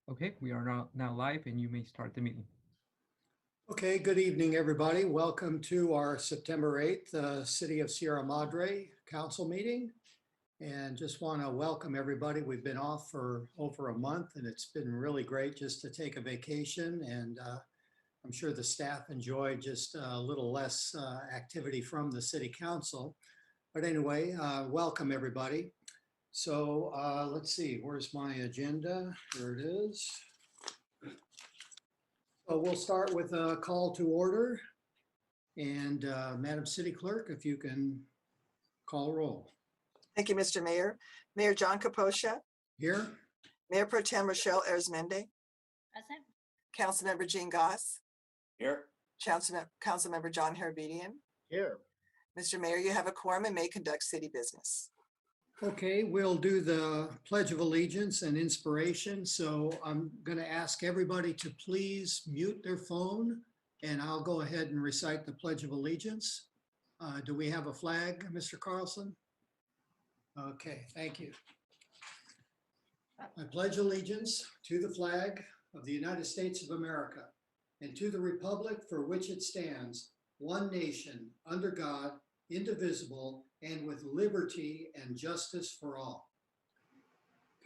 Okay, we are now live and you may start the meeting. Okay, good evening, everybody. Welcome to our September 8th City of Sierra Madre Council meeting. And just want to welcome everybody. We've been off for over a month and it's been really great just to take a vacation. And I'm sure the staff enjoyed just a little less activity from the City Council. But anyway, welcome everybody. So let's see, where's my agenda? Here it is. So we'll start with a call to order. And Madam City Clerk, if you can call roll. Thank you, Mr. Mayor. Mayor John Caposcia, Here, Mayor Pro Tem Rochelle Arizmendi, Present. Councilmember Jean Goss, Here. Councilmember John Herbedian. Here. Mr. Mayor, you have a quorum and may conduct city business. okay, we'll do the Pledge of Allegiance and inspiration. So I'm going to ask everybody to please mute their phone and I'll go ahead and recite the Pledge of Allegiance. Do we have a flag, Mr. Carlson? Okay, thank you. I pledge allegiance to the flag of the United States of America and to the republic for which it stands, one nation, under God, indivisible, and with liberty and justice for all.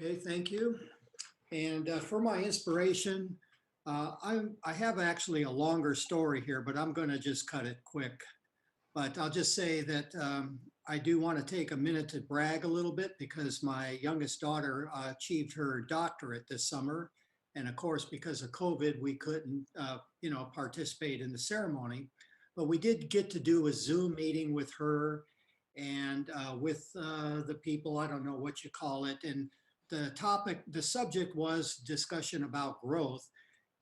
Okay, thank you. And for my inspiration, I have actually a longer story here, but I'm going to just cut it quick. But I'll just say that I do want to take a minute to brag a little bit because my youngest daughter achieved her doctorate this summer. And of course, because of COVID, we couldn't, participate in the ceremony. But we did get to do a Zoom meeting with her and with the people, I don't know what you call it. And the subject was discussion about growth.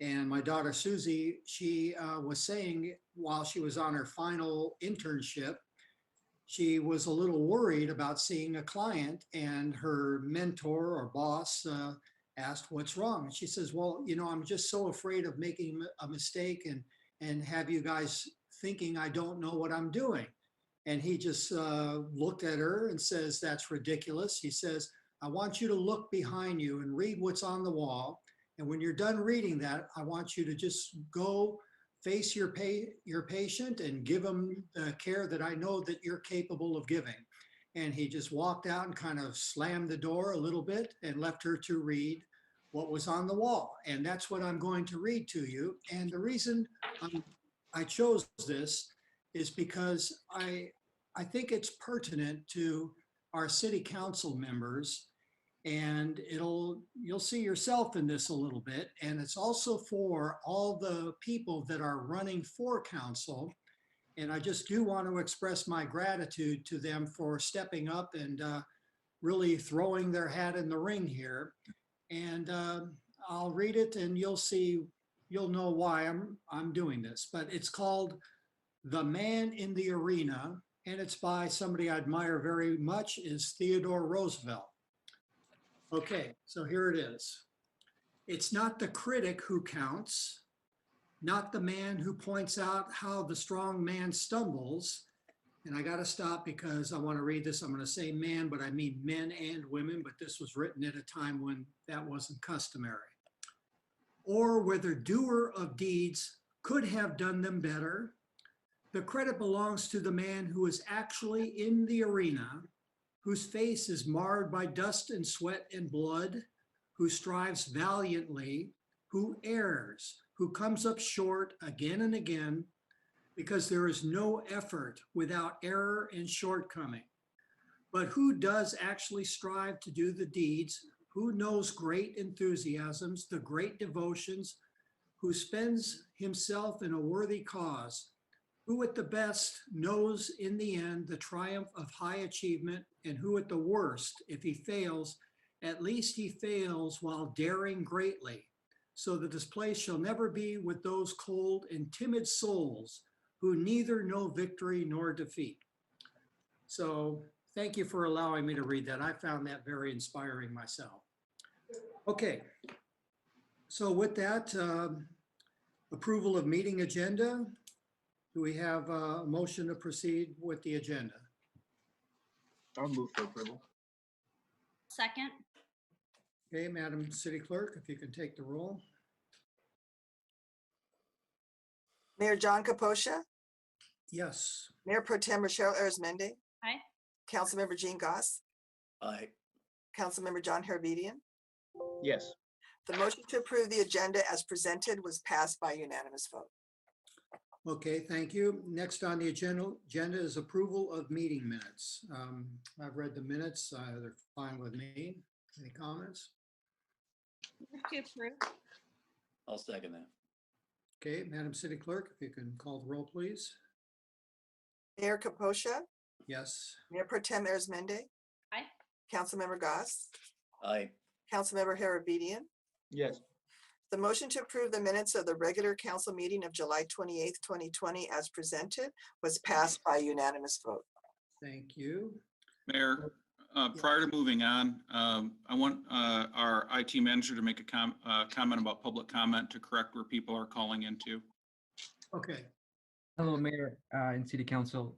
And my daughter Susie, she was saying while she was on her final internship, she was a little worried about seeing a client and her mentor or boss asked what's wrong. And she says, well, I'm just so afraid of making a mistake and have you guys thinking I don't know what I'm doing. And he just looked at her and says, that's ridiculous. He says, I want you to look behind you and read what's on the wall. And when you're done reading that, I want you to just go face your patient and give them the care that I know that you're capable of giving. And he just walked out and kind of slammed the door a little bit and left her to read what was on the wall. And that's what I'm going to read to you. And the reason I chose this is because I think it's pertinent to our city council members. And you'll see yourself in this a little bit. And it's also for all the people that are running for council. And I just do want to express my gratitude to them for stepping up and really throwing their hat in the ring here. And I'll read it and you'll know why I'm doing this. But it's called The Man in the Arena. And it's by somebody I admire very much, is Theodore Roosevelt. Okay, so here it is. It's not the critic who counts, not the man who points out how the strong man stumbles. And I got to stop because I want to read this. I'm going to say man, but I mean men and women, but this was written at a time when that wasn't customary. Or whether doer of deeds could have done them better. The credit belongs to the man who is actually in the arena, whose face is marred by dust and sweat and blood, who strives valiantly, who errs, who comes up short again and again, because there is no effort without error and shortcoming. But who does actually strive to do the deeds, who knows great enthusiasms, the great devotions, who spends himself in a worthy cause, who at the best knows in the end the triumph of high achievement, and who at the worst, if he fails, at least he fails while daring greatly, so that his place shall never be with those cold and timid souls who neither know victory nor defeat. So thank you for allowing me to read that. I found that very inspiring myself. Okay, so with that, approval of meeting agenda. Do we have a motion to proceed with the agenda? I'll move for approval. Second. Okay, Madam City Clerk, if you can take the roll. Mayor John Caposha, Yes. Mayor Pro Tem Rochelle Arizmendi, Aye. Councilmember Jean Goss, Aye. Councilmember John Herbedian. Yes. The motion to approve the agenda as presented was passed by unanimous vote. Okay, thank you. Next on the agenda is approval of meeting minutes. I've read the minutes. They're fine with me. Any comments? Move to approve. I'll second that. Okay, Madam City Clerk, if you can call the roll, please. Mayor Caposha, Yes. Mayor Pro Tem Arizmendi. Aye. Councilmember Goss, Aye. Councilmember Herbedian. Yes. The motion to approve the minutes of the regular council meeting of July 28th, 2020 as presented was passed by unanimous vote. Thank you. Mayor, prior to moving on, I want our IT manager to make a comment about public comment to correct where people are calling into. Okay, Hello, Mayor and City Council.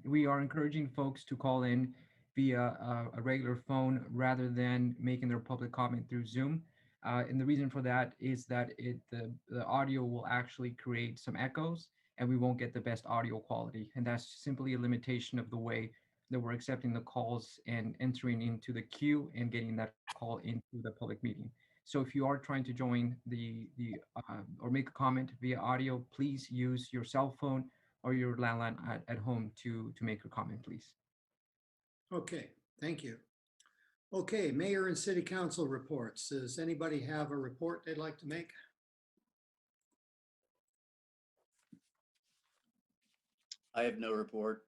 We are encouraging folks to call in via a regular phone rather than making their public comment through Zoom. And the reason for that is that the audio will actually create some echoes and we won't get the best audio quality. And that's simply a limitation of the way that we're accepting the calls and entering into the queue and getting that call into the public meeting. So if you are trying to join or make a comment via audio, please use your cell phone or your landline at home to make a comment, please. okay, thank you. Okay, Mayor and City Council reports. Does anybody have a report they'd like to make? I have no report.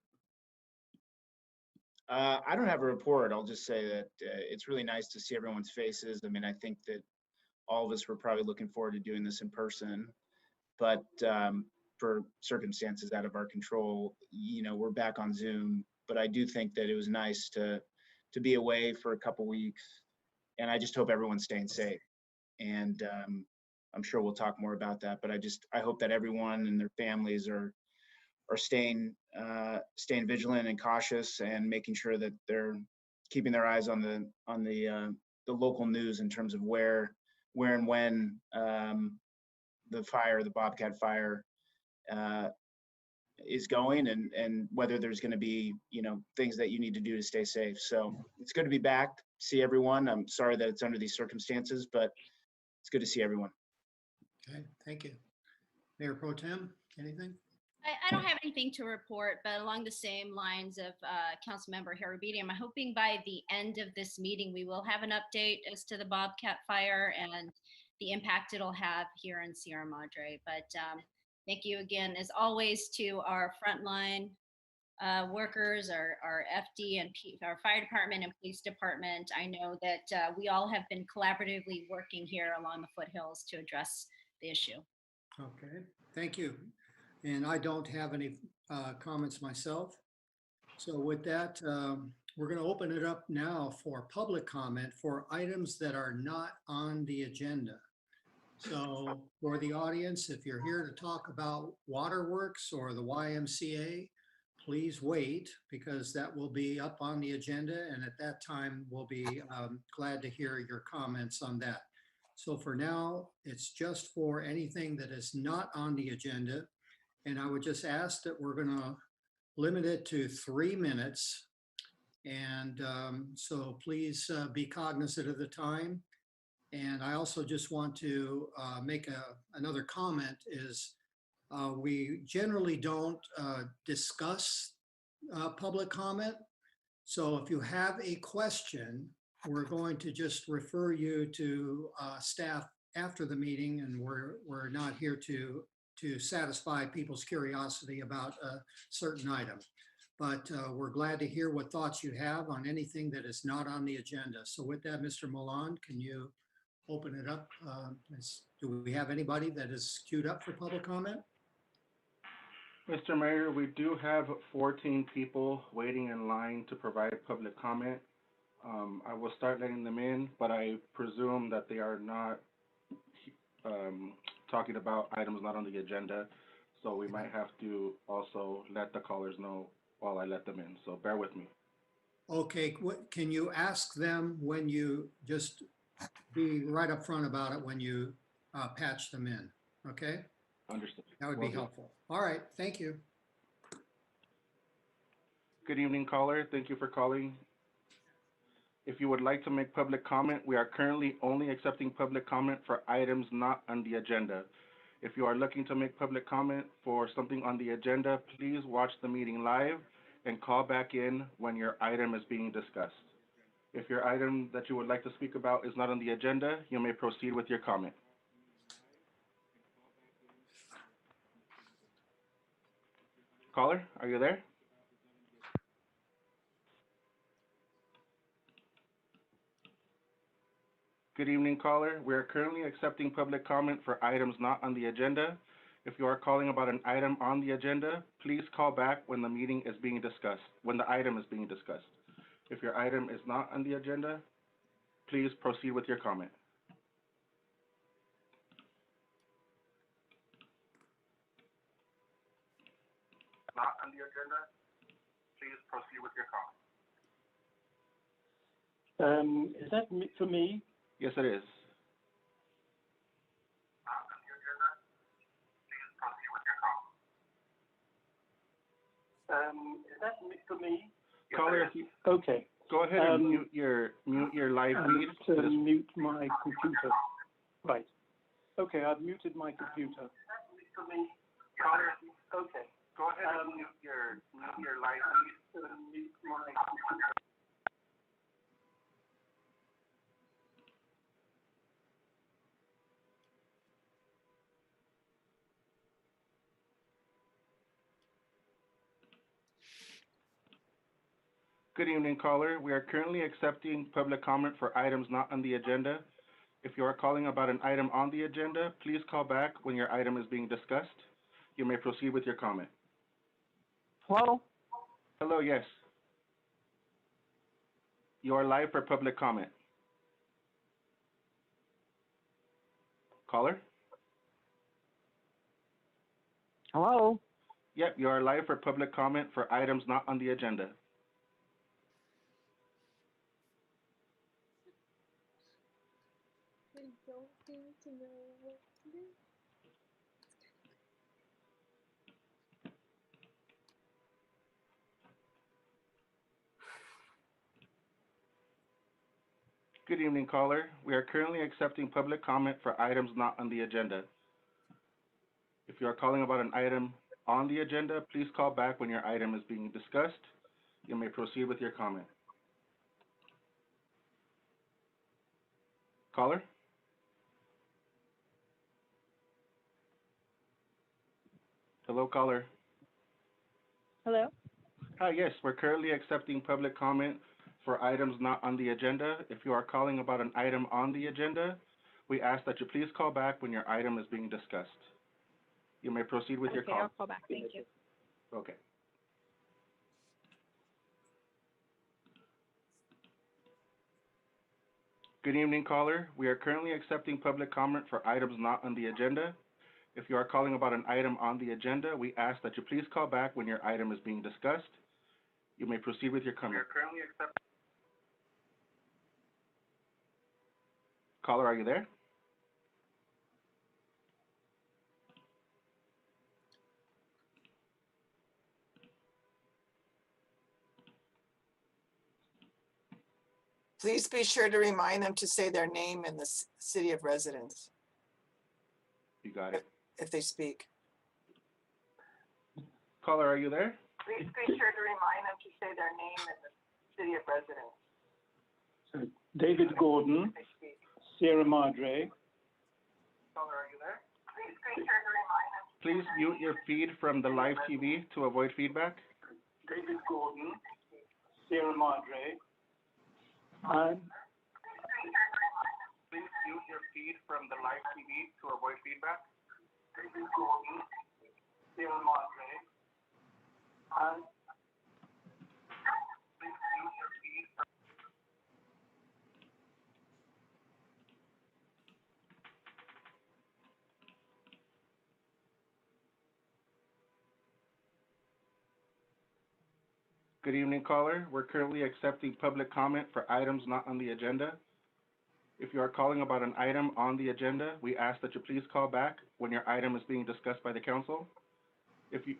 I don't have a report. I'll just say that it's really nice to see everyone's faces. I mean, I think that all of us were probably looking forward to doing this in person, but for circumstances out of our control, we're back on Zoom. But I do think that it was nice to be away for a couple weeks, and I just hope everyone's staying safe. And I'm sure we'll talk more about that. But I hope that everyone and their families are staying vigilant and cautious and making sure that they're keeping their eyes on the local news in terms of where and when the Bobcat fire is going and whether there's going to be, things that you need to do to stay safe. So it's good to be back, see everyone. I'm sorry that it's under these circumstances, but it's good to see everyone. Okay, thank you. Mayor Pro Tem, anything? I don't have anything to report, but along the same lines of Councilmember Herbedian, I'm hoping by the end of this meeting, we will have an update as to the Bobcat fire and the impact it'll have here in Sierra Madre. But thank you again, as always, to our frontline workers, our FD and our fire department and police department. I know that we all have been collaboratively working here along the foothills to address the issue. Okay, thank you. And I don't have any comments myself. So with that, we're going to open it up now for public comment for items that are not on the agenda. So for the audience, if you're here to talk about waterworks or the YMCA, please wait because that will be up on the agenda. And at that time, we'll be glad to hear your comments on that. So for now, it's just for anything that is not on the agenda. And I would just ask that we're going to limit it to 3 minutes. And so please be cognizant of the time. And I also just want to make another comment is we generally don't discuss public comment. So if you have a question, we're going to just refer you to staff after the meeting, and we're not here to satisfy people's curiosity about a certain item. But we're glad to hear what thoughts you have on anything that is not on the agenda. So with that, Mr. Milan, can you open it up? Do we have anybody that is queued up for public comment? Mr. Mayor, we do have 14 people waiting in line to provide public comment. I will start letting them in, but I presume that they are not talking about items not on the agenda. So we might have to also let the callers know while I let them in. So bear with me. Okay, can you ask them when you just be right up front about it when you patch them in, okay? Understood. That would be Will do. helpful. All right, thank you. Good evening, caller. Thank you for calling. If you would like to make public comment, we are currently only accepting public comment for items not on the agenda. If you are looking to make public comment for something on the agenda, please watch the meeting live and call back in when your item is being discussed. If your item that you would like to speak about is not on the agenda, you may proceed with your comment. Caller, are you there? Good evening, caller. We are currently accepting public comment for items not on the agenda. If you are calling about an item on the agenda, please call back when the meeting is being discussed, when the item is being discussed. If your item is not on the agenda, please proceed with your comment. Not on the agenda, please proceed with your comment. Is that for me? Yes, it is. Is that for me? Caller, if you Okay. go ahead and mute your live I feed. need to mute my computer. Right. Okay, I've muted my computer. Caller, okay. Go ahead and mute your live feed. Mute my computer. Good evening, caller. We are currently accepting public comment for items not on the agenda. If you are calling about an item on the agenda, please call back when your item is being discussed. You may proceed with your comment. Hello? Hello, yes. You are live for public comment. Caller? Hello? Yep, you are live for public comment for items not on the agenda. I don't seem to know what to do. Good evening, caller. We are currently accepting public comment for items not on the agenda. If you are calling about an item on the agenda, please call back when your item is being discussed. You may proceed with your comment. Caller? Hello, caller. Hello? Hi, yes, we're currently accepting public comment for items not on the agenda. If you are calling about an item on the agenda, we ask that you please call back when your item is being discussed. You may proceed with your Okay, call. I'll call back. Thank you. Okay. Good evening, caller. We are currently accepting public comment for items not on the agenda. If you are calling about an item on the agenda, we ask that you please call back when your item is being discussed. You may proceed with your comment. We are currently accepting. Caller, are you there? Please be sure to remind them to say their name and the city of residence You got it. if they speak. Caller, are you there? Please be sure to remind them to say their name and the city of residence So, David Gordon, if they speak. Sierra Madre. Caller, are you there? Please be sure to remind them. Please mute your feed from the live TV to avoid feedback. David Gordon, Sierra Madre. Please mute your feed from the live TV to avoid feedback. David Gordon, Sierra Madre. Please mute your feed from Good evening, caller. We're currently accepting public comment for items not on the agenda. If you are calling about an item on the agenda, we ask that you please call back when your item is being discussed by the council. If you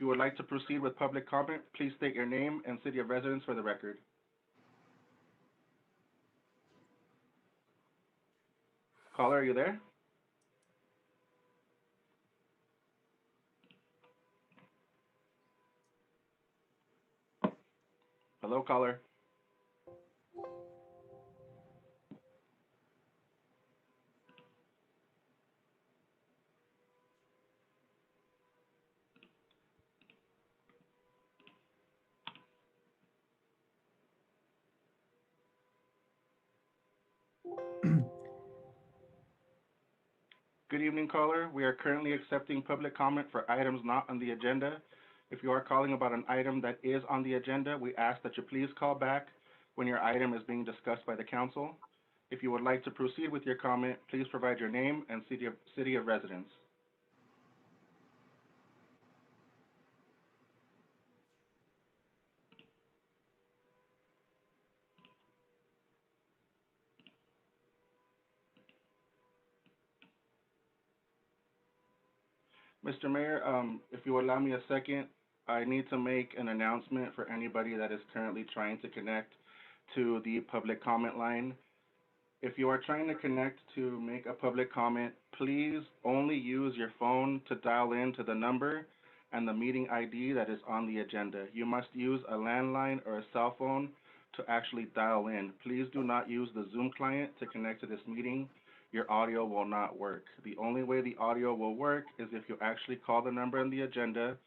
would like to proceed with public comment, please state your name and city of residence for the record. Caller, are you there? Hello, caller. Good evening, caller. We are currently accepting public comment for items not on the agenda. If you are calling about an item that is on the agenda, we ask that you please call back when your item is being discussed by the council. If you would like to proceed with your comment, please provide your name and city of residence. Mr. Mayor, if you allow me a second, I need to make an announcement for anybody that is currently trying to connect to the public comment line. If you are trying to connect to make a public comment, please only use your phone to dial in to the number and the meeting ID that is on the agenda. You must use a landline or a cell phone to actually dial in. Please do not use the Zoom client to connect to this meeting. Your audio will not work. The only way the audio will work is if you actually call the number on the agenda.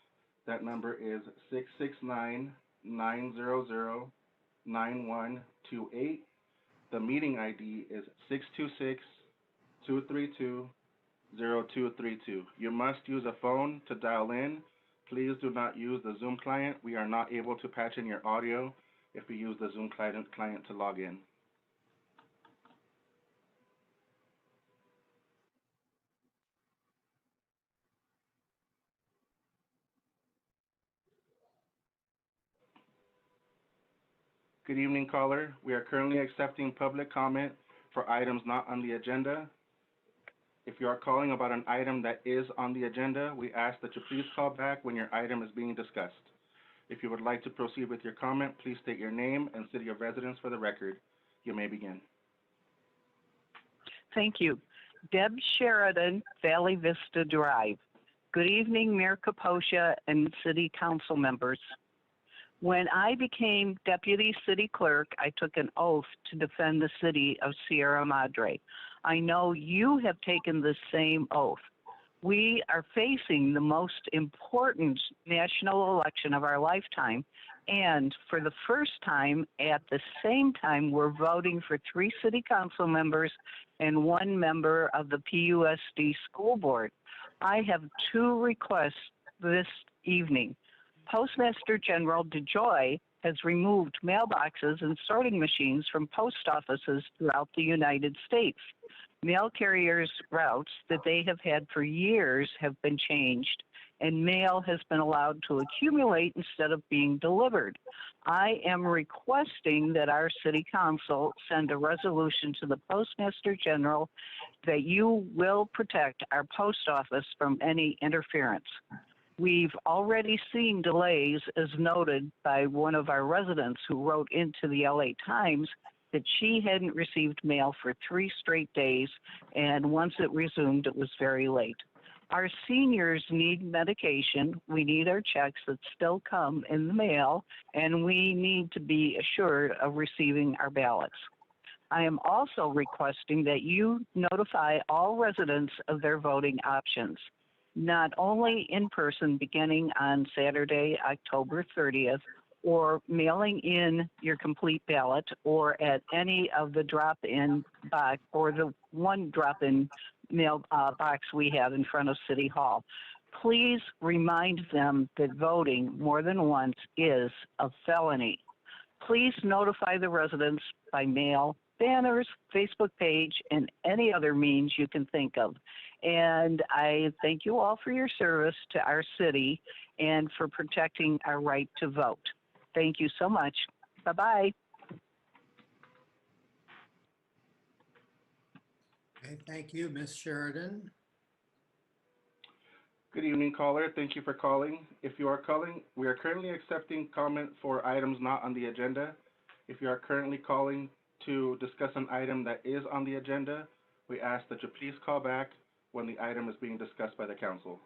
That number is 669-900-9128. The meeting ID is 626-232-0232. You must use a phone to dial in. Please do not use the Zoom client. We are not able to patch in your audio if you use the Zoom client to log in. Good evening, caller. We are currently accepting public comment for items not on the agenda. If you are calling about an item that is on the agenda, we ask that you please call back when your item is being discussed. If you would like to proceed with your comment, please state your name and city of residence for the record. You may begin. Thank you. Deb Sheridan, Valley Vista Drive. Good evening, Mayor Kaposha and City Council members. When I became Deputy City Clerk, I took an oath to defend the city of Sierra Madre. I know you have taken the same oath. We are facing the most important national election of our lifetime, and for the first time, at the same time, we're voting for 3 city council members and 1 member of the PUSD school board. I have 2 requests this evening. Postmaster General DeJoy has removed mailboxes and sorting machines from post offices throughout the United States. Mail carriers' routes that they have had for years have been changed, and mail has been allowed to accumulate instead of being delivered. I am requesting that our City Council send a resolution to the Postmaster General that you will protect our post office from any interference. We've already seen delays, as noted by one of our residents who wrote into the LA Times that she hadn't received mail for 3 straight days, and once it resumed, it was very late. Our seniors need medication. We need our checks that still come in the mail, and we need to be assured of receiving our ballots. I am also requesting that you notify all residents of their voting options, not only in person beginning on Saturday, October 30th, or mailing in your complete ballot, or at any of the drop-in box, or the one drop-in mail box we have in front of City Hall. Please remind them that voting more than once is a felony. Please notify the residents by mail, banners, Facebook page, and any other means you can think of. And I thank you all for your service to our city and for protecting our right to vote. Thank you so much. Bye-bye. Okay, thank you, Ms. Sheridan. Good evening, caller. Thank you for calling. If you are calling, we are currently accepting comment for items not on the agenda. If you are currently calling to discuss an item that is on the agenda, we ask that you please call back when the item is being discussed by the council.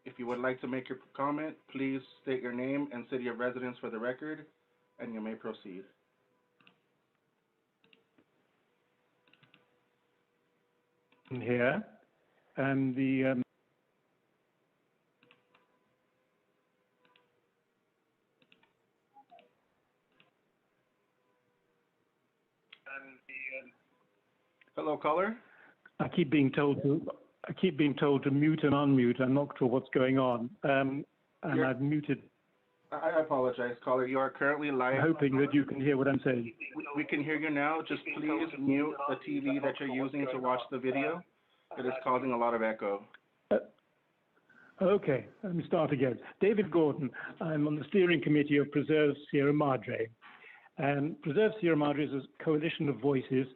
If you would like to make your comment, please state your name and city of residence for the record, and you may proceed. Here, and the Hello, caller. I keep being told to mute and unmute. I'm not sure what's going on, and I've muted. I apologize, caller. You are currently live. I'm hoping that you can hear what I'm saying. We can hear you now. Just please mute the TV that you're using to watch the video. It is causing a lot of echo. Okay, let me start again. David Gordon. I'm on the steering committee of Preserve Sierra Madre. And Preserve Sierra Madre is a coalition of voices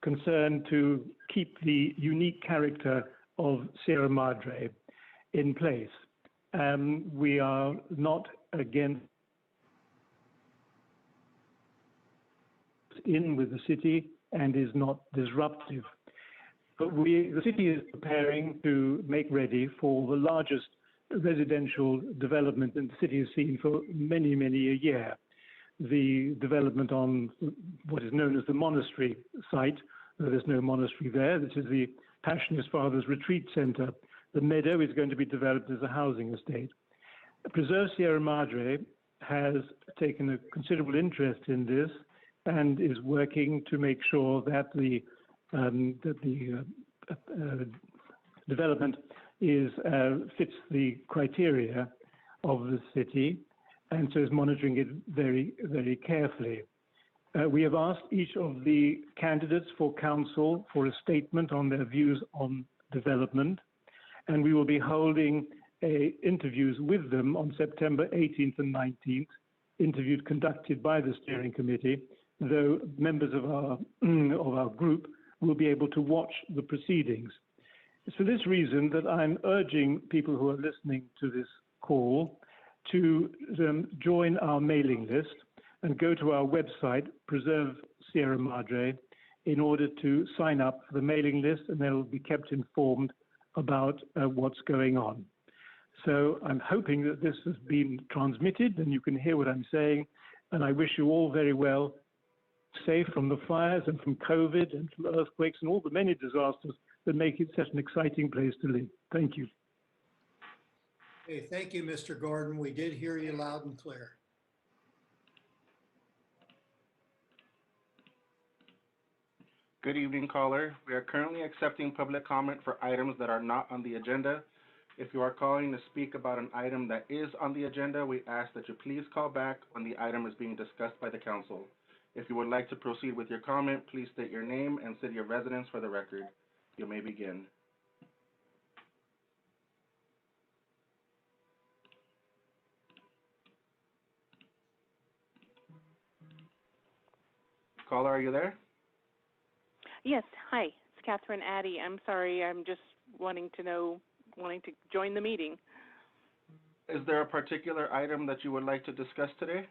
concerned to keep the unique character of Sierra Madre in place. We are not against in with the city and is not disruptive. But the city is preparing to make ready for the largest residential development that the city has seen for many, many a year. The development on what is known as the monastery site, though there's no monastery there. This is the Passionist Fathers Retreat Center. The meadow is going to be developed as a housing estate. Preserve Sierra Madre has taken a considerable interest in this and is working to make sure that the development fits the criteria of the city, and so is monitoring it very, very carefully. We have asked each of the candidates for council for a statement on their views on development, and we will be holding interviews with them on September 18th and 19th, interviews conducted by the steering committee, though members of our group will be able to watch the proceedings. It's for this reason that I'm urging people who are listening to this call to join our mailing list and go to our website, Preserve Sierra Madre, in order to sign up for the mailing list, and they'll be kept informed about what's going on. So I'm hoping that this has been transmitted and you can hear what I'm saying, and I wish you all very well, safe from the fires and from COVID and from earthquakes and all the many disasters that make it such an exciting place to live. Thank you. Okay, thank you, Mr. Gordon. We did hear you loud and clear. Good evening, caller. We are currently accepting public comment for items that are not on the agenda. If you are calling to speak about an item that is on the agenda, we ask that you please call back when the item is being discussed by the council. If you would like to proceed with your comment, please state your name and city of residence for the record. You may begin. Caller, are you there? Yes, hi, it's Catherine Addy. I'm sorry, I'm just wanting to join the meeting. Is there a particular item that you would like to discuss today?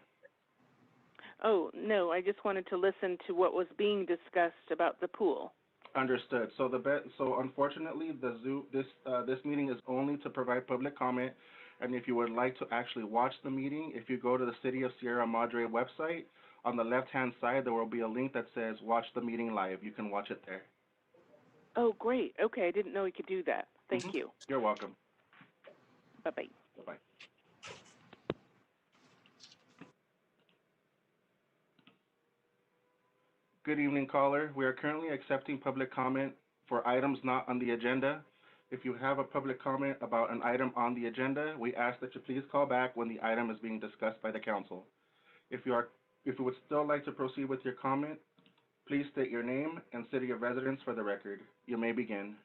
Oh, no, I just wanted to listen to what was being discussed about the pool. Understood. So unfortunately, this meeting is only to provide public comment, and if you would like to actually watch the meeting, if you go to the City of Sierra Madre website, on the left-hand side, there will be a link that says "Watch the meeting live." You can watch it there. Oh, great. Okay, I didn't know we could do that. Thank you. You're welcome. Bye-bye. Bye-bye. Good evening, caller. We are currently accepting public comment for items not on the agenda. If you have a public comment about an item on the agenda, we ask that you please call back when the item is being discussed by the council. If you would still like to proceed with your comment, please state your name and city of residence for the record. You may begin.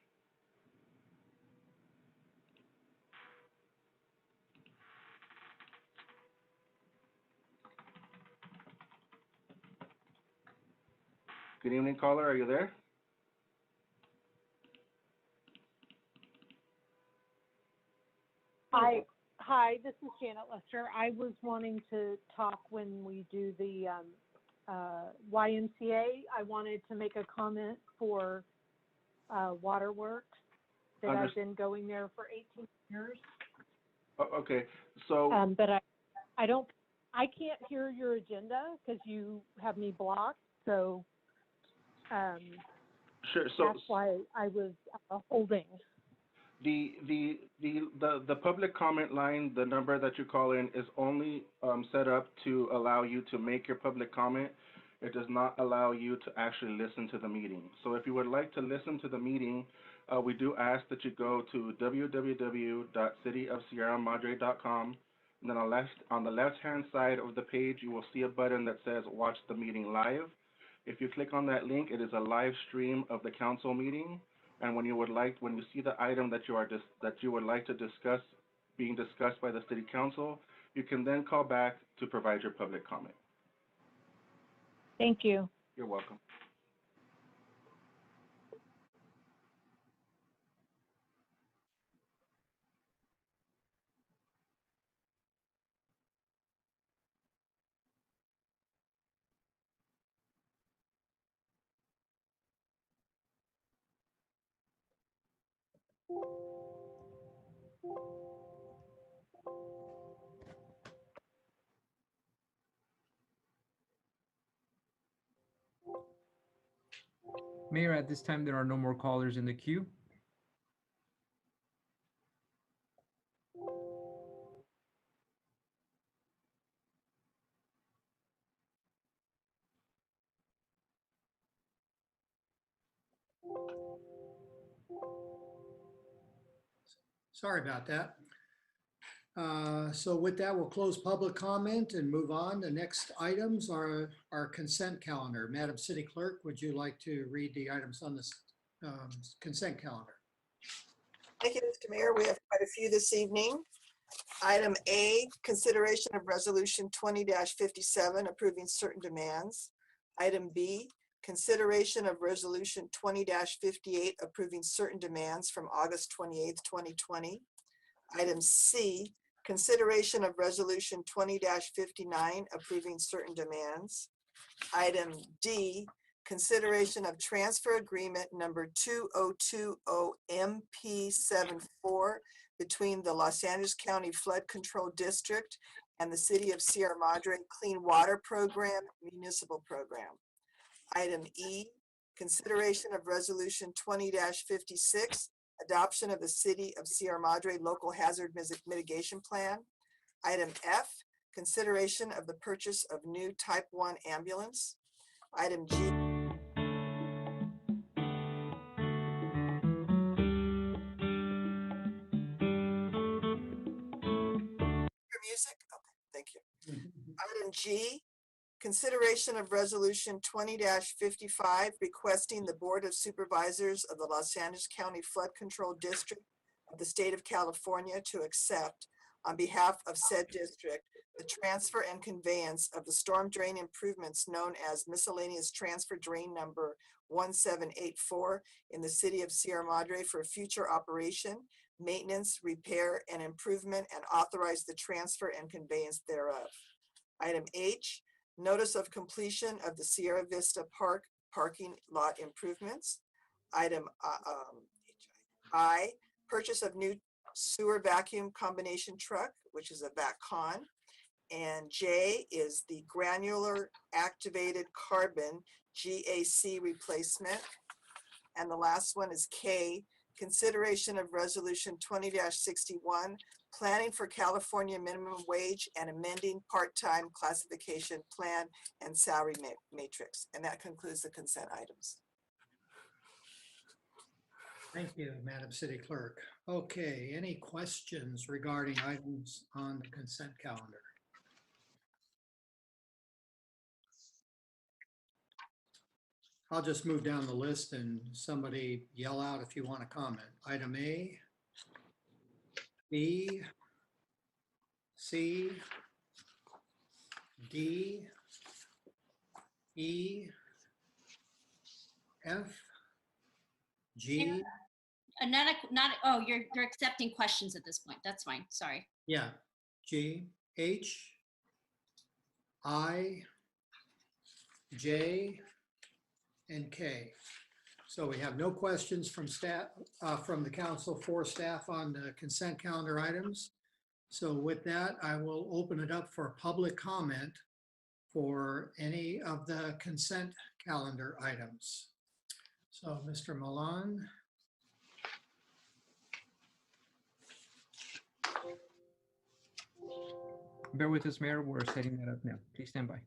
Good evening, caller. Are you there? Hi, this is Janet Lester. I was wanting to talk when we do the YMCA. I wanted to make a comment for Waterworks that I've been going there for 18 years. Oh, okay, so. But I can't hear your agenda because you have me blocked. So Sure. So that's why I was holding. The public comment line, the number that you call in, is only set up to allow you to make your public comment. It does not allow you to actually listen to the meeting. So if you would like to listen to the meeting, we do ask that you go to www.cityofsierramadre.com. And then on the left-hand side of the page, you will see a button that says Watch the Meeting Live. If you click on that link, it is a live stream of the council meeting. And when you see the item that you would like to discuss being discussed by the city council, you can then call back to provide your public comment. Thank you. You're welcome. Mayor, at this time, there are no more callers in the queue. Sorry about that. So with that, we'll close public comment and move on. The next items are our consent calendar. Madam City Clerk, would you like to read the items on this consent calendar? Thank you, Mr. Mayor. We have quite a few this evening. Item A, consideration of resolution 20-57 approving certain demands. Item B, consideration of resolution 20-58 approving certain demands from August 28th, 2020. Item C, consideration of resolution 20-59 approving certain demands. Item D, consideration of transfer agreement number 2020MP74 between the Los Angeles County Flood Control District and the City of Sierra Madre Clean Water Program Municipal Program. Item E, consideration of resolution 20-56, adoption of the City of Sierra Madre Local Hazard Mitigation Plan. Item F, consideration of the purchase of new Type 1 ambulance. Item G. Music? Okay, thank you. Item G, consideration of resolution 20-55 requesting the Board of Supervisors of the Los Angeles County Flood Control District of the State of California to accept, on behalf of said district, the transfer and conveyance of the storm drain improvements known as miscellaneous transfer drain number 1784 in the City of Sierra Madre for future operation, maintenance, repair, and improvement, and authorize the transfer and conveyance thereof. Item H, notice of completion of the Sierra Vista Park parking lot improvements. Item I, purchase of new sewer vacuum combination truck, which is a VACCon. And J is the granular activated carbon GAC replacement. And the last one is K, consideration of resolution 20-61, planning for California minimum wage and amending part-time classification plan and salary matrix. And that concludes the consent items. Thank you, Madam City Clerk. Okay, any questions regarding items on the consent calendar? I'll just move down the list and somebody yell out if you want to comment. Item A, B, C, D, E, F, G, Oh, you're accepting questions at this point. That's fine. Sorry. yeah, G, H, I, J, and K. So we have no questions from staff, from the council for staff on the consent calendar items. So with that, I will open it up for public comment for any of the consent calendar items. So Mr. Milan. Bear with us, Mayor. We're setting that up now. Please stand by.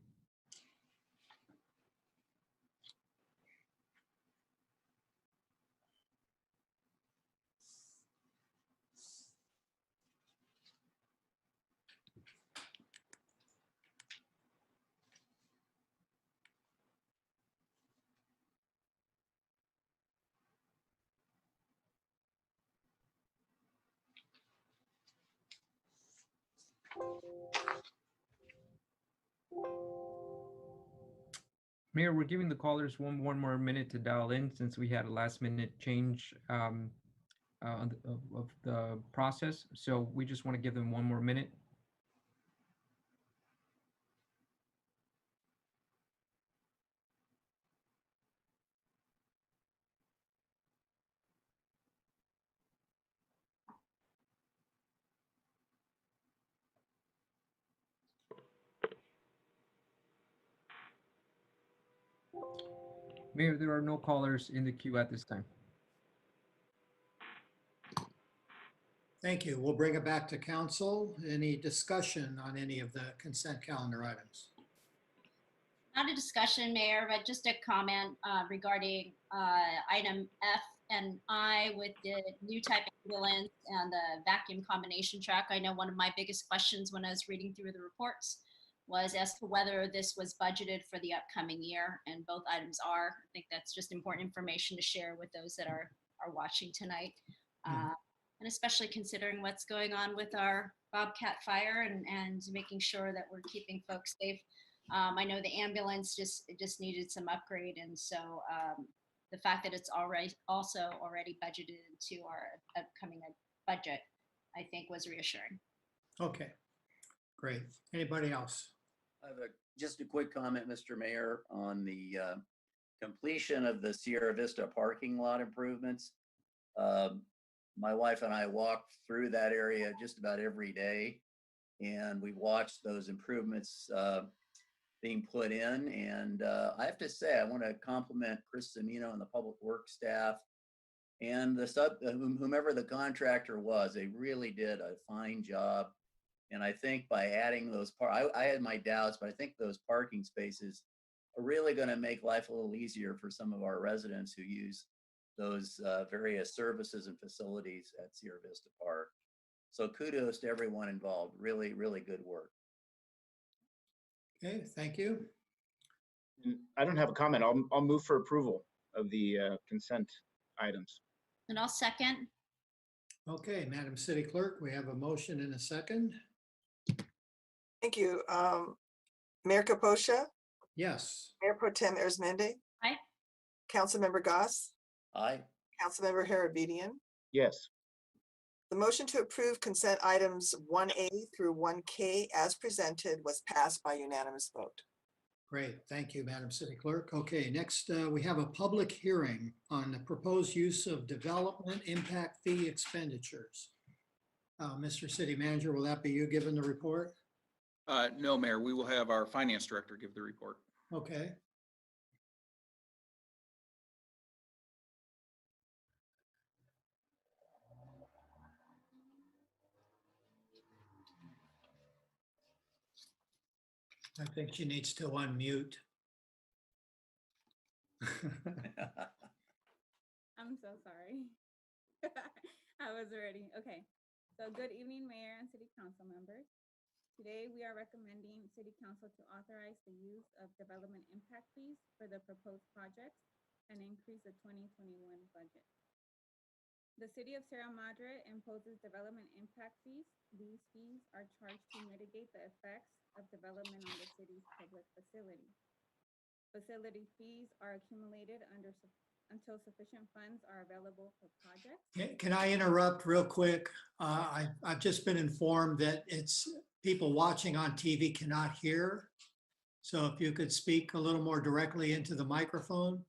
Mayor, we're giving the callers one more minute to dial in since we had a last minute change of the process. So we just want to give them one more minute. Mayor, there are no callers in the queue at this time. Thank you. We'll bring it back to council. Any discussion on any of the consent calendar items? Not a discussion, Mayor, but just a comment regarding item F and I with the new type ambulance and the vacuum combination truck. I know one of my biggest questions when I was reading through the reports was as to whether this was budgeted for the upcoming year, and both items are. I think that's just important information to share with those that are watching tonight. And especially considering what's going on with our Bobcat fire and making sure that we're keeping folks safe. I know the ambulance just needed some upgrade, and so the fact that it's already budgeted into our upcoming budget, I think, was reassuring. Okay, great. Anybody else? I have just a quick comment, Mr. Mayor, on the completion of the Sierra Vista parking lot improvements. My wife and I walk through that area just about every day, and we watched those improvements being put in. And I have to say, I want to compliment Chris Semino and the public works staff and whomever the contractor was. They really did a fine job. And I think by adding those, I had my doubts, but I think those parking spaces are really going to make life a little easier for some of our residents who use those various services and facilities at Sierra Vista Park. So kudos to everyone involved. Really, really good work. Okay, thank you. I don't have a comment. I'll move for approval of the consent items. And I'll second. Okay, Madam City Clerk, we have a motion and a second. Thank you. Mayor Kaposha, Yes. Mayor Pro Tem Arizmendi, Aye. Councilmember Goss, Aye. Councilmember Harabedian. Yes. The motion to approve consent items 1A through 1K as presented was passed by unanimous vote. Great, thank you, Madam City Clerk. Okay, next we have a public hearing on the proposed use of development impact fee expenditures. Mr. City Manager, will that be you giving the report? No, Mayor, we will have our finance director give the report. Okay. I think she needs to unmute. I'm so sorry. I was ready. Okay. So good evening, Mayor and City Council members. Today, we are recommending City Council to authorize the use of development impact fees for the proposed projects and increase the 2021 budget. The City of Sierra Madre imposes development impact fees. These fees are charged to mitigate the effects of development on the city's public facility. Facility fees are accumulated under until sufficient funds are available for projects. Can I interrupt real quick? I've just been informed that it's people watching on TV cannot hear. So if you could speak a little more directly into the microphone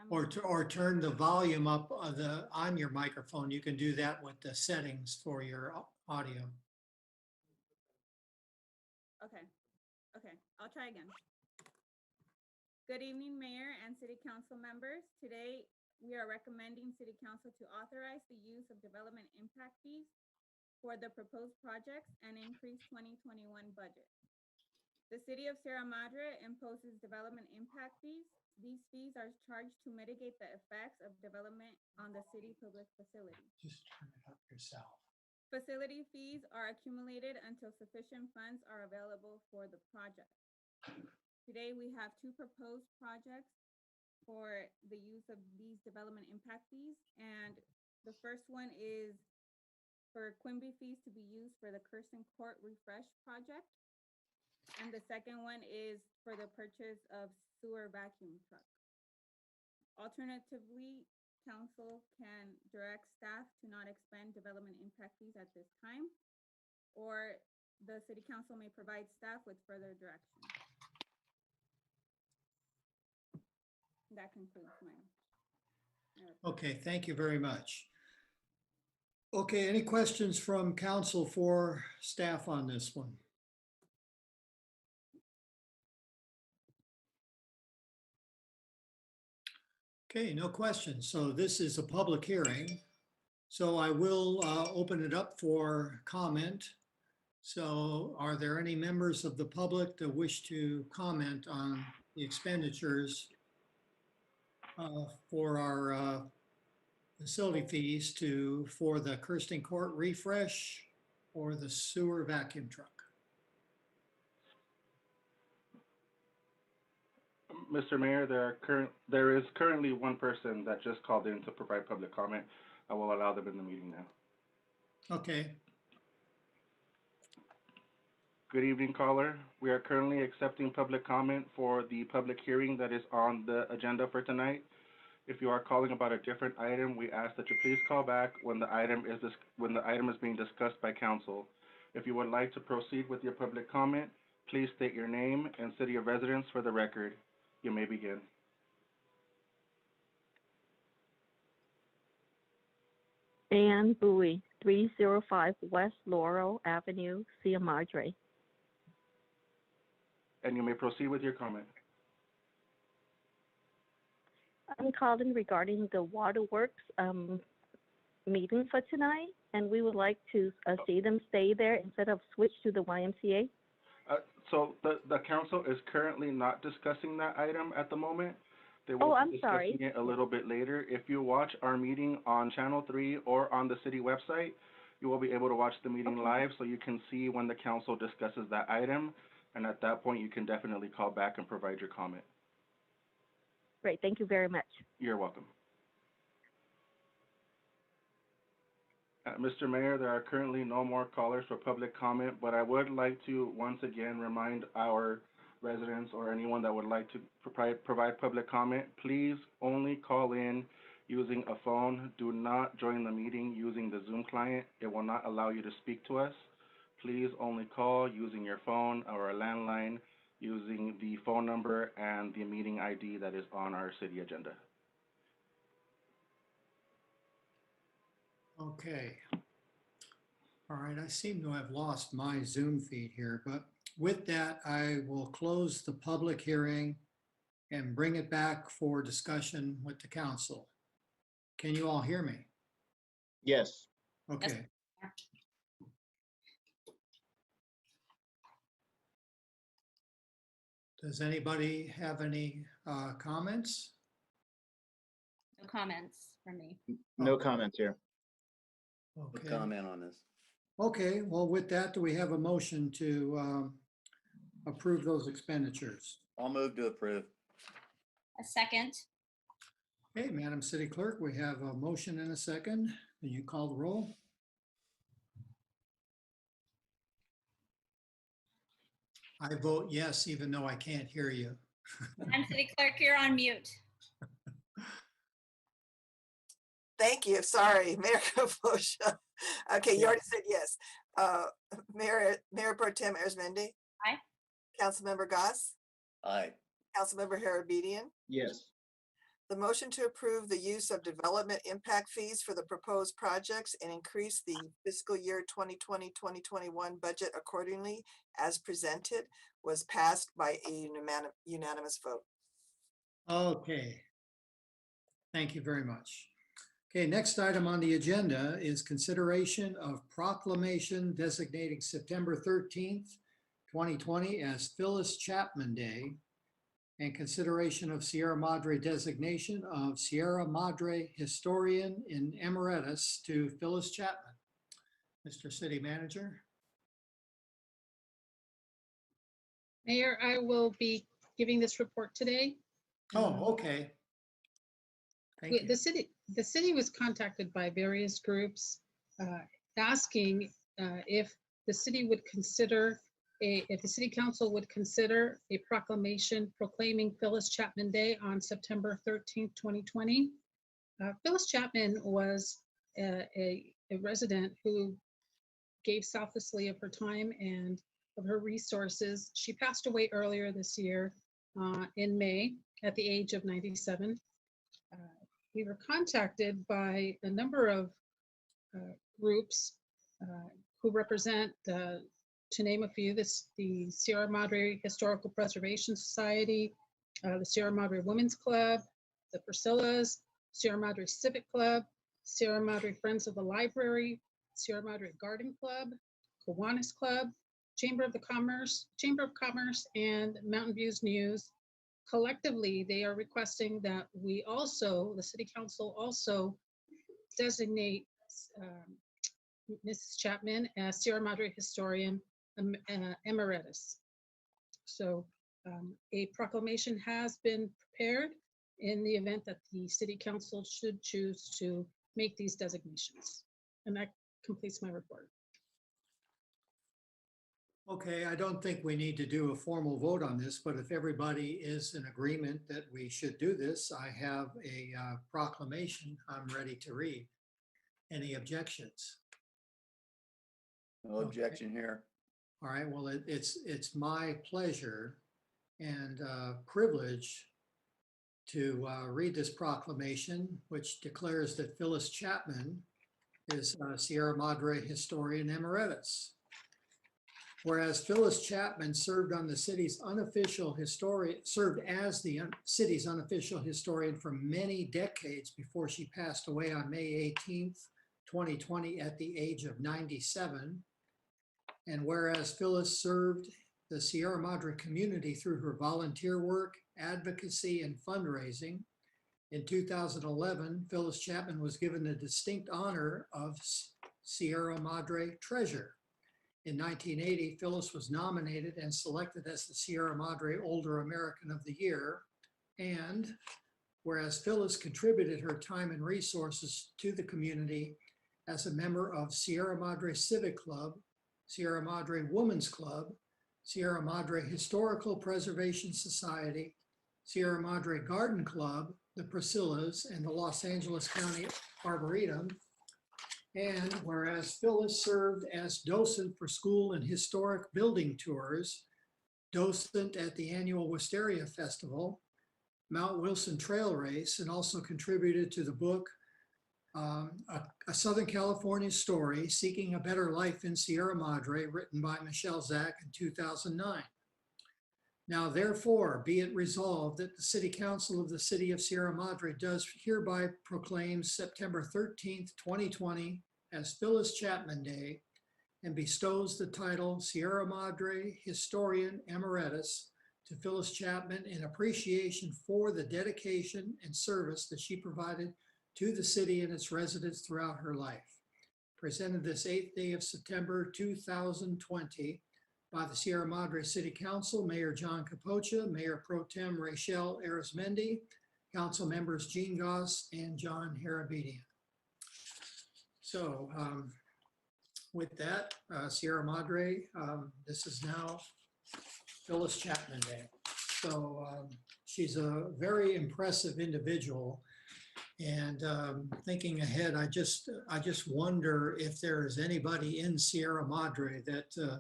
Okay, or turn the volume up on your microphone. You can do that with the settings for your audio. okay, I'll try again. Good evening, Mayor and City Council members. Today, we are recommending City Council to authorize the use of development impact fees for the proposed projects and increase 2021 budget. The City of Sierra Madre imposes development impact fees. These fees are charged to mitigate the effects of development on the city public facility. Just turn it up yourself. Facility fees are accumulated until sufficient funds are available for the project. Today, we have two proposed projects for the use of these development impact fees. And the first one is for Quimby fees to be used for the Kirsten Court refresh project. And the second one is for the purchase of sewer vacuum truck. Alternatively, council can direct staff to not expend development impact fees at this time, or the city council may provide staff with further direction. That concludes my report. Okay, thank you very much. Okay, any questions from council for staff on this one? Okay, no questions. So this is a public hearing. So I will open it up for comment. So are there any members of the public that wish to comment on the expenditures for our facility fees for the Kirsten Court refresh or the sewer vacuum truck? Mr. Mayor, there is currently one person that just called in to provide public comment. I will allow them in the meeting now. Okay, Good evening, caller. We are currently accepting public comment for the public hearing that is on the agenda for tonight. If you are calling about a different item, we ask that you please call back when the item is being discussed by council. If you would like to proceed with your public comment, please state your name and city of residence for the record. You may begin. Ann Bowie, 305 West Laurel Avenue, Sierra Madre. And you may proceed with your comment. I'm calling regarding the waterworks meeting for tonight, and we would like to see them stay there instead of switch to the YMCA. So the council is currently not discussing that item at the moment. They will Oh, be I'm discussing sorry. it a little bit later. If you watch our meeting on Channel 3 or on the city website, you will be able to watch the meeting live so you can see when the council discusses that item. And at that point, you can definitely call back and provide your comment. Great, thank you very much. You're welcome. Mr. Mayor, there are currently no more callers for public comment, but I would like to once again remind our residents or anyone that would like to provide public comment, please only call in using a phone. Do not join the meeting using the Zoom client. It will not allow you to speak to us. Please only call using your phone or a landline using the phone number and the meeting ID that is on our city agenda. okay. All right, I seem to have lost my Zoom feed here, but with that, I will close the public hearing and bring it back for discussion with the council. Can you all hear me? Yes. Okay. Does anybody have any comments? No comments from me. No comments here. No Okay. comment on this. Okay, well, with that, do we have a motion to approve those expenditures? I'll move to approve. A second. Okay, Madam City Clerk, we have a motion and a second. Can you call the roll? I vote yes, even though I can't hear you. Madam City Clerk, you're on mute. Thank you. Sorry, Mayor Kaposha. Okay, you already said yes. Mayor Pro Tem Arizmendi? Aye. Councilmember Goss? Aye. Councilmember Harabedian? Yes. The motion to approve the use of development impact fees for the proposed projects and increase the fiscal year 2020-2021 budget accordingly as presented was passed by a unanimous vote. Okay. Thank you very much. Okay, next item on the agenda is consideration of proclamation designating September 13th, 2020 as Phyllis Chapman Day, and consideration of Sierra Madre designation of Sierra Madre Historian in Emeritus to Phyllis Chapman. Mr. City Manager. Mayor, I will be giving this report today. Oh, okay. Thank you. The city was contacted by various groups asking if the city would consider if the city council would consider a proclamation proclaiming Phyllis Chapman Day on September 13th, 2020. Phyllis Chapman was a resident who gave selflessly of her time and of her resources. She passed away earlier this year in May at the age of 97. We were contacted by a number of groups who represent, to name a few, the Sierra Madre Historical Preservation Society, the Sierra Madre Women's Club, the Priscillas, Sierra Madre Civic Club, Sierra Madre Friends of the Library, Sierra Madre Garden Club, Kiwanis Club, Chamber of Commerce, and Mountain Views News. Collectively, they are requesting that we also, the City Council also designate Mrs. Chapman as Sierra Madre Historian Emeritus. So a proclamation has been prepared in the event that the City Council should choose to make these designations. And that completes my report. Okay, I don't think we need to do a formal vote on this, but if everybody is in agreement that we should do this, I have a proclamation I'm ready to read. Any objections? No objection here. All right, well, it's my pleasure and privilege to read this proclamation, which declares that Phyllis Chapman is Sierra Madre Historian Emeritus. Whereas Phyllis Chapman served as the city's unofficial historian for many decades before she passed away on May 18th, 2020 at the age of 97. And whereas Phyllis served the Sierra Madre community through her volunteer work, advocacy, and fundraising, in 2011, Phyllis Chapman was given the distinct honor of Sierra Madre Treasure. In 1980, Phyllis was nominated and selected as the Sierra Madre Older American of the Year. And whereas Phyllis contributed her time and resources to the community as a member of Sierra Madre Civic Club, Sierra Madre Women's Club, Sierra Madre Historical Preservation Society, Sierra Madre Garden Club, the Priscillas, and the Los Angeles County Arboretum. And whereas Phyllis served as docent for school and historic building tours, docent at the annual Wisteria Festival, Mount Wilson Trail Race, and also contributed to the book, A Southern California Story, Seeking a Better Life in Sierra Madre, written by Michelle Zach in 2009. Now, therefore, be it resolved that the City Council of the City of Sierra Madre does hereby proclaim September 13th, 2020 as Phyllis Chapman Day and bestows the title Sierra Madre Historian Emeritus to Phyllis Chapman in appreciation for the dedication and service that she provided to the city and its residents throughout her life. Presented this 8th day of September 2020 by the Sierra Madre City Council, Mayor John Capocha, Mayor Pro Tem Rachel Arizmendi, Council members Gene Goss and John Harabedian. So with that, Sierra Madre, this is now Phyllis Chapman Day. So she's a very impressive individual. And thinking ahead, I just wonder if there is anybody in Sierra Madre that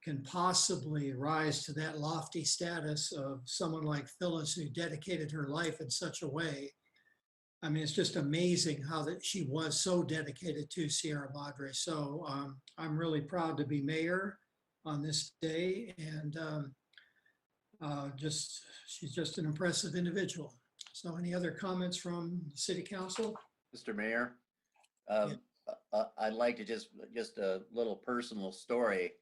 can possibly rise to that lofty status of someone like Phyllis, who dedicated her life in such a way. I mean, it's just amazing how that she was so dedicated to Sierra Madre. So I'm really proud to be mayor on this day, and she's just an impressive individual. So any other comments from the city council? Mr. Mayor, I'd like to just a little personal story.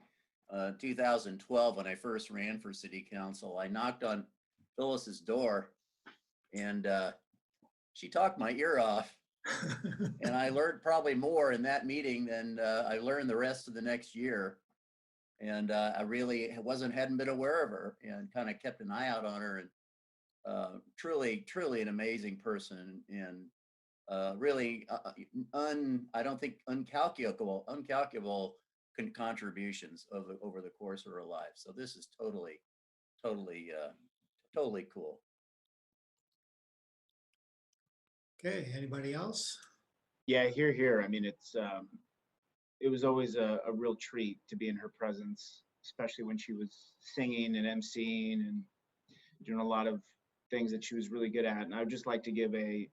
2012, when I first ran for city council, I knocked on Phyllis's door, and she talked my ear off. And I learned probably more in that meeting than I learned the rest of the next year. And I really hadn't been aware of her, and kind of kept an eye out on her. And truly an amazing person, and really I don't think uncalculable contributions over the course of her life. So this is totally cool. Okay, anybody else? Yeah, here. I mean, it was always a real treat to be in her presence, especially when she was singing and emceeing and doing a lot of things that she was really good at. And I would just like to give a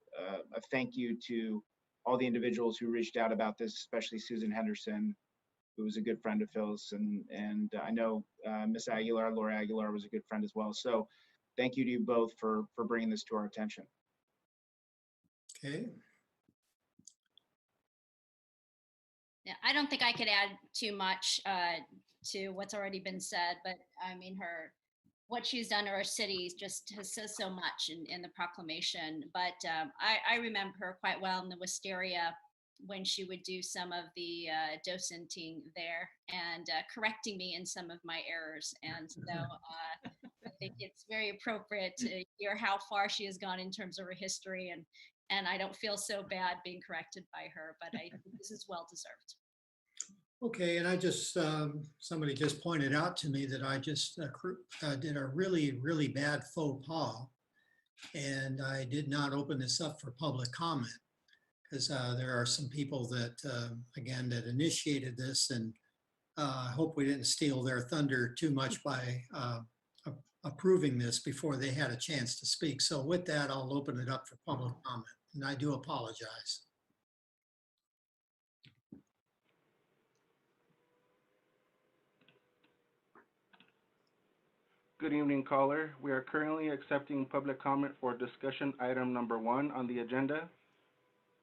thank you to all the individuals who reached out about this, especially Susan Henderson, who was a good friend of Phyllis. And I know Miss Aguilar, Laura Aguilar, was a good friend as well. So thank you to you both for bringing this to our attention. Okay. Yeah, I don't think I could add too much to what's already been said, but I mean, what she's done to our city just says so much in the proclamation. But I remember her quite well in the Wisteria, when she would do some of the docenting there and correcting me in some of my errors. And so I think it's very appropriate to hear how far she has gone in terms of her history, and I don't feel so bad being corrected by her, but I think this is well deserved. Okay, and I just, somebody just pointed out to me that I just did a really bad faux pas, and I did not open this up for public comment, because there are some people that, again, that initiated this, and I hope we didn't steal their thunder too much by approving this before they had a chance to speak. So with that, I'll open it up for public comment, and I do apologize. Good evening, caller. We are currently accepting public comment for discussion item number 1 on the agenda.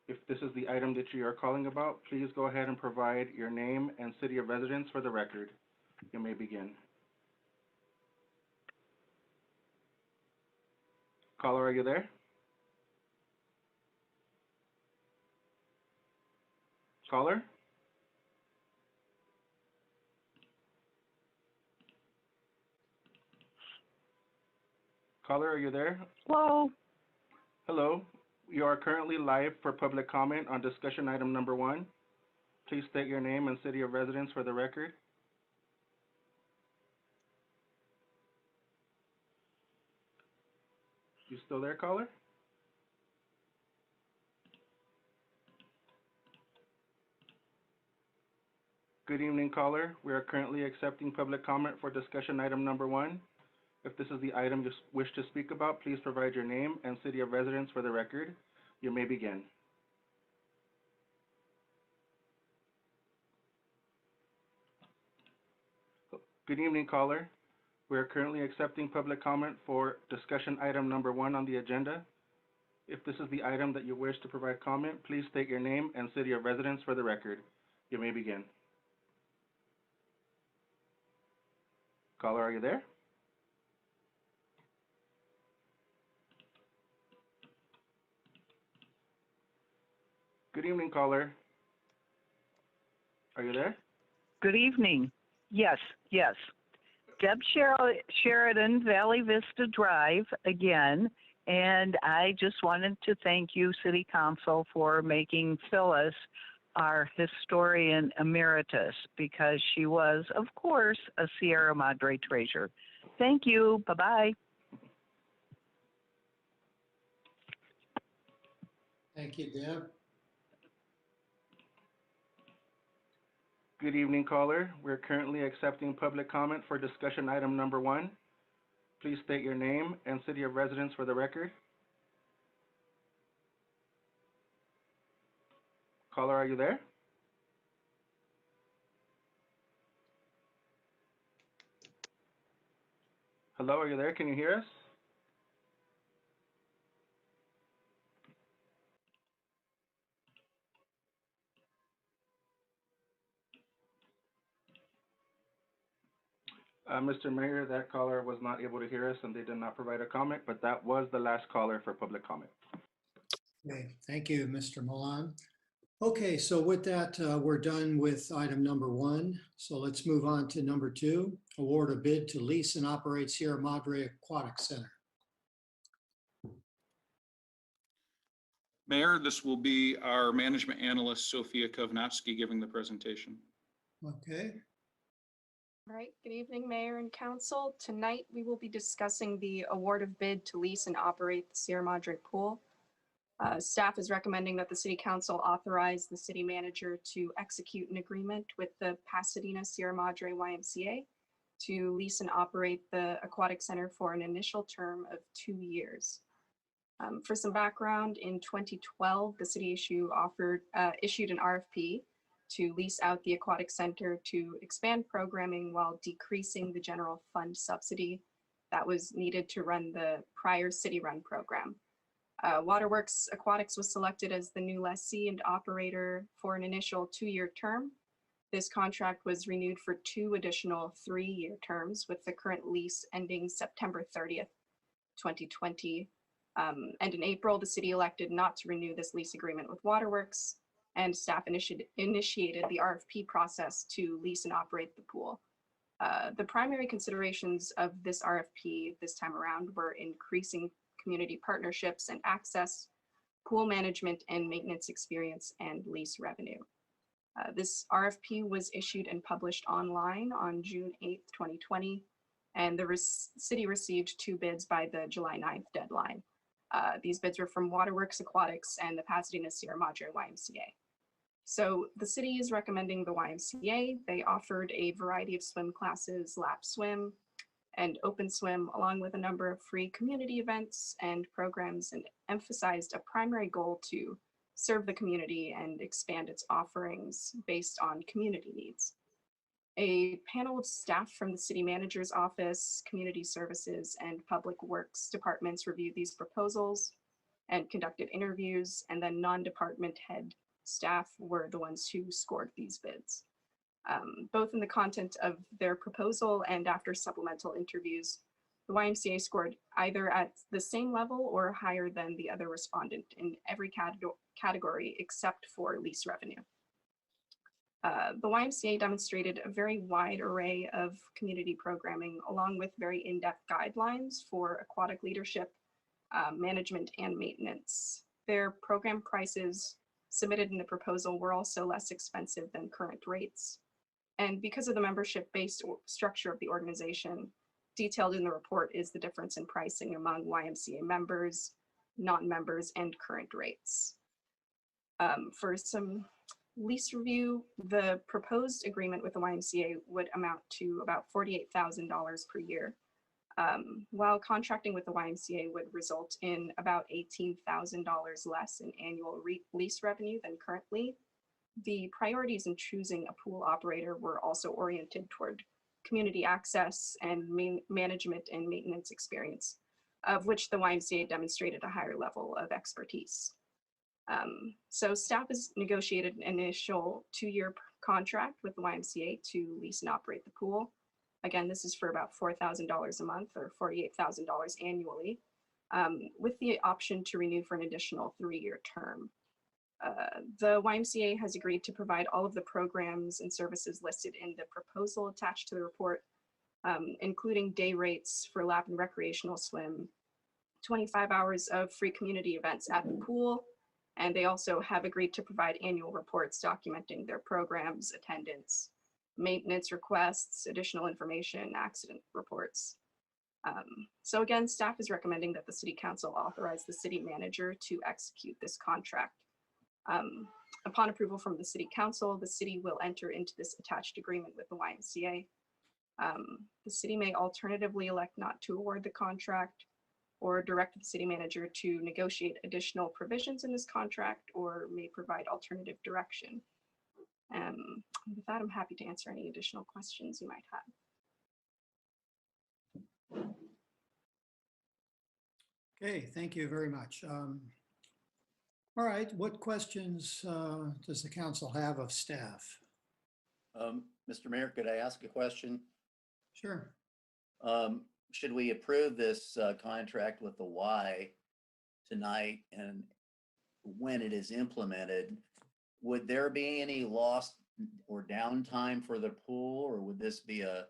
If this is the item that you are calling about, please go ahead and provide your name and city of residence for the record. You may begin. Caller, are you there? Caller? Caller, are you there? Hello. Hello. You are currently live for public comment on discussion item number 1. Please state your name and city of residence for the record. You still there, caller? Good evening, caller. We are currently accepting public comment for discussion item number 1. If this is the item you wish to speak about, please provide your name and city of residence for the record. You may begin. Good evening, caller. We are currently accepting public comment for discussion item number 1 on the agenda. If this is the item that you wish to provide comment, please state your name and city of residence for the record. You may begin. Caller, are you there? Good evening, caller. Are you there? Good evening. Yes. Deb Sheridan, Valley Vista Drive again. And I just wanted to thank you, City Council, for making Phyllis our historian emeritus, because she was, of course, a Sierra Madre treasure. Thank you. Bye-bye. Thank you, Deb. Good evening, caller. We're currently accepting public comment for discussion item number 1. Please state your name and city of residence for the record. Caller, are you there? Hello, are you there? Can you hear us? Mr. Mayor, that caller was not able to hear us and they did not provide a comment, but that was the last caller for public comment. Okay, thank you, Mr. Milan. Okay, so with that, we're done with item number 1. So let's move on to number 2, award a bid to lease and operate Sierra Madre Aquatic Center. Mayor, this will be our management analyst, Sophia Kovnatski, giving the presentation. Okay, All right, good evening, Mayor and Council. Tonight, we will be discussing the award of bid to lease and operate the Sierra Madre Pool. Staff is recommending that the City Council authorize the city manager to execute an agreement with the Pasadena Sierra Madre YMCA to lease and operate the aquatic center for an initial term of 2 years. For some background, in 2012, the city issued an RFP to lease out the aquatic center to expand programming while decreasing the general fund subsidy that was needed to run the prior city-run program. Waterworks Aquatics was selected as the new lessee and operator for an initial 2-year term. This contract was renewed for 2 additional 3-year terms, with the current lease ending September 30th, 2020. And in April, the city elected not to renew this lease agreement with Waterworks, and staff initiated the RFP process to lease and operate the pool. The primary considerations of this RFP this time around were increasing community partnerships and access, pool management and maintenance experience, and lease revenue. This RFP was issued and published online on June 8th, 2020, and the city received 2 bids by the July 9th deadline. These bids were from Waterworks Aquatics and the Pasadena Sierra Madre YMCA. So the city is recommending the YMCA. They offered a variety of swim classes, lap swim, and open swim, along with a number of free community events and programs, and emphasized a primary goal to serve the community and expand its offerings based on community needs. A panel of staff from the city manager's office, community services, and public works departments reviewed these proposals and conducted interviews, and then non-department head staff were the ones who scored these bids. Both in the content of their proposal and after supplemental interviews, the YMCA scored either at the same level or higher than the other respondent in every category except for lease revenue. The YMCA demonstrated a very wide array of community programming, along with very in-depth guidelines for aquatic leadership, management, and maintenance. Their program prices submitted in the proposal were also less expensive than current rates. And because of the membership-based structure of the organization, detailed in the report is the difference in pricing among YMCA members, non-members, and current rates. For some lease review, the proposed agreement with the YMCA would amount to about $48,000 per year, while contracting with the YMCA would result in about $18,000 less in annual lease revenue than currently. The priorities in choosing a pool operator were also oriented toward community access and management and maintenance experience, of which the YMCA demonstrated a higher level of expertise. So staff has negotiated an initial 2-year contract with the YMCA to lease and operate the pool. Again, this is for about $4,000 a month or $48,000 annually, with the option to renew for an additional 3-year term. The YMCA has agreed to provide all of the programs and services listed in the proposal attached to the report, including day rates for lap and recreational swim, 25 hours of free community events at the pool, and they also have agreed to provide annual reports documenting their programs, attendance, maintenance requests, additional information, accident reports. So again, staff is recommending that the city council authorize the city manager to execute this contract. Upon approval from the city council, the city will enter into this attached agreement with the YMCA. The city may alternatively elect not to award the contract or direct the city manager to negotiate additional provisions in this contract or may provide alternative direction. With that, I'm happy to answer any additional questions you might have. Okay, thank you very much. All right, what questions does the council have of staff? Mr. Mayor, could I ask a question? Sure. Should we approve this contract with the Y tonight, and when it is implemented, would there be any loss or downtime for the pool, or would this be a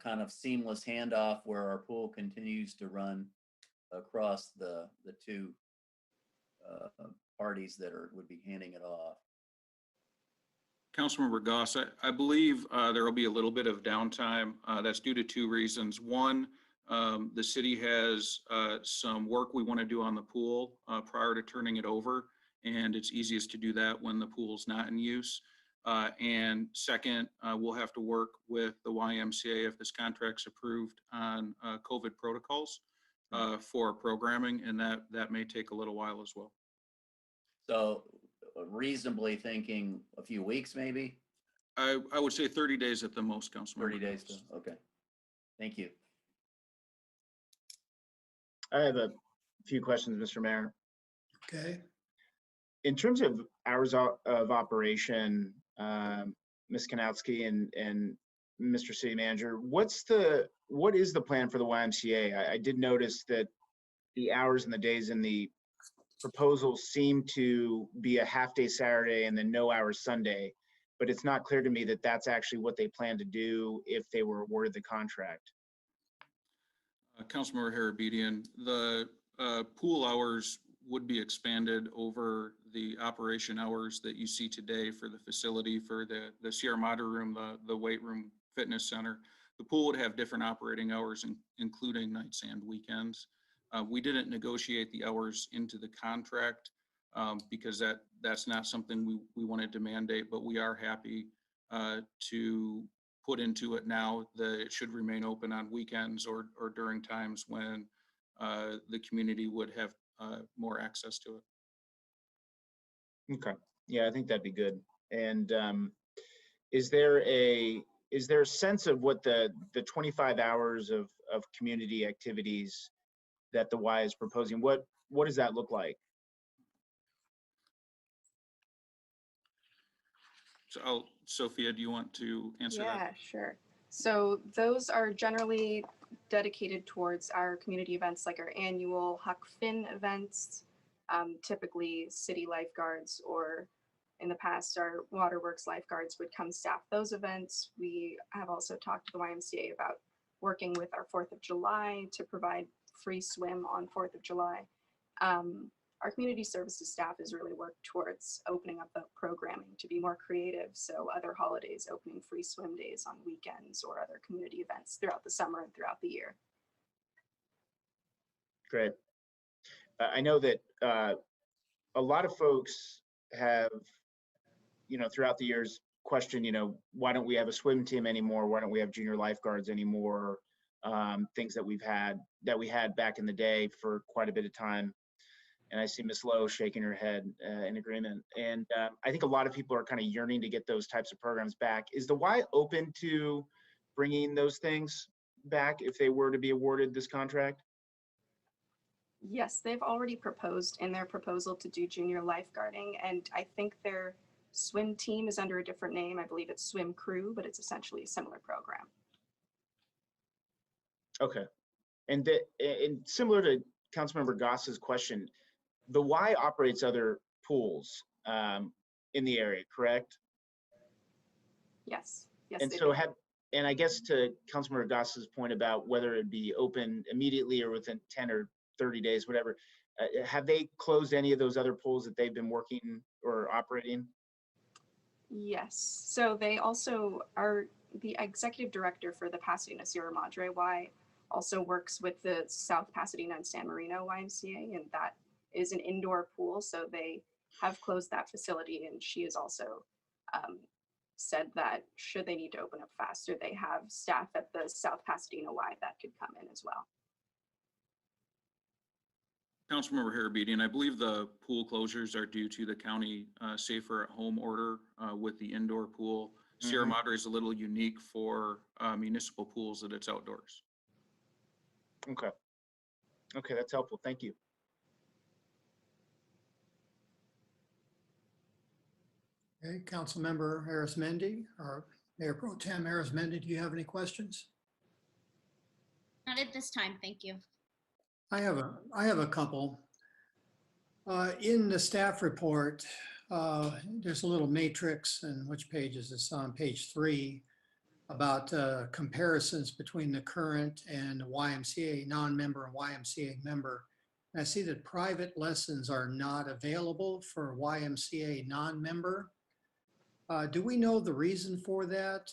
kind of seamless handoff where our pool continues to run across the two parties that would be handing it off? Councilmember Goss, I believe there will be a little bit of downtime. That's due to two reasons. One, the city has some work we want to do on the pool prior to turning it over, and it's easiest to do that when the pool's not in use. And second, we'll have to work with the YMCA if this contract's approved on COVID protocols for programming, and that may take a little while as well. So reasonably thinking a few weeks, maybe? I would say 30 days at the most, Councilmember. 30 days, okay. Thank you. I have a few questions, Mr. Mayor. Okay. In terms of hours of operation, Ms. Kanowski and Mr. City Manager, what is the plan for the YMCA? I did notice that the hours and the days in the proposals seem to be a half-day Saturday and then no hours Sunday, but it's not clear to me that that's actually what they plan to do if they were awarded the contract. Councilmember Harabedian, the pool hours would be expanded over the operation hours that you see today for the facility, for the Sierra Madre room, the weight room, fitness center. The pool would have different operating hours, including nights and weekends. We didn't negotiate the hours into the contract because that's not something we wanted to mandate, but we are happy to put into it now that it should remain open on weekends or during times when the community would have more access to it. Okay, yeah, I think that'd be good. And is there a sense of what the 25 hours of community activities that the Y is proposing, what does that look like? So Sophia, do you want to answer that? Yeah, sure. So those are generally dedicated towards our community events, like our annual Huck Finn events, typically city lifeguards, or in the past, our waterworks lifeguards would come staff those events. We have also talked to the YMCA about working with our 4th of July to provide free swim on 4th of July. Our community services staff has really worked towards opening up the programming to be more creative. So other holidays, opening free swim days on weekends, or other community events throughout the summer and throughout the year. Great. I know that a lot of folks have, throughout the years questioned, why don't we have a swim team anymore? Why don't we have junior lifeguards anymore? Things that we had back in the day for quite a bit of time. And I see Ms. Lowe shaking her head in agreement. And I think a lot of people are kind of yearning to get those types of programs back. Is the Y open to bringing those things back if they were to be awarded this contract? Yes, they've already proposed in their proposal to do junior lifeguarding, and I think their swim team is under a different name. I believe it's Swim Crew, but it's essentially a similar program. Okay. And similar to Councilmember Goss's question, the Y operates other pools in the area, correct? Yes. Yes. And so and I guess to Councilmember Goss's point about whether it be open immediately or within 10 or 30 days, whatever, have they closed any of those other pools that they've been working or operating? Yes. So they also are the executive director for the Pasadena Sierra Madre Y also works with the South Pasadena and San Marino YMCA, and that is an indoor pool. So they have closed that facility, and she has also said that should they need to open up faster, they have staff at the South Pasadena Y that could come in as well. Councilmember Harabedian, I believe the pool closures are due to the county safer at home order with the indoor pool. Sierra Madre is a little unique for municipal pools that it's outdoors. Okay. Okay, that's helpful. Thank you. Okay, Councilmember Arizmendi or Mayor Pro Tem Arizmendi, do you have any questions? Not at this time, thank you. I have a couple. In the staff report, there's a little matrix, and which page is this on? Page 3, about comparisons between the current and the YMCA non-member and YMCA member. And I see that private lessons are not available for YMCA non-member. Do we know the reason for that?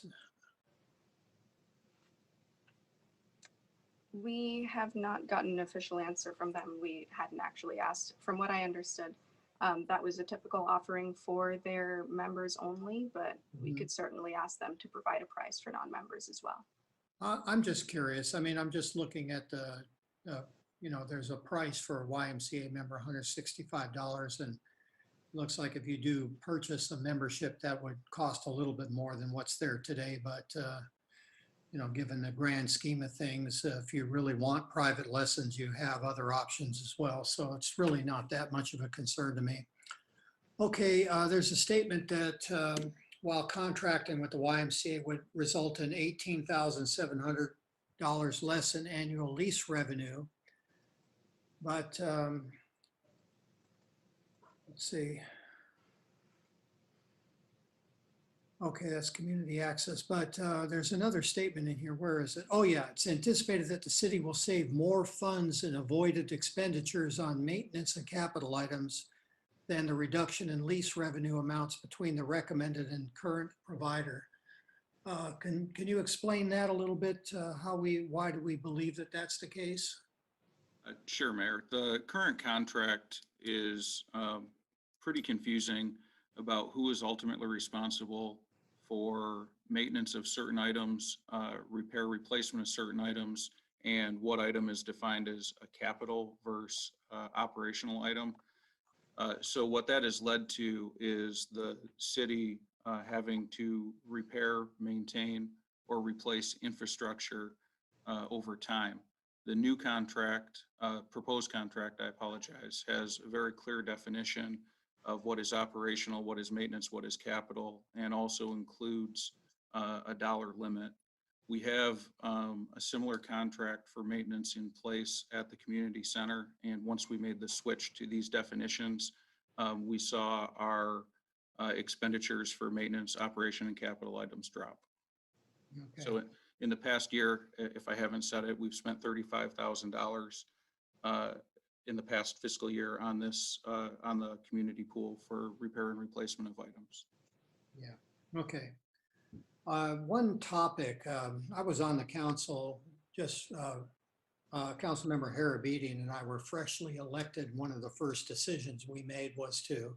We have not gotten an official answer from them. We hadn't actually asked. From what I understood, that was a typical offering for their members only, but we could certainly ask them to provide a price for non-members as well. I'm just curious. I mean, I'm just looking at the, you know, there's a price for a YMCA member, $165. And looks like if you do purchase a membership, that would cost a little bit more than what's there today. But, you know, given the grand scheme of things, if you really want private lessons, you have other options as well. So it's really not that much of a concern to me. Okay, there's a statement that while contracting with the YMCA would result in $18,700 less in annual lease revenue. But let's see. Okay, that's community access, but there's another statement in here. Where is it? Oh yeah, it's anticipated that the city will save more funds in avoided expenditures on maintenance and capital items than the reduction in lease revenue amounts between the recommended and current provider. Can you explain that a little bit? Why do we believe that that's the case? Sure, Mayor. The current contract is pretty confusing about who is ultimately responsible for maintenance of certain items, repair, replacement of certain items, and what item is defined as a capital versus operational item. So what that has led to is the city having to repair, maintain, or replace infrastructure over time. The new contract, proposed contract, I apologize, has a very clear definition of what is operational, what is maintenance, what is capital, and also includes a dollar limit. We have a similar contract for maintenance in place at the community center. And once we made the switch to these definitions, we saw our expenditures for maintenance, operation, and capital items drop. Okay. So in the past year, if I haven't said it, we've spent $35,000 in the past fiscal year on this, on the community pool for repair and replacement of items. Yeah, okay. One topic, I was on the council, just Councilmember Harabedian and I were freshly elected. One of the first decisions we made was to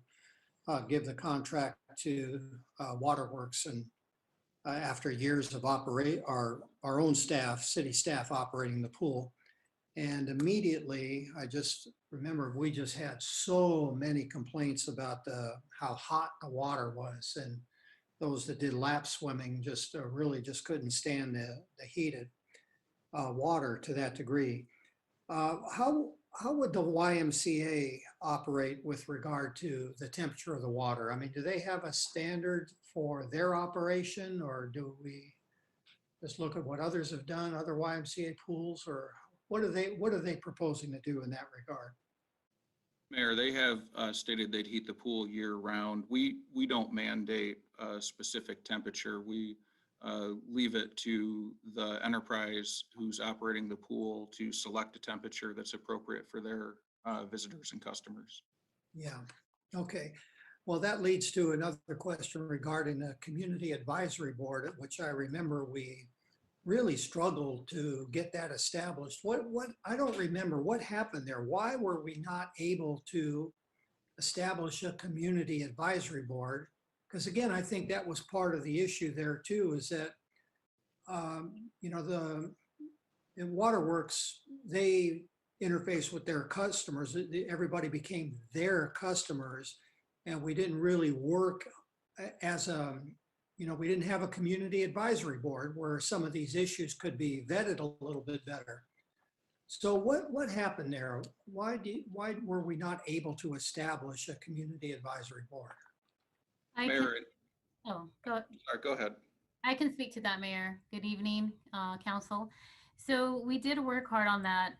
give the contract to Waterworks, and after years of our own staff, city staff operating the pool. And immediately, I just remember we just had so many complaints about how hot the water was, and those that did lap swimming just really just couldn't stand the heated water to that degree. How would the YMCA operate with regard to the temperature of the water? I mean, do they have a standard for their operation, or do we just look at what others have done, other YMCA pools, or what are they proposing to do in that regard? Mayor, they have stated they'd heat the pool year round. We don't mandate a specific temperature. We leave it to the enterprise who's operating the pool to select a temperature that's appropriate for their visitors and customers. Yeah, okay. Well, that leads to another question regarding the Community Advisory Board, which I remember we really struggled to get that established. I don't remember what happened there. Why were we not able to establish a community advisory board? Because again, I think that was part of the issue there too, is that, you know, in Waterworks, they interface with their customers. Everybody became their customers, and we didn't really work as a, you know, we didn't have a community advisory board where some of these issues could be vetted a little bit better. So what happened there? Why were we not able to establish a community advisory board? Mayor, Go ahead. I can speak to that, Mayor. Good evening, Council. So we did work hard on that.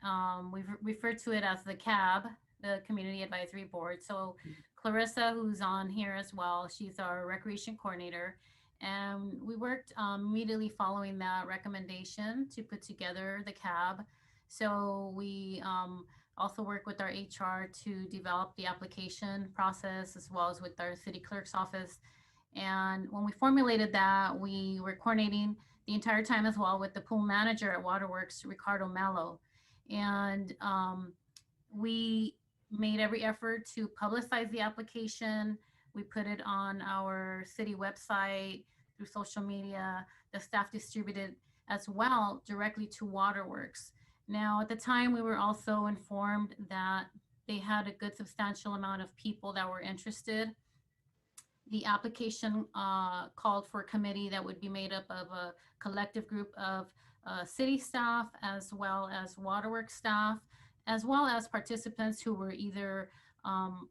We refer to it as the CAB, the Community Advisory Board. So Clarissa, who's on here as well, she's our recreation coordinator. And we worked immediately following that recommendation to put together the CAB. So we also work with our HR to develop the application process, as well as with our city clerk's office. And when we formulated that, we were coordinating the entire time as well with the pool manager at Waterworks, Ricardo Mello. And we made every effort to publicize the application. We put it on our city website, through social media. The staff distributed as well directly to Waterworks. Now, at the time, we were also informed that they had a good substantial amount of people that were interested. The application called for a committee that would be made up of a collective group of city staff, as well as Waterworks staff, as well as participants who were either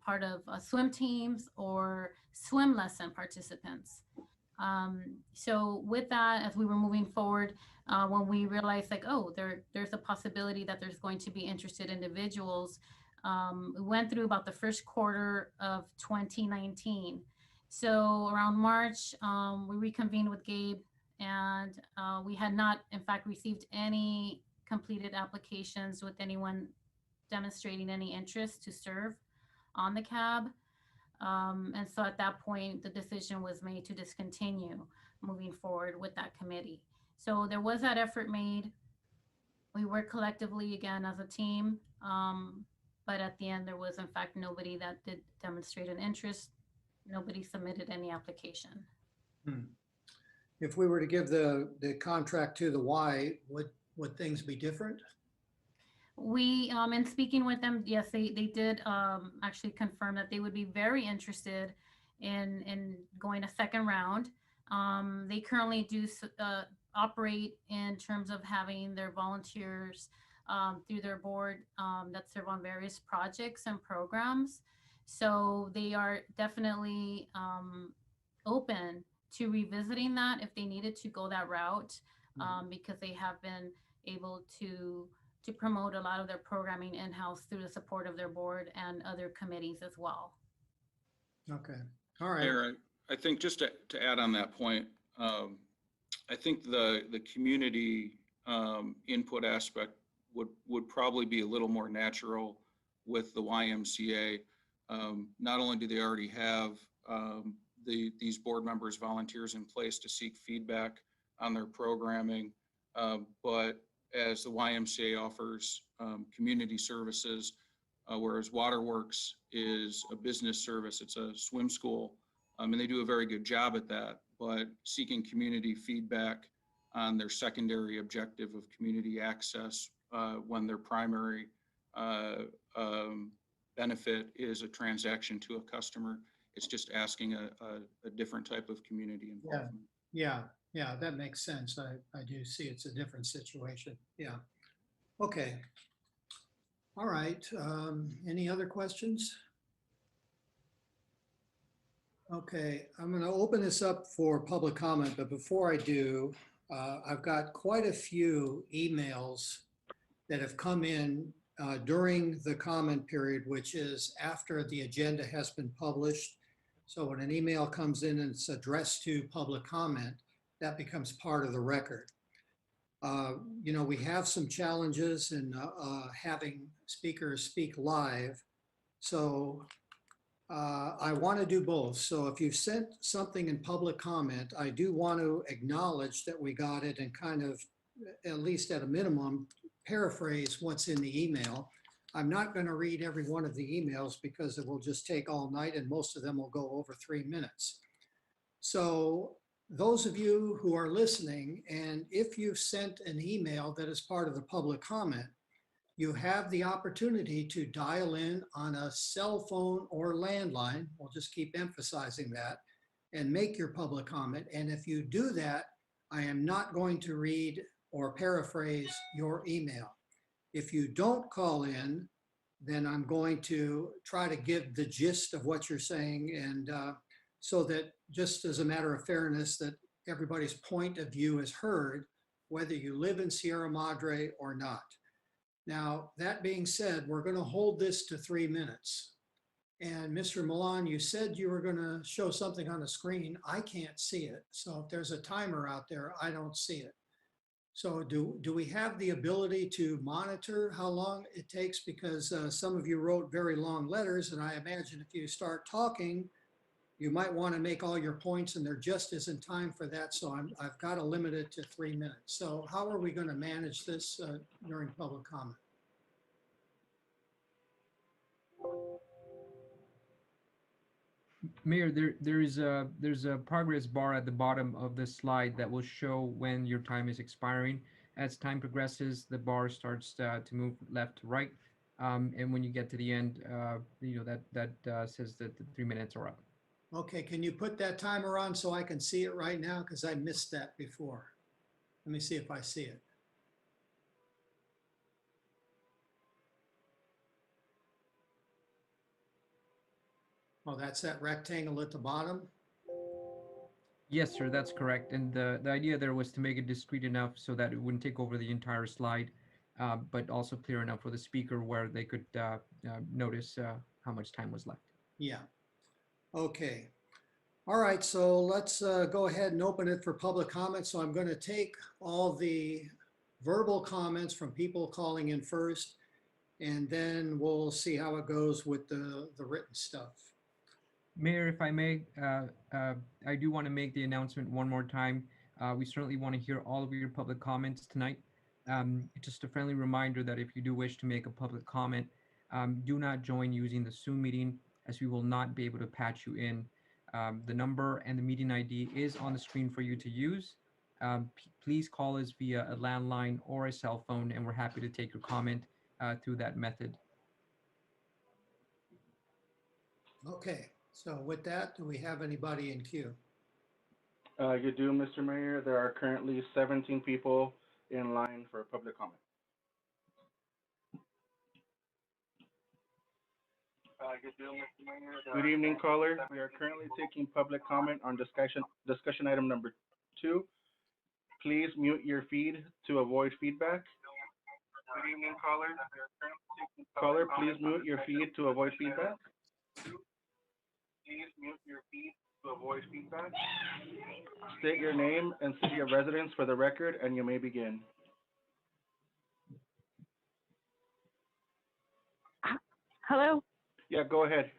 part of swim teams or swim lesson participants. So with that, as we were moving forward, when we realized like, oh, there's a possibility that there's going to be interested individuals, we went through about the first quarter of 2019. So around March, we reconvened with Gabe, and we had not, in fact, received any completed applications with anyone demonstrating any interest to serve on the CAB. And so at that point, the decision was made to discontinue moving forward with that committee. So there was that effort made. We worked collectively again as a team, but at the end, there was in fact nobody that did demonstrate an interest. Nobody submitted any application. If we were to give the contract to the Y, would things be different? We, in speaking with them, yes, they did actually confirm that they would be very interested in going a second round. They currently do operate in terms of having their volunteers through their board that serve on various projects and programs. So they are definitely open to revisiting that if they needed to go that route, because they have been able to promote a lot of their programming in-house through the support of their board and other committees as well. Okay, all right. Mayor, I think just to add on that point, I think the community input aspect would probably be a little more natural with the YMCA. Not only do they already have these board members, volunteers in place to seek feedback on their programming, but as the YMCA offers community services, whereas Waterworks is a business service, it's a swim school, and they do a very good job at that, but seeking community feedback on their secondary objective of community access when their primary benefit is a transaction to a customer. It's just asking a different type of community involvement. Yeah, that makes sense. I do see it's a different situation. Yeah. Okay. All right. Any other questions? Okay, I'm going to open this up for public comment, but before I do, I've got quite a few emails that have come in during the comment period, which is after the agenda has been published. So when an email comes in and it's addressed to public comment, that becomes part of the record. You know, we have some challenges in having speakers speak live. So I want to do both. So if you've sent something in public comment, I do want to acknowledge that we got it and kind of at least at a minimum, paraphrase what's in the email. I'm not going to read every one of the emails because it will just take all night and most of them will go over 3 minutes. So those of you who are listening, and if you've sent an email that is part of the public comment, you have the opportunity to dial in on a cell phone or landline. We'll just keep emphasizing that and make your public comment. And if you do that, I am not going to read or paraphrase your email. If you don't call in, then I'm going to try to give the gist of what you're saying, and so that just as a matter of fairness, that everybody's point of view is heard, whether you live in Sierra Madre or not. Now, that being said, we're going to hold this to 3 minutes. And Mr. Milan, you said you were going to show something on the screen. I can't see it. So if there's a timer out there, I don't see it. So do we have the ability to monitor how long it takes? Because some of you wrote very long letters, and I imagine if you start talking, you might want to make all your points, and there just isn't time for that. So I've got to limit it to 3 minutes. So how are we going to manage this during public comment? Mayor, there's a progress bar at the bottom of the slide that will show when your time is expiring. As time progresses, the bar starts to move left to right, and when you get to the end, that says that the 3 minutes are up. Okay, can you put that timer on so I can see it right now? Because I missed that before. Let me see if I see it. Oh, that's that rectangle at the bottom? Yes, sir, that's correct. And the idea there was to make it discrete enough so that it wouldn't take over the entire slide, but also clear enough for the speaker where they could notice how much time was left. Yeah. Okay. All right, so let's go ahead and open it for public comment. So I'm going to take all the verbal comments from people calling in first, and then we'll see how it goes with the written stuff. Mayor, if I may, I do want to make the announcement one more time. We certainly want to hear all of your public comments tonight. Just a friendly reminder that if you do wish to make a public comment, do not join using the Zoom meeting, as we will not be able to patch you in. The number and the meeting ID is on the screen for you to use. Please call us via a landline or a cell phone, and we're happy to take your comment through that method. Okay, so with that, do we have anybody in queue? You do, Mr. Mayor. There are currently 17 people in line for public comment. Good evening, caller. We are currently taking public comment on discussion item number 2. Please mute your feed to avoid feedback. Good evening, caller. Caller, please mute your feed to avoid feedback. Please mute your feed to avoid feedback. State your name and city of residence for the record, and you may begin. Hello. Yeah, go ahead.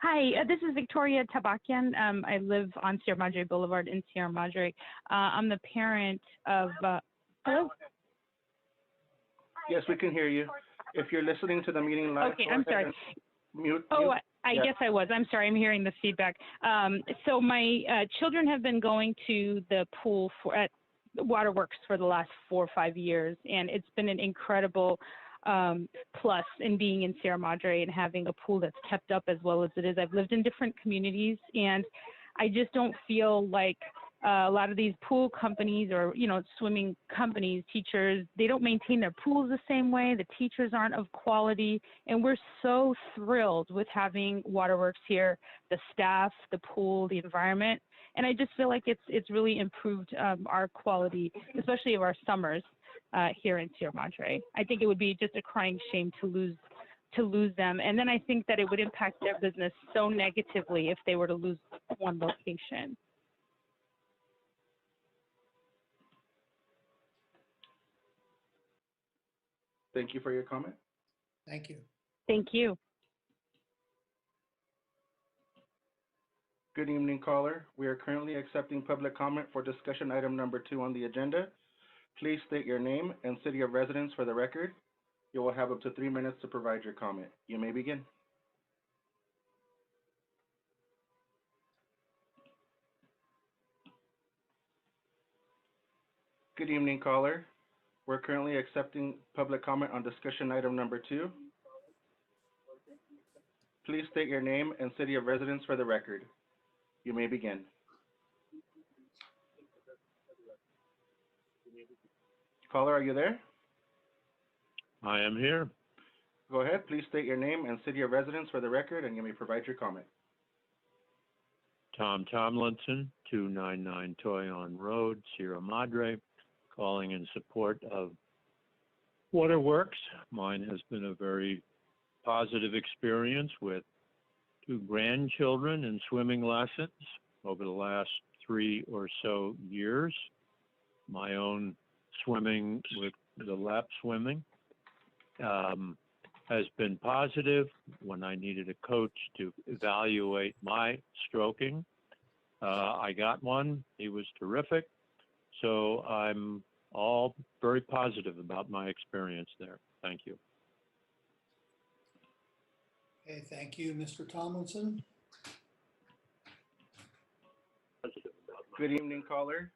Hi, this is Victoria Tabakian. I live on Sierra Madre Boulevard in Sierra Madre. I'm the parent of, hello? Yes, we can hear you. If you're listening to the meeting live, Okay, I'm sorry. Mute. Oh, I Yeah. guess I was. I'm sorry. I'm hearing the feedback. So my children have been going to the pool at Waterworks for the last 4 or 5 years, and it's been an incredible plus in being in Sierra Madre and having a pool that's kept up as well as it is. I've lived in different communities, and I just don't feel like a lot of these pool companies or, swimming companies, teachers, they don't maintain their pools the same way. The teachers aren't of quality. And we're so thrilled with having Waterworks here, the staff, the pool, the environment. And I just feel like it's really improved our quality, especially of our summers here in Sierra Madre. I think it would be just a crying shame to lose them. And then I think that it would impact their business so negatively if they were to lose one location. Thank you for your comment. Thank you. Thank you. Good evening, caller. We are currently accepting public comment for discussion item number 2 on the agenda. Please state your name and city of residence for the record. You will have up to 3 minutes to provide your comment. You may begin. Good evening, caller. We're currently accepting public comment on discussion item number 2. Please state your name and city of residence for the record. You may begin. Caller, are you there? I am here. Go ahead. Please state your name and city of residence for the record, and you may provide your comment. Tom Tomlinson, 299 Toyon Road, Sierra Madre, calling in support of Waterworks. Mine has been a very positive experience with 2 grandchildren in swimming lessons over the last 3 or so years. My own swimming with the lap swimming has been positive. When I needed a coach to evaluate my stroking, I got one. He was terrific. So I'm all very positive about my experience there. Thank you. Okay, thank you, Mr. Tomlinson. Good evening, caller.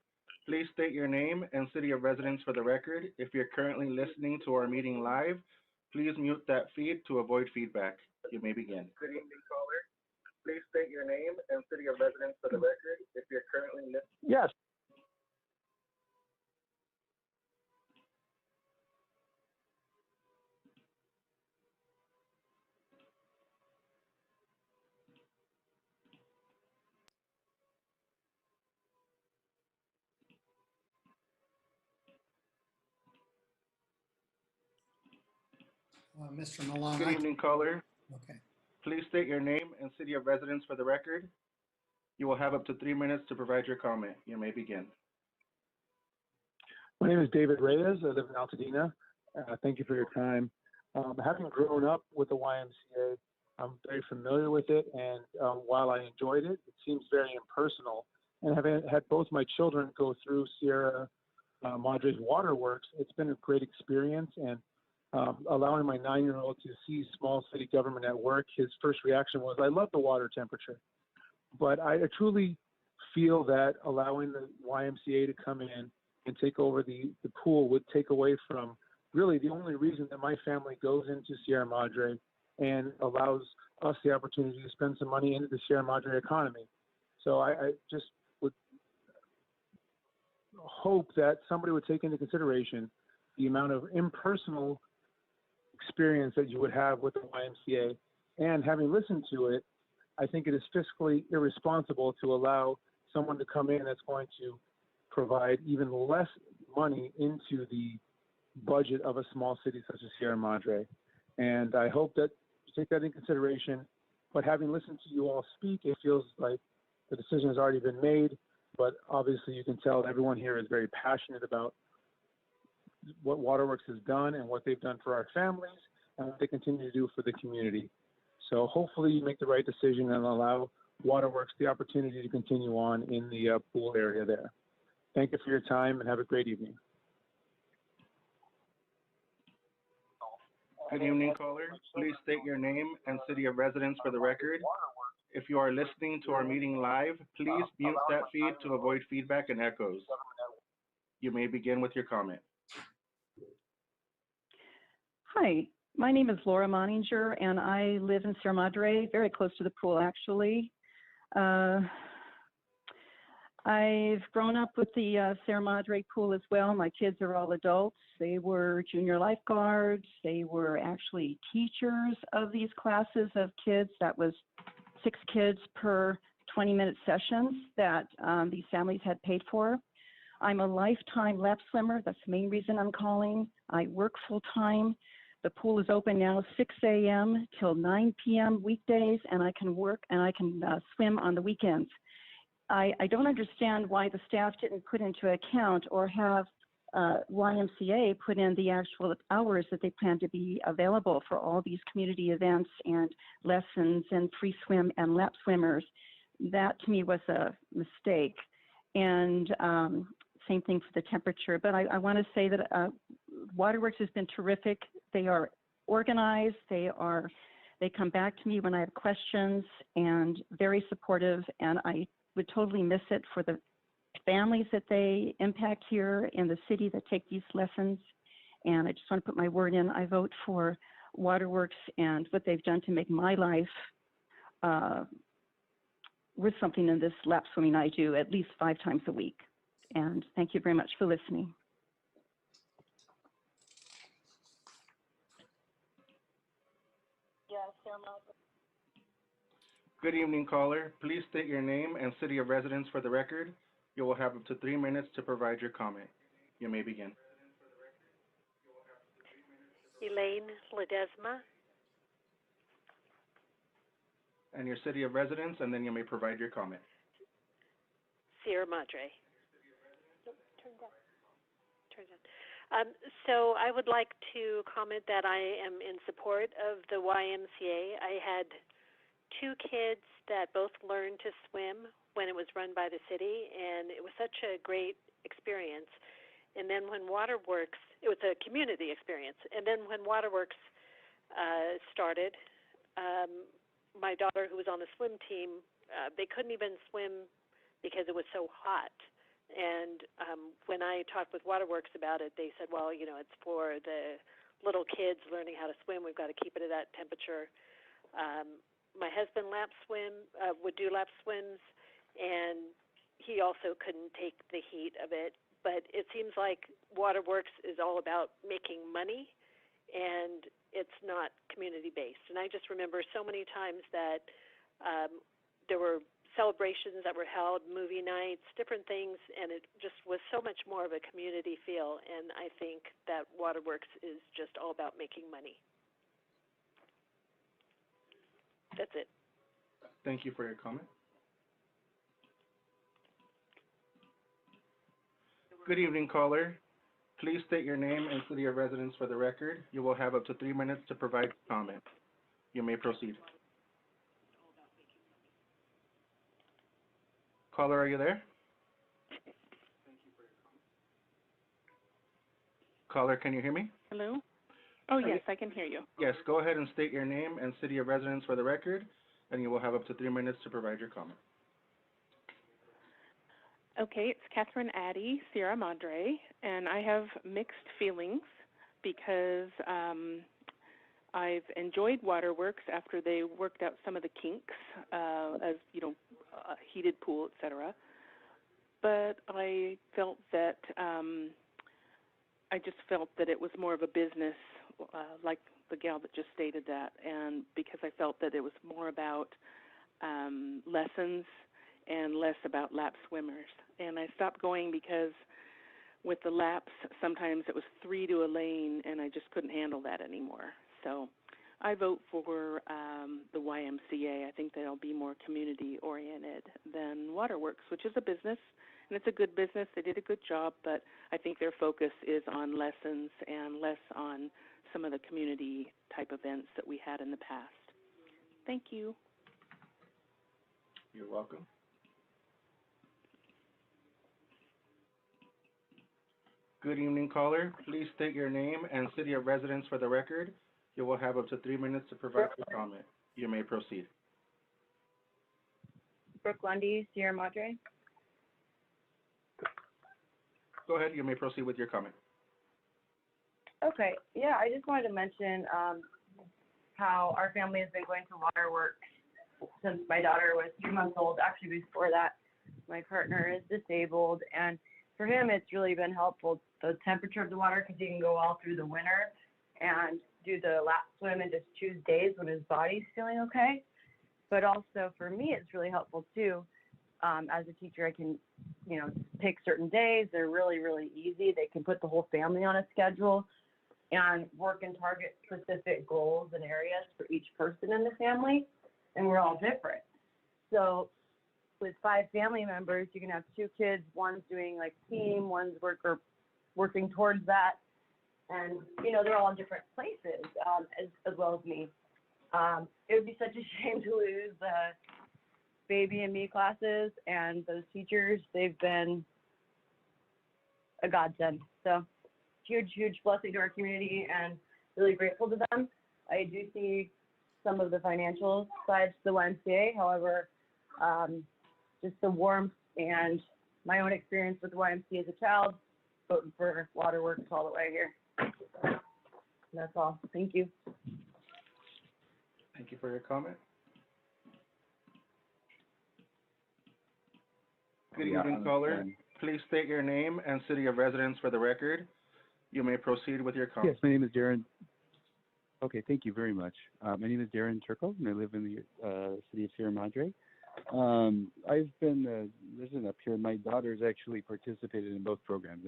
Please state your name and city of residence for the record. If you're currently listening to our meeting live, please mute that feed to avoid feedback. You may begin. Good evening, caller. Please state your name and city of residence for the record. If you're currently listening. Yes. Mr. Milan. Good evening, caller. Okay. Please state your name and city of residence for the record. You will have up to 3 minutes to provide your comment. You may begin. My name is David Reyes. I live in Altadena. Thank you for your time. Having grown up with the YMCA, I'm very familiar with it, and while I enjoyed it, it seems very impersonal. And having had both my children go through Sierra Madre's Waterworks, it's been a great experience. And allowing my 9-year-old to see small city government at work, his first reaction was, I love the water temperature. But I truly feel that allowing the YMCA to come in and take over the pool would take away from really the only reason that my family goes into Sierra Madre and allows us the opportunity to spend some money into the Sierra Madre economy. So I just would hope that somebody would take into consideration the amount of impersonal experience that you would have with the YMCA. And having listened to it, I think it is fiscally irresponsible to allow someone to come in that's going to provide even less money into the budget of a small city such as Sierra Madre. And I hope that you take that into consideration. But having listened to you all speak, it feels like the decision has already been made. But obviously you can tell that everyone here is very passionate about what Waterworks has done and what they've done for our families and what they continue to do for the community. So hopefully you make the right decision and allow Waterworks the opportunity to continue on in the pool area there. Thank you for your time and have a great evening. Good evening, caller. Please state your name and city of residence for the record. If you are listening to our meeting live, please mute that feed to avoid feedback and echoes. You may begin with your comment. Hi, my name is Laura Moninger, and I live in Sierra Madre, very close to the pool, actually. I've grown up with the Sierra Madre pool as well. My kids are all adults. They were junior lifeguards. They were actually teachers of these classes of kids. That was 6 kids per 20-minute sessions that these families had paid for. I'm a lifetime lap swimmer. That's the main reason I'm calling. I work full-time. The pool is open now 6 a.m. till 9 p.m. weekdays, and I can work and I can swim on the weekends. I don't understand why the staff didn't put into account or have YMCA put in the actual hours that they plan to be available for all these community events and lessons and free swim and lap swimmers. That to me was a mistake. And same thing for the temperature. But I want to say that Waterworks has been terrific. They are organized. They come back to me when I have questions and very supportive. And I would totally miss it for the families that they impact here in the city that take these lessons. And I just want to put my word in. I vote for Waterworks and what they've done to make my life worth something in this lap swimming I do at least 5 times a week. And thank you very much for listening. Good evening, caller. Please state your name and city of residence for the record. You will have up to 3 minutes to provide your comment. You may begin. Elaine Ledesma. And your city of residence, and then you may provide your comment. Sierra Madre. Turn down. So I would like to comment that I am in support of the YMCA. I had 2 kids that both learned to swim when it was run by the city, and it was such a great experience. And then when Waterworks, it was a community experience. And then when Waterworks started, my daughter, who was on the swim team, they couldn't even swim because it was so hot. And when I talked with Waterworks about it, they said, well, you know, it's for the little kids learning how to swim. We've got to keep it at that temperature. My husband would do lap swims, and he also couldn't take the heat of it. But it seems like Waterworks is all about making money, and it's not community-based. And I just remember so many times that there were celebrations that were held, movie nights, different things, and it just was so much more of a community feel. And I think that Waterworks is just all about making money. That's it. Thank you for your comment. Good evening, caller. Please state your name and city of residence for the record. You will have up to 3 minutes to provide comment. You may proceed. Caller, are you there? Caller, can you hear me? Hello? Oh, yes, I can hear you. Yes, go ahead and state your name and city of residence for the record, and you will have up to 3 minutes to provide your comment. Okay, it's Catherine Addy, Sierra Madre, and I have mixed feelings because I've enjoyed Waterworks after they worked out some of the kinks, as you know, a heated pool, etc. But I felt that it was more of a business, like the gal that just stated that, and because I felt that it was more about lessons and less about lap swimmers. And I stopped going because with the laps, sometimes it was 3 to a lane, and I just couldn't handle that anymore. So I vote for the YMCA. I think they'll be more community-oriented than Waterworks, which is a business, and it's a good business. They did a good job, but I think their focus is on lessons and less on some of the community-type events that we had in the past. Thank you. You're welcome. Good evening, caller. Please state your name and city of residence for the record. You will have up to 3 minutes to provide your comment. You may proceed. Brooke Lundy, Sierra Madre. Go ahead. You may proceed with your comment. Okay, yeah, I just wanted to mention how our family has been going to Waterworks since my daughter was 3 months old. Actually, before that, my partner is disabled, and for him, it's really been helpful, the temperature of the water, because he can go all through the winter and do the lap swim and just choose days when his body's feeling okay. But also for me, it's really helpful too. As a teacher, I can, you know, pick certain days. They're really, really easy. They can put the whole family on a schedule and work and target specific goals and areas for each person in the family. And we're all different. So with 5 family members, you can have 2 kids, one's doing like team, one's working towards that. And, you know, they're all in different places, as well as me. It would be such a shame to lose the baby and me classes, and those teachers, they've been a godsend. So huge, huge blessing to our community and really grateful to them. I do see some of the financial sides to the YMCA. However, just the warmth and my own experience with the YMCA as a child, voting for Waterworks all the way here. That's all. Thank you. Thank you for your comment. Good evening, caller. Please state your name and city of residence for the record. You may proceed with your comment. Yes, my name is Darren. Okay, thank you very much. My name is Darren Turco, and I live in the city of Sierra Madre. I've been a resident up here. My daughter's actually participated in both programs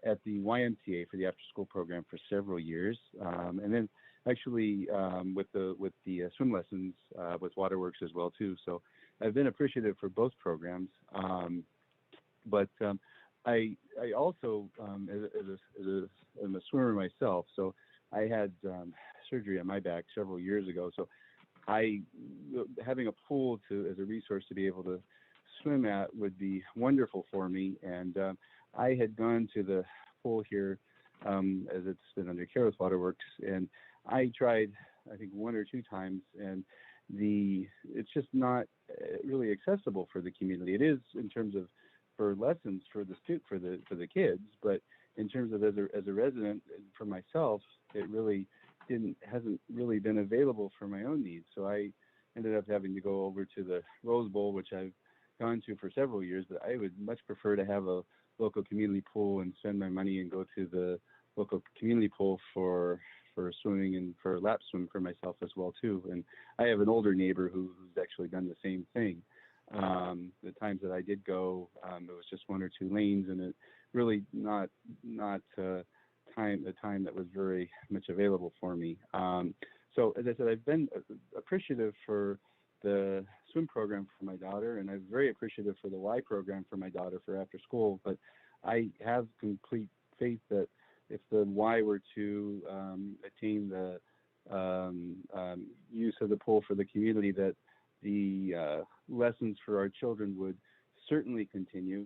at the YMCA for the after-school program for several years, and then actually with the swim lessons with Waterworks as well too. So I've been appreciative for both programs, but I also I'm a swimmer myself, so I had surgery on my back several years ago. So having a pool as a resource to be able to swim at would be wonderful for me. And I had gone to the pool here as it's been under care with Waterworks, and I tried, I think, 1 or 2 times, and it's just not really accessible for the community. It is in terms of for lessons for the kids, but in terms of as a resident for myself, it really hasn't really been available for my own needs. So I ended up having to go over to the Rose Bowl, which I've gone to for several years, but I would much prefer to have a local community pool and spend my money and go to the local community pool for swimming and for lap swim for myself as well too. And I have an older neighbor who's actually done the same thing. The times that I did go, it was just 1 or 2 lanes, and it really not the time that was very much available for me. So as I said, I've been appreciative for the swim program for my daughter, and I'm very appreciative for the Y program for my daughter for after school. But I have complete faith that if the Y were to attain the use of the pool for the community, that the lessons for our children would certainly continue.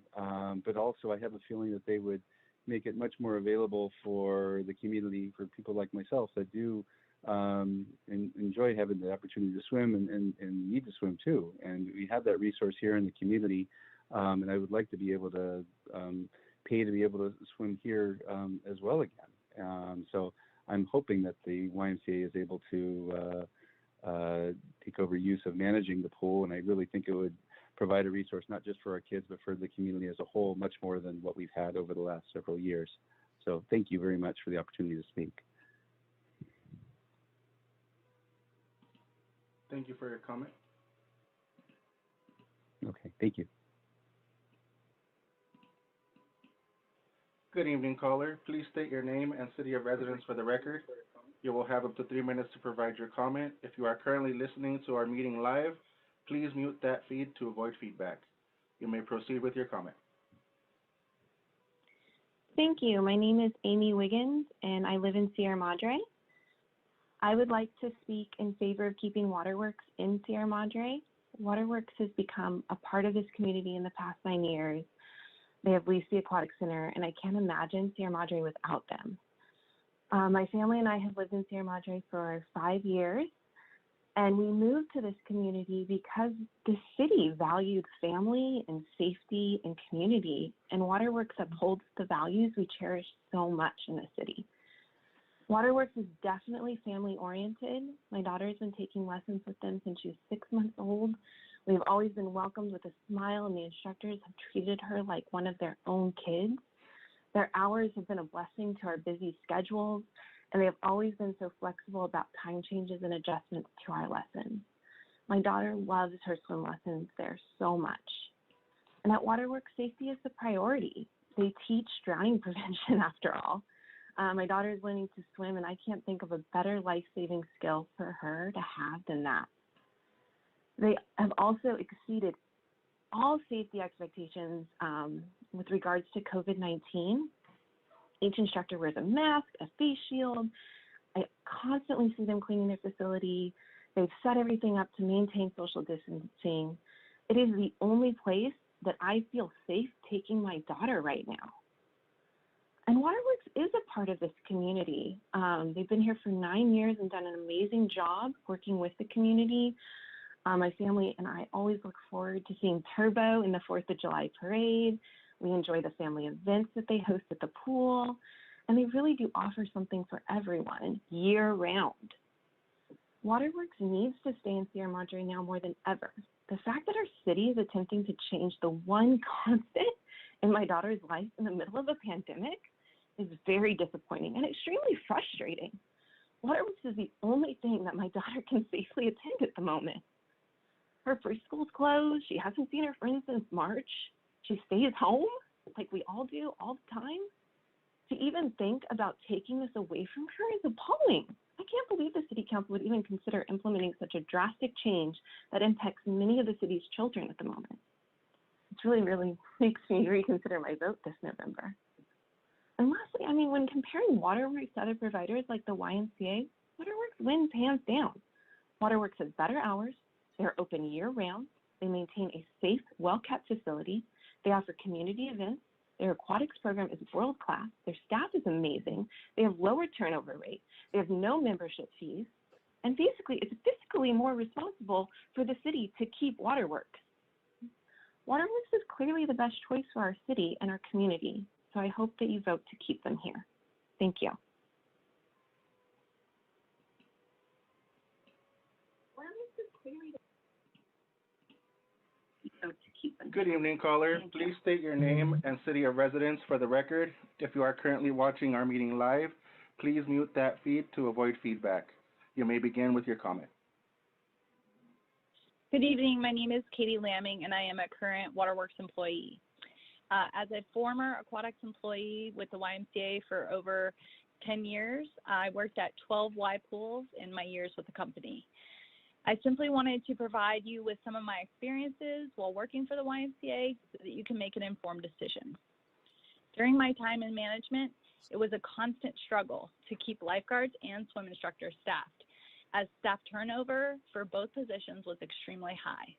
But also I have a feeling that they would make it much more available for the community, for people like myself that do enjoy having the opportunity to swim and need to swim too. And we have that resource here in the community, and I would like to be able to pay to be able to swim here as well again. So I'm hoping that the YMCA is able to take over use of managing the pool, and I really think it would provide a resource not just for our kids, but for the community as a whole, much more than what we've had over the last several years. So thank you very much for the opportunity to speak. Thank you for your comment. Okay, thank you. Good evening, caller. Please state your name and city of residence for the record. You will have up to 3 minutes to provide your comment. If you are currently listening to our meeting live, please mute that feed to avoid feedback. You may proceed with your comment. Thank you. My name is Amy Wiggins, and I live in Sierra Madre. I would like to speak in favor of keeping Waterworks in Sierra Madre. Waterworks has become a part of this community in the past 9 years. They have leased the Aquatic Center, and I can't imagine Sierra Madre without them. My family and I have lived in Sierra Madre for 5 years, and we moved to this community because the city valued family and safety and community, and Waterworks upholds the values we cherish so much in the city. Waterworks is definitely family-oriented. My daughter's been taking lessons with them since she was 6 months old. We've always been welcomed with a smile, and the instructors have treated her like one of their own kids. Their hours have been a blessing to our busy schedules, and they have always been so flexible about time changes and adjustments to our lessons. My daughter loves her swim lessons there so much. And at Waterworks, safety is the priority. They teach drowning prevention after all. My daughter is learning to swim, and I can't think of a better life-saving skill for her to have than that. They have also exceeded all safety expectations with regards to COVID-19. Each instructor wears a mask, a face shield. I constantly see them cleaning their facility. They've set everything up to maintain social distancing. It is the only place that I feel safe taking my daughter right now. And Waterworks is a part of this community. They've been here for 9 years and done an amazing job working with the community. My family and I always look forward to seeing Turbo in the 4th of July parade. We enjoy the family events that they host at the pool, and they really do offer something for everyone year round. Waterworks needs to stay in Sierra Madre now more than ever. The fact that our city is attempting to change the one constant in my daughter's life in the middle of a pandemic is very disappointing and extremely frustrating. Waterworks is the only thing that my daughter can safely attend at the moment. Her preschool's closed. She hasn't seen her friends since March. She stays home like we all do all the time. To even think about taking this away from her is appalling. I can't believe the City Council would even consider implementing such a drastic change that impacts many of the city's children at the moment. It really makes me reconsider my vote this November. And lastly, I mean, when comparing Waterworks to other providers like the YMCA, Waterworks wins hands down. Waterworks has better hours. They're open year-round. They maintain a safe, well-kept facility. They offer community events. Their aquatics program is world-class. Their staff is amazing. They have lower turnover rate. They have no membership fees. And basically, it's fiscally more responsible for the city to keep Waterworks. Waterworks is clearly the best choice for our city and our community, so I hope that you vote to keep them here. Thank you. Good evening, caller. Please state your name and city of residence for the record. If you are currently watching our meeting live, please mute that feed to avoid feedback. You may begin with your comment. Good evening. My name is Katie Lamming, and I am a current Waterworks employee. As a former aquatics employee with the YMCA for over 10 years, I worked at 12 Y pools in my years with the company. I simply wanted to provide you with some of my experiences while working for the YMCA so that you can make an informed decision. During my time in management, it was a constant struggle to keep lifeguards and swim instructors staffed, as staff turnover for both positions was extremely high.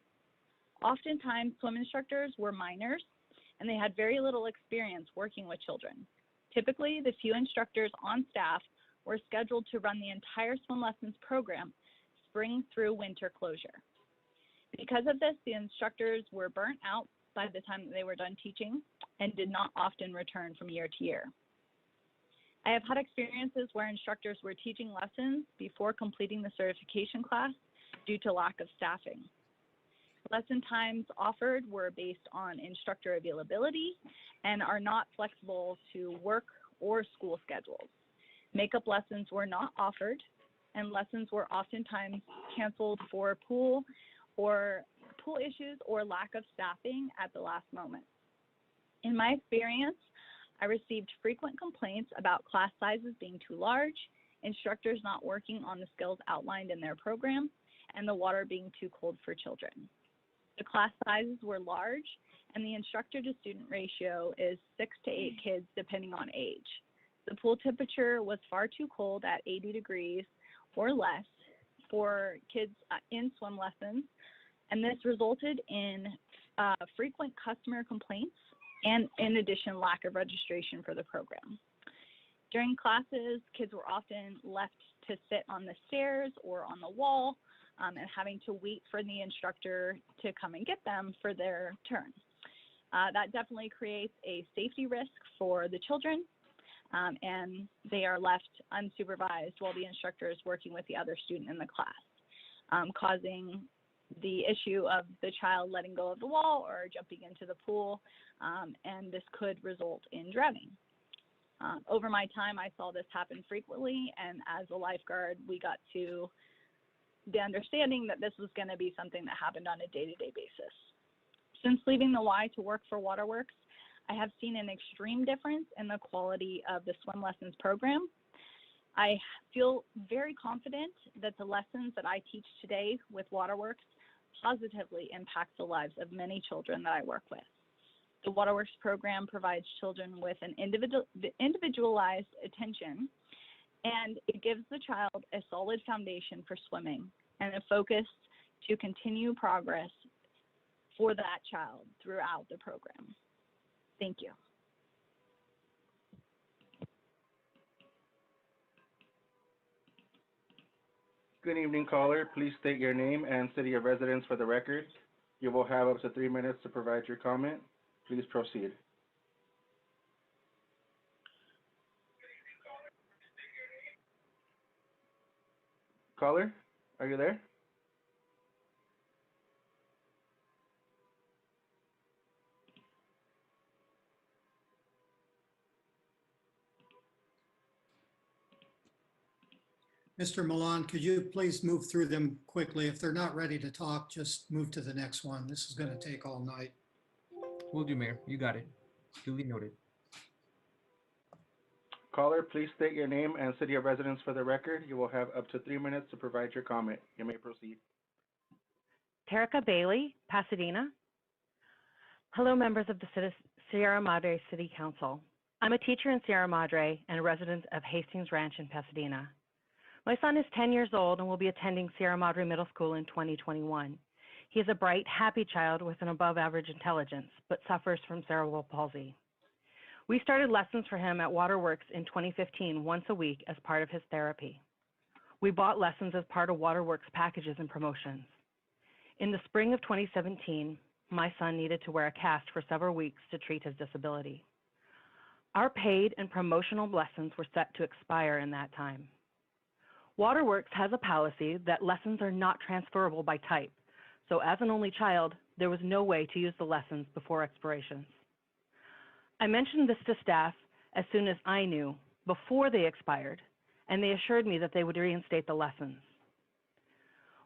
Oftentimes, swim instructors were minors, and they had very little experience working with children. Typically, the few instructors on staff were scheduled to run the entire swim lessons program, spring through winter closure. Because of this, the instructors were burnt out by the time that they were done teaching and did not often return from year to year. I have had experiences where instructors were teaching lessons before completing the certification class due to lack of staffing. Lesson times offered were based on instructor availability and are not flexible to work or school schedules. Makeup lessons were not offered, and lessons were oftentimes canceled for pool issues or lack of staffing at the last moment. In my experience, I received frequent complaints about class sizes being too large, instructors not working on the skills outlined in their program, and the water being too cold for children. The class sizes were large, and the instructor to student ratio is 6 to 8 kids depending on age. The pool temperature was far too cold at 80 degrees or less for kids in swim lessons, and this resulted in frequent customer complaints and, in addition, lack of registration for the program. During classes, kids were often left to sit on the stairs or on the wall and having to wait for the instructor to come and get them for their turn. That definitely creates a safety risk for the children, and they are left unsupervised while the instructor is working with the other student in the class, causing the issue of the child letting go of the wall or jumping into the pool, and this could result in drowning. Over my time, I saw this happen frequently, and as a lifeguard, we got to the understanding that this was going to be something that happened on a day-to-day basis. Since leaving the Y to work for Waterworks, I have seen an extreme difference in the quality of the swim lessons program. I feel very confident that the lessons that I teach today with Waterworks positively impact the lives of many children that I work with. The Waterworks program provides children with an individualized attention, and it gives the child a solid foundation for swimming and a focus to continue progress for that child throughout the program. Thank you. Good evening, caller. Please state your name and city of residence for the record. You will have up to 3 minutes to provide your comment. Please proceed. Caller, are you there? Mr. Milan, could you please move through them quickly? If they're not ready to talk, just move to the next one. This is going to take all night. Will do, Mayor. You got it. Duly noted. Caller, please state your name and city of residence for the record. You will have up to 3 minutes to provide your comment. You may proceed. Terica Bailey, Pasadena. Hello, members of the Sierra Madre City Council. I'm a teacher in Sierra Madre and a resident of Hastings Ranch in Pasadena. My son is 10 years old and will be attending Sierra Madre Middle School in 2021. He is a bright, happy child with an above-average intelligence, but suffers from cerebral palsy. We started lessons for him at Waterworks in 2015 once a week as part of his therapy. We bought lessons as part of Waterworks packages and promotions. In the spring of 2017, my son needed to wear a cast for several weeks to treat his disability. Our paid and promotional lessons were set to expire in that time. Waterworks has a policy that lessons are not transferable by type, so as an only child, there was no way to use the lessons before expirations. I mentioned this to staff as soon as I knew, before they expired, and they assured me that they would reinstate the lessons.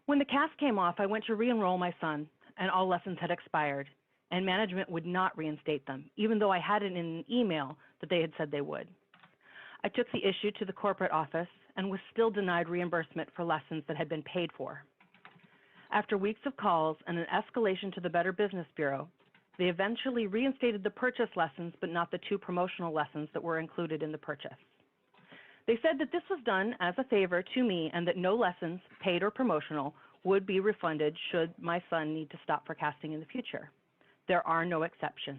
When the cast came off, I went to re-enroll my son, and all lessons had expired, and management would not reinstate them, even though I had it in an email that they had said they would. I took the issue to the corporate office and was still denied reimbursement for lessons that had been paid for. After weeks of calls and an escalation to the Better Business Bureau, they eventually reinstated the purchase lessons, but not the 2 promotional lessons that were included in the purchase. They said that this was done as a favor to me and that no lessons, paid or promotional, would be refunded should my son need to stop for casting in the future. There are no exceptions.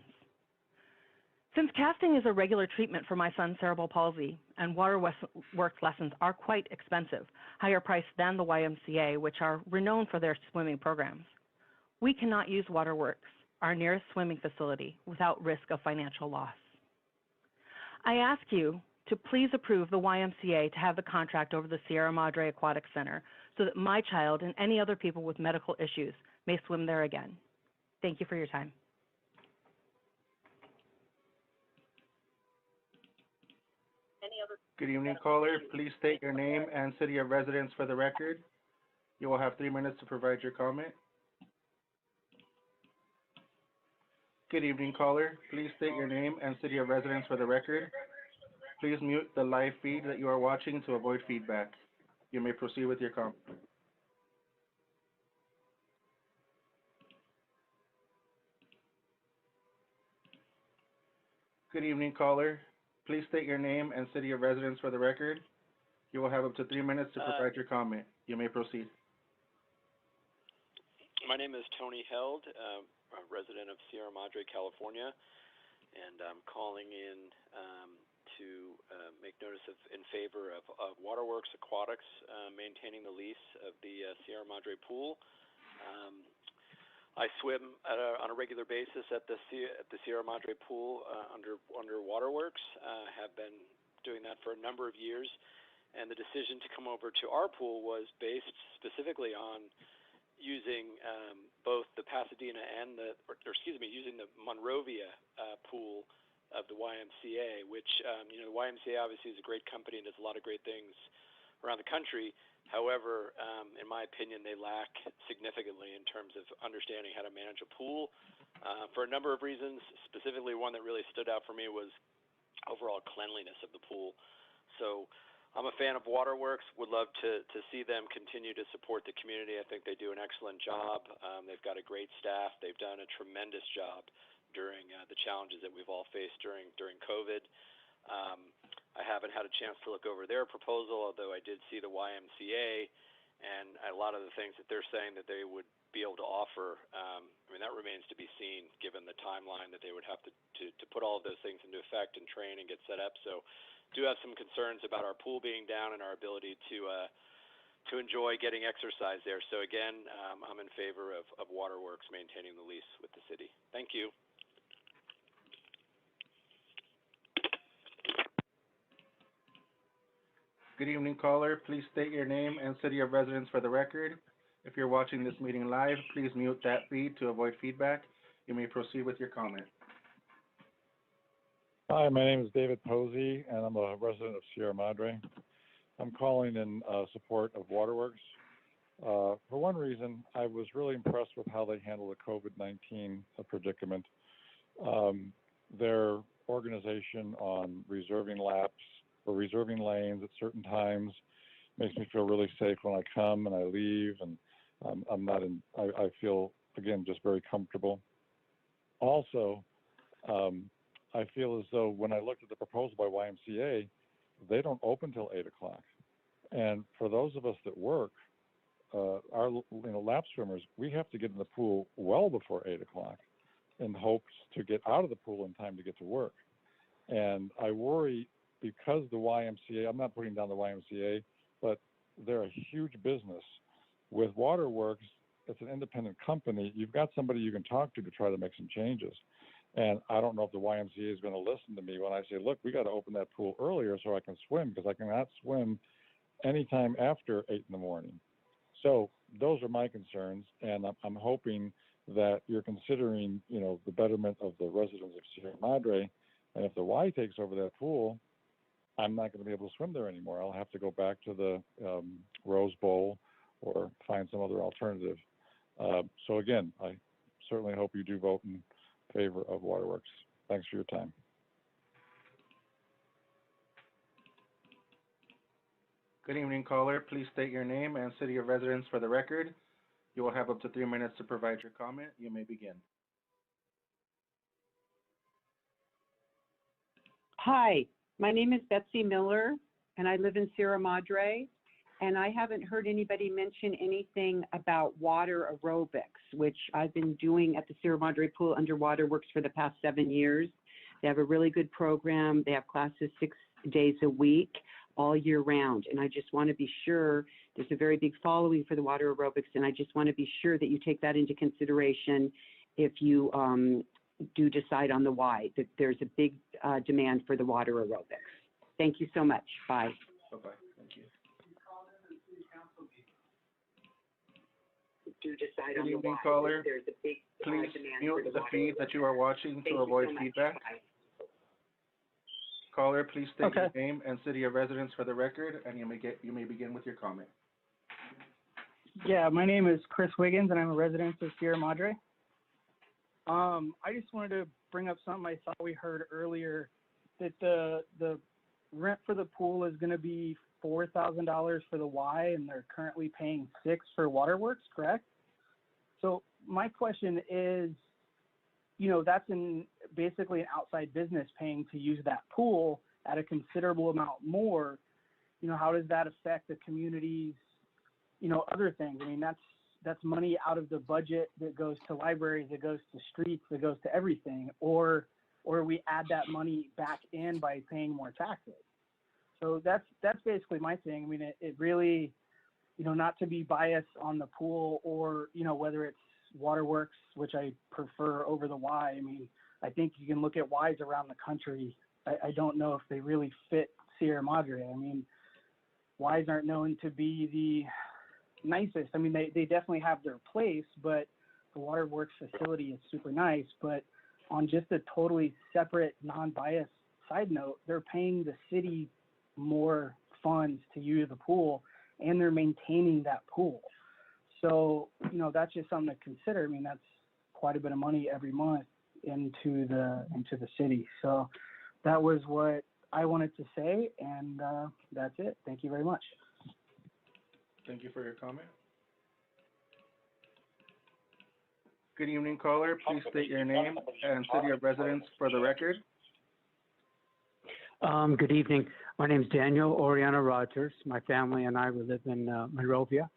Since casting is a regular treatment for my son's cerebral palsy, and Waterworks lessons are quite expensive, higher priced than the YMCA, which are renowned for their swimming programs, we cannot use Waterworks, our nearest swimming facility, without risk of financial loss. I ask you to please approve the YMCA to have the contract over the Sierra Madre Aquatic Center so that my child and any other people with medical issues may swim there again. Thank you for your time. Good evening, caller. Please state your name and city of residence for the record. You will have 3 minutes to provide your comment. Good evening, caller. Please state your name and city of residence for the record. Please mute the live feed that you are watching to avoid feedback. You may proceed with your comment. Good evening, caller. Please state your name and city of residence for the record. You will have up to 3 minutes to provide your comment. You may proceed. My name is Tony Held, a resident of Sierra Madre, California, and I'm calling in to make notice in favor of Waterworks Aquatics maintaining the lease of the Sierra Madre pool. I swim on a regular basis at the Sierra Madre pool under Waterworks. Have been doing that for a number of years, and the decision to come over to our pool was based specifically on using both the Pasadena and using the Monrovia pool of the YMCA, which the YMCA obviously is a great company and does a lot of great things around the country. However, in my opinion, they lack significantly in terms of understanding how to manage a pool for a number of reasons. Specifically, one that really stood out for me was overall cleanliness of the pool. So I'm a fan of Waterworks, would love to see them continue to support the community. I think they do an excellent job. They've got a great staff. They've done a tremendous job during the challenges that we've all faced during COVID. I haven't had a chance to look over their proposal, although I did see the YMCA, and a lot of the things that they're saying that they would be able to offer, that remains to be seen given the timeline that they would have to put all of those things into effect and train and get set up. So do have some concerns about our pool being down and our ability to to enjoy getting exercise there. So again, I'm in favor of Waterworks maintaining the lease with the city. Thank you. Good evening, caller. Please state your name and city of residence for the record. If you're watching this meeting live, please mute that feed to avoid feedback. You may proceed with your comment. Hi, my name is David Posey, and I'm a resident of Sierra Madre. I'm calling in support of Waterworks. For one reason, I was really impressed with how they handled the COVID-19 predicament. Their organization on reserving laps or reserving lanes at certain times makes me feel really safe when I come and I leave, and I feel, again, just very comfortable. Also, I feel as though when I looked at the proposal by YMCA, they don't open till 8 o'clock. And for those of us that work, our lap swimmers, we have to get in the pool well before 8 o'clock in hopes to get out of the pool in time to get to work. And I worry because the YMCA, I'm not putting down the YMCA, but they're a huge business. With Waterworks, it's an independent company. You've got somebody you can talk to try to make some changes. And I don't know if the YMCA is going to listen to me when I say, look, we got to open that pool earlier so I can swim, because I cannot swim anytime after 8 in the morning. So those are my concerns, and I'm hoping that you're considering, the betterment of the residents of Sierra Madre. And if the Y takes over that pool, I'm not going to be able to swim there anymore. I'll have to go back to the Rose Bowl or find some other alternative. So again, I certainly hope you do vote in favor of Waterworks. Thanks for your time. Good evening, caller. Please state your name and city of residence for the record. You will have up to 3 minutes to provide your comment. You may begin. Hi, my name is Betsy Miller, and I live in Sierra Madre, and I haven't heard anybody mention anything about water aerobics, which I've been doing at the Sierra Madre Pool under Waterworks for the past 7 years. They have a really good program. They have classes 6 days a week, all year round, and I just want to be sure there's a very big following for the water aerobics, and I just want to be sure that you take that into consideration if you do decide on the why, that there's a big demand for the water aerobics. Thank you so much. Bye. Bye-bye. Thank you. Do decide Good on the evening, why, caller. there's a big Please demand mute for the water feed that you are watching Thank to you avoid so much. feedback. Bye. Caller, please state Okay. your name and city of residence for the record, and you may begin with your comment. Yeah, my name is Chris Wiggins, and I'm a resident of Sierra Madre. I just wanted to bring up something I thought we heard earlier, that the rent for the pool is going to be $4,000 for the Y, and they're currently paying $6,000 for Waterworks, correct? So my question is, that's basically an outside business paying to use that pool at a considerable amount more. How does that affect the community's, other things? I mean, that's money out of the budget that goes to libraries, that goes to streets, that goes to everything, or we add that money back in by paying more taxes. So that's basically my thing. I mean, it really, not to be biased on the pool or, whether it's Waterworks, which I prefer over the Y. I mean, I think you can look at Ys around the country. I don't know if they really fit Sierra Madre. I mean, Ys aren't known to be the nicest. I mean, they definitely have their place, but the Waterworks facility is super nice. But on just a totally separate, non-biased side note, they're paying the city more funds to use the pool, and they're maintaining that pool. So, that's just something to consider. I mean, that's quite a bit of money every month into the city. So that was what I wanted to say, and that's it. Thank you very much. Thank you for your comment. Good evening, caller. Please state your name and city of residence for the record. Good evening. My name is Daniel Oriana Rogers. My family and I, we live in Monrovia,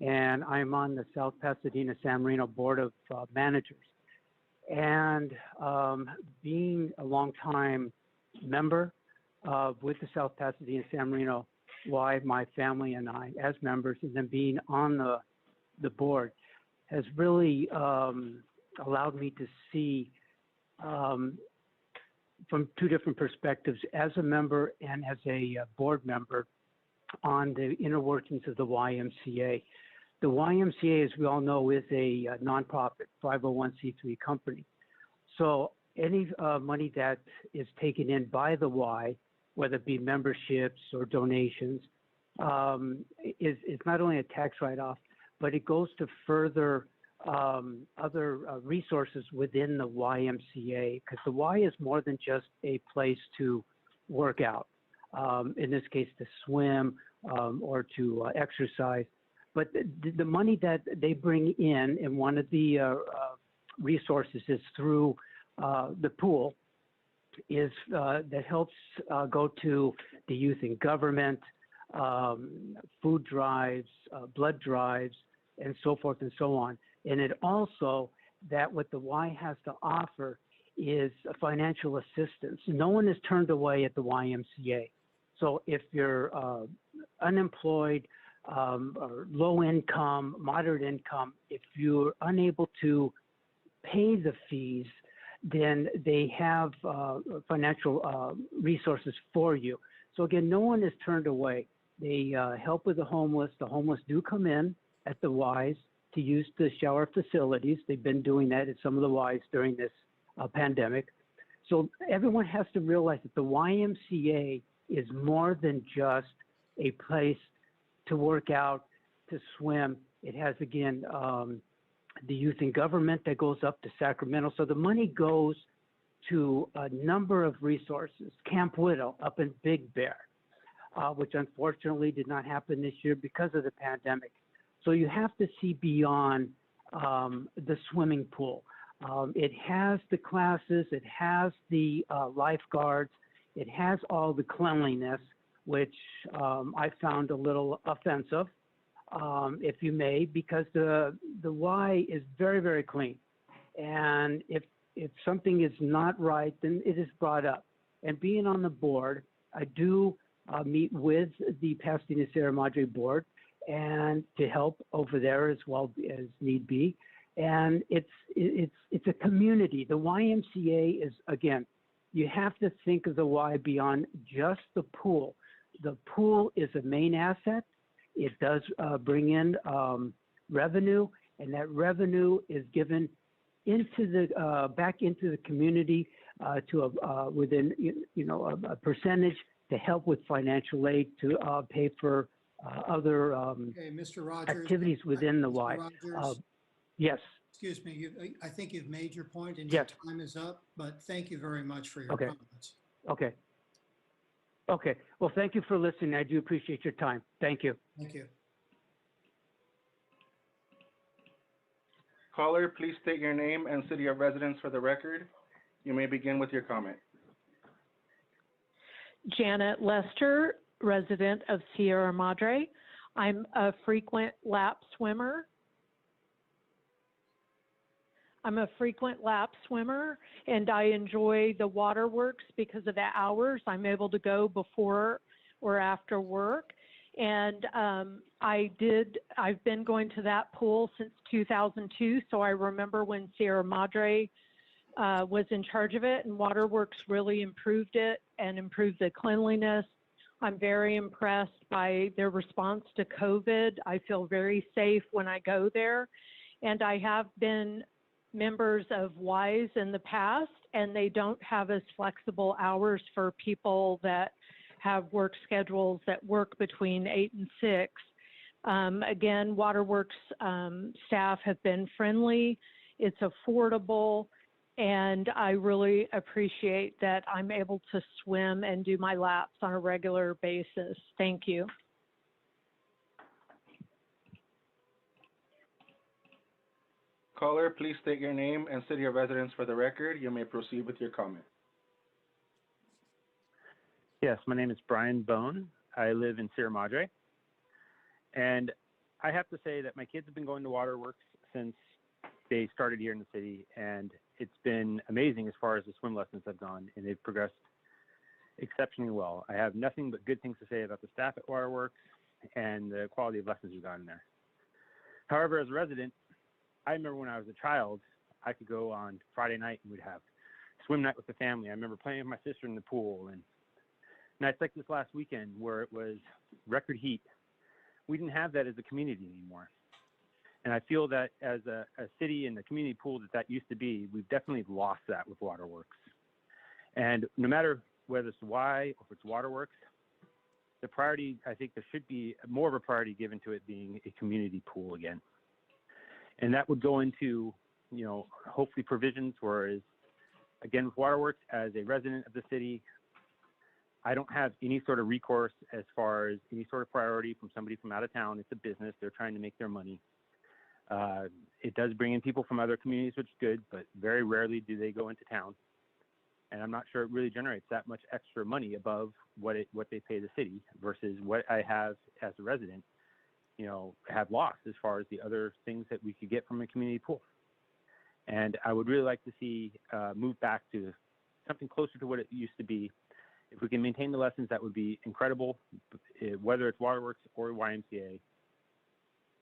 and I'm on the South Pasadena San Marino Board of Managers. And being a longtime member with the South Pasadena San Marino why my family and I, as members, and then being on the board, has really allowed me to see from two different perspectives, as a member and as a board member, on the inner workings of the YMCA. The YMCA, as we all know, is a nonprofit 501c3 company. So any money that is taken in by the Y, whether it be memberships or donations, is not only a tax write-off, but it goes to further other resources within the YMCA, because the Y is more than just a place to work out, in this case to swim or to exercise. But the money that they bring in, and one of the resources is through the pool, is that helps go to the youth in government, food drives, blood drives, and so forth and so on. And it also, that what the Y has to offer is financial assistance. No one is turned away at the YMCA. So if you're unemployed, or low income, moderate income, if you're unable to pay the fees, then they have financial resources for you. So again, no one is turned away. They help with the homeless. The homeless do come in at the Ys to use the shower facilities. They've been doing that at some of the Ys during this pandemic. So everyone has to realize that the YMCA is more than just a place to work out, to swim. It has, again, the youth in government that goes up to Sacramento. So the money goes to a number of resources. Camp Widow up in Big Bear, which unfortunately did not happen this year because of the pandemic. So you have to see beyond the swimming pool. It has the classes, it has the lifeguards, it has all the cleanliness, which I found a little offensive, if you may, because the Y is very, very clean. And if something is not right, then it is brought up. And being on the board, I do meet with the Pasadena Sierra Madre board and to help over there as well as need be. And it's a community. The YMCA is, again, you have to think of the Y beyond just the pool. The pool is a main asset. It does bring in revenue, and that revenue is given into the back into the community to within a percentage to help with financial aid to pay for other Okay, Mr. Rogers, activities within the Mr. Y. Rogers, Yes. excuse me, I think you've made your point and Yes. your time is up, but thank you very much for your Okay. comments. Okay. Okay. Well, thank you for listening. I do appreciate your time. Thank you. Thank you. Caller, please state your name and city of residence for the record. You may begin with your comment. Janet Lester, resident of Sierra Madre. I'm a frequent lap swimmer. And I enjoy the waterworks because of the hours. I'm able to go before or after work. And I've been going to that pool since 2002, so I remember when Sierra Madre was in charge of it, and Waterworks really improved it and improved the cleanliness. I'm very impressed by their response to COVID. I feel very safe when I go there. And I have been members of WISE in the past, and they don't have as flexible hours for people that have work schedules that work between 8 and 6. Again, Waterworks staff have been friendly. It's affordable, and I really appreciate that I'm able to swim and do my laps on a regular basis. Thank you. Caller, please state your name and city of residence for the record. You may proceed with your comment. Yes, my name is Brian Bone. I live in Sierra Madre. And I have to say that my kids have been going to Waterworks since they started here in the city, and it's been amazing as far as the swim lessons have gone, and they've progressed exceptionally well. I have nothing but good things to say about the staff at Waterworks and the quality of lessons we've gotten there. However, as a resident, I remember when I was a child, I could go on Friday night and we'd have swim night with the family. I remember playing with my sister in the pool, and nights like this last weekend where it was record heat. We didn't have that as a community anymore. And I feel that as a city and the community pool that used to be, we've definitely lost that with Waterworks. And no matter whether it's Y or if it's Waterworks, the priority, I think there should be more of a priority given to it being a community pool again. And that would go into, you know, hopefully provisions, whereas, again, with Waterworks, as a resident of the city, I don't have any sort of recourse as far as any sort of priority from somebody from out of town. It's a business. They're trying to make their money. It does bring in people from other communities, which is good, but very rarely do they go into town. And I'm not sure it really generates that much extra money above what they pay the city versus what I have as a resident, you know, have lost as far as the other things that we could get from a community pool. And I would really like to see move back to something closer to what it used to be. If we can maintain the lessons, that would be incredible. Whether it's Waterworks or YMCA,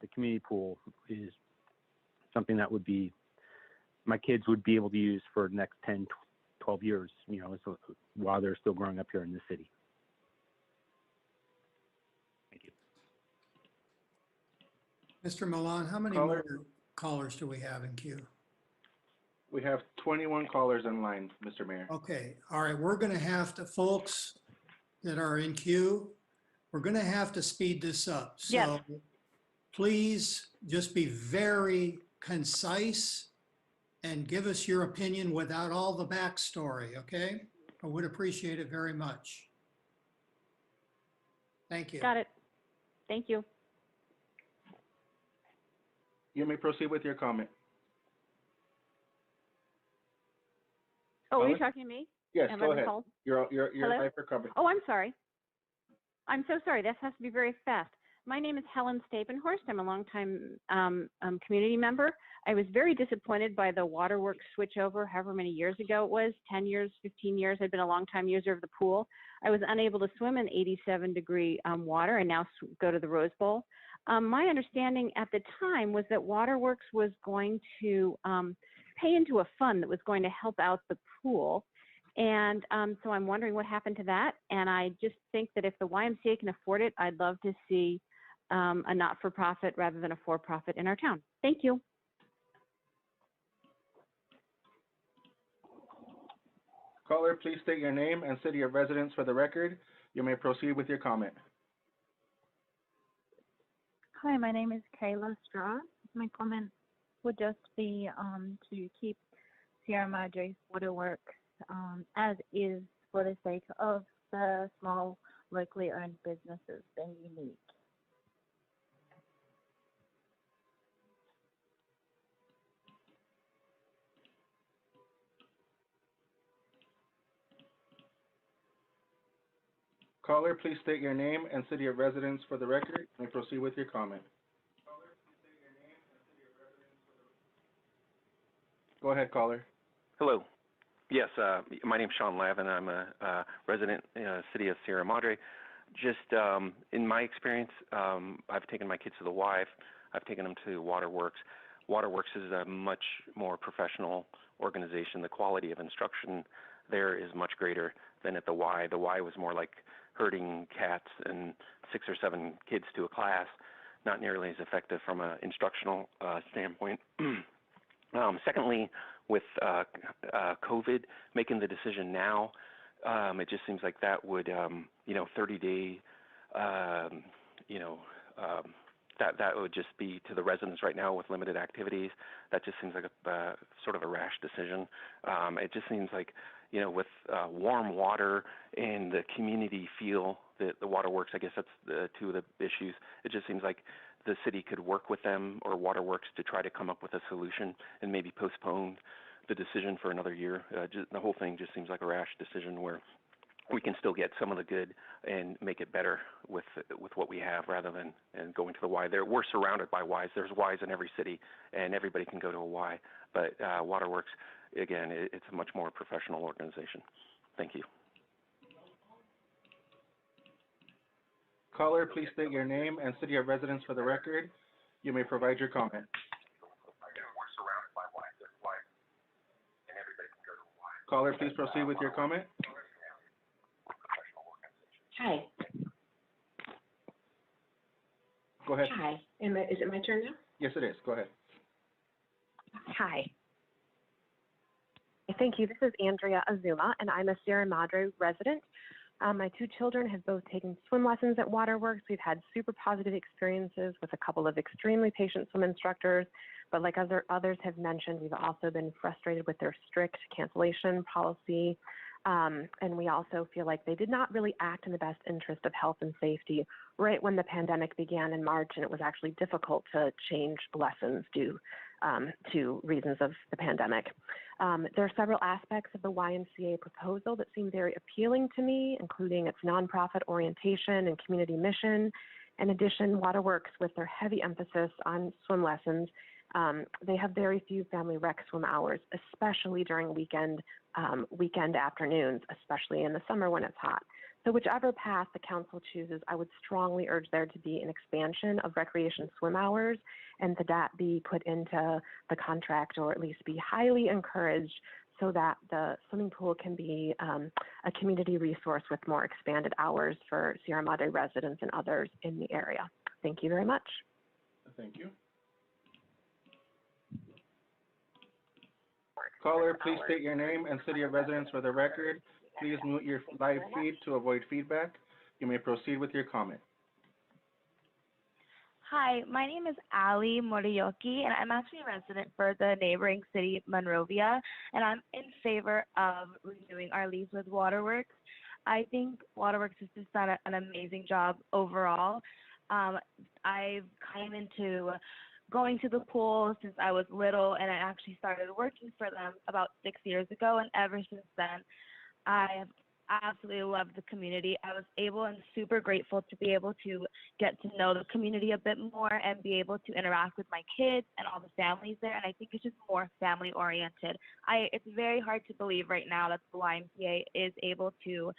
the community pool is something that would be, my kids would be able to use for the next 10, 12 years, you know, so while they're still growing up here in the city. Thank you. Mr. Milan, how many more callers do we have in queue? We have 21 callers in line, Mr. Mayor. Okay, all right, we're gonna have to, folks that are in queue, we're gonna have to speed this up. Yes. So please just be very concise and give us your opinion without all the backstory, okay? I would appreciate it very much. Thank you. Got it. Thank you. You may proceed with your comment. Oh, are you Caller? talking to me? Yes, Am I go on ahead. hold? You're Hello? live for comment. Oh, I'm sorry. I'm so sorry. This has to be very fast. My name is Helen Stapenhorst. I'm a longtime community member. I was very disappointed by the Waterworks switchover, however many years ago it was, 10 years, 15 years. I've been a longtime user of the pool. I was unable to swim in 87-degree water and now go to the Rose Bowl. My understanding at the time was that Waterworks was going to pay into a fund that was going to help out the pool. And so I'm wondering what happened to that. And I just think that if the YMCA can afford it, I'd love to see a not-for-profit rather than a for-profit in our town. Thank you. Caller, please state your name and city of residence for the record. You may proceed with your comment. Hi, my name is Kayla Straw. My comment would just be to keep Sierra Madre's waterworks as is for the sake of the small locally owned businesses being unique. Caller, please state your name and city of residence for the record and proceed with your comment. Go ahead, caller. Hello. Yes, my name's Sean Lavin. I'm a resident in the city of Sierra Madre. Just in my experience, I've taken my kids to the Y. I've taken them to Waterworks. Waterworks is a much more professional organization. The quality of instruction there is much greater than at the Y. The Y was more like herding cats and 6 or 7 kids to a class, not nearly as effective from an instructional standpoint. Secondly, with COVID, making the decision now, it just seems like that would, 30-day, that would just be to the residents right now with limited activities. That just seems like a sort of a rash decision. It just seems like, with warm water and the community feel that the Waterworks, I guess that's the two of the issues. It just seems like the city could work with them or Waterworks to try to come up with a solution and maybe postpone the decision for another year. The whole thing just seems like a rash decision where we can still get some of the good and make it better with what we have rather than going to the Y. We're surrounded by Ys. There's Ys in every city, and everybody can go to a Y. But Waterworks, again, it's a much more professional organization. Thank you. Caller, please state your name and city of residence for the record. You may provide your comment. Caller, please proceed with your comment. Hi. Go ahead. Hi. Is it my turn now? Yes, it is. Go ahead. Hi. Thank you. This is Andrea Azuma, and I'm a Sierra Madre resident. My two children have both taken swim lessons at Waterworks. We've had super positive experiences with a couple of extremely patient swim instructors, but like others have mentioned, we've also been frustrated with their strict cancellation policy. And we also feel like they did not really act in the best interest of health and safety right when the pandemic began in March, and it was actually difficult to change lessons due to reasons of the pandemic. There are several aspects of the YMCA proposal that seem very appealing to me, including its nonprofit orientation and community mission. In addition, Waterworks, with their heavy emphasis on swim lessons, they have very few family rec swim hours, especially during weekend afternoons, especially in the summer when it's hot. So whichever path the council chooses, I would strongly urge there to be an expansion of recreation swim hours and that be put into the contract, or at least be highly encouraged, so that the swimming pool can be a community resource with more expanded hours for Sierra Madre residents and others in the area. Thank you very much. Thank you. Caller, please state your name and city of residence for the record. Please mute your live feed to avoid feedback. You may proceed with your comment. Hi, my name is Ali Moriyoki, and I'm actually a resident for the neighboring city, Monrovia, and I'm in favor of renewing our lease with Waterworks. I think Waterworks has just done an amazing job overall. I've come into going to the pool since I was little, and I actually started working for them about 6 years ago, and ever since then, I have absolutely loved the community. I was able and super grateful to be able to get to know the community a bit more and be able to interact with my kids and all the families there, and I think it's just more family oriented. It's very hard to believe right now that the YMCA is able to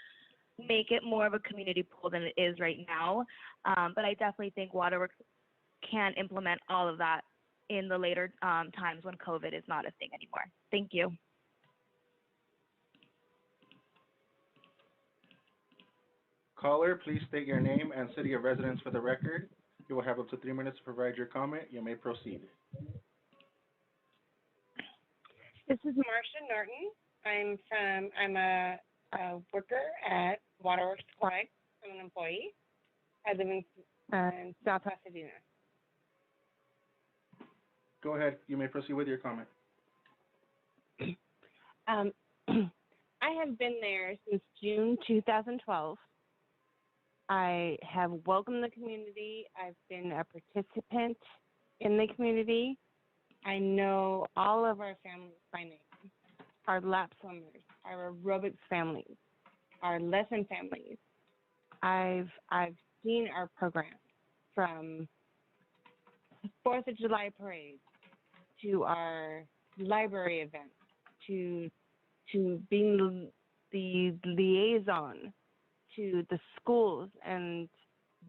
make it more of a community pool than it is right now, but I definitely think Waterworks can implement all of that in the later times when COVID is not a thing anymore. Thank you. Caller, please state your name and city of residence for the record. You will have up to 3 minutes to provide your comment. You may proceed. This is Marcia Norton. I'm a worker at Waterworks Aquatic. I'm an employee. I live in South Pasadena. Go ahead. You may proceed with your comment. I have been there since June 2012. I have welcomed the community. I've been a participant in the community. I know all of our families by name, our lap swimmers, our aerobics families, our lesson families. I've seen our programs, from 4th of July parades to our library events to being the liaison to the schools and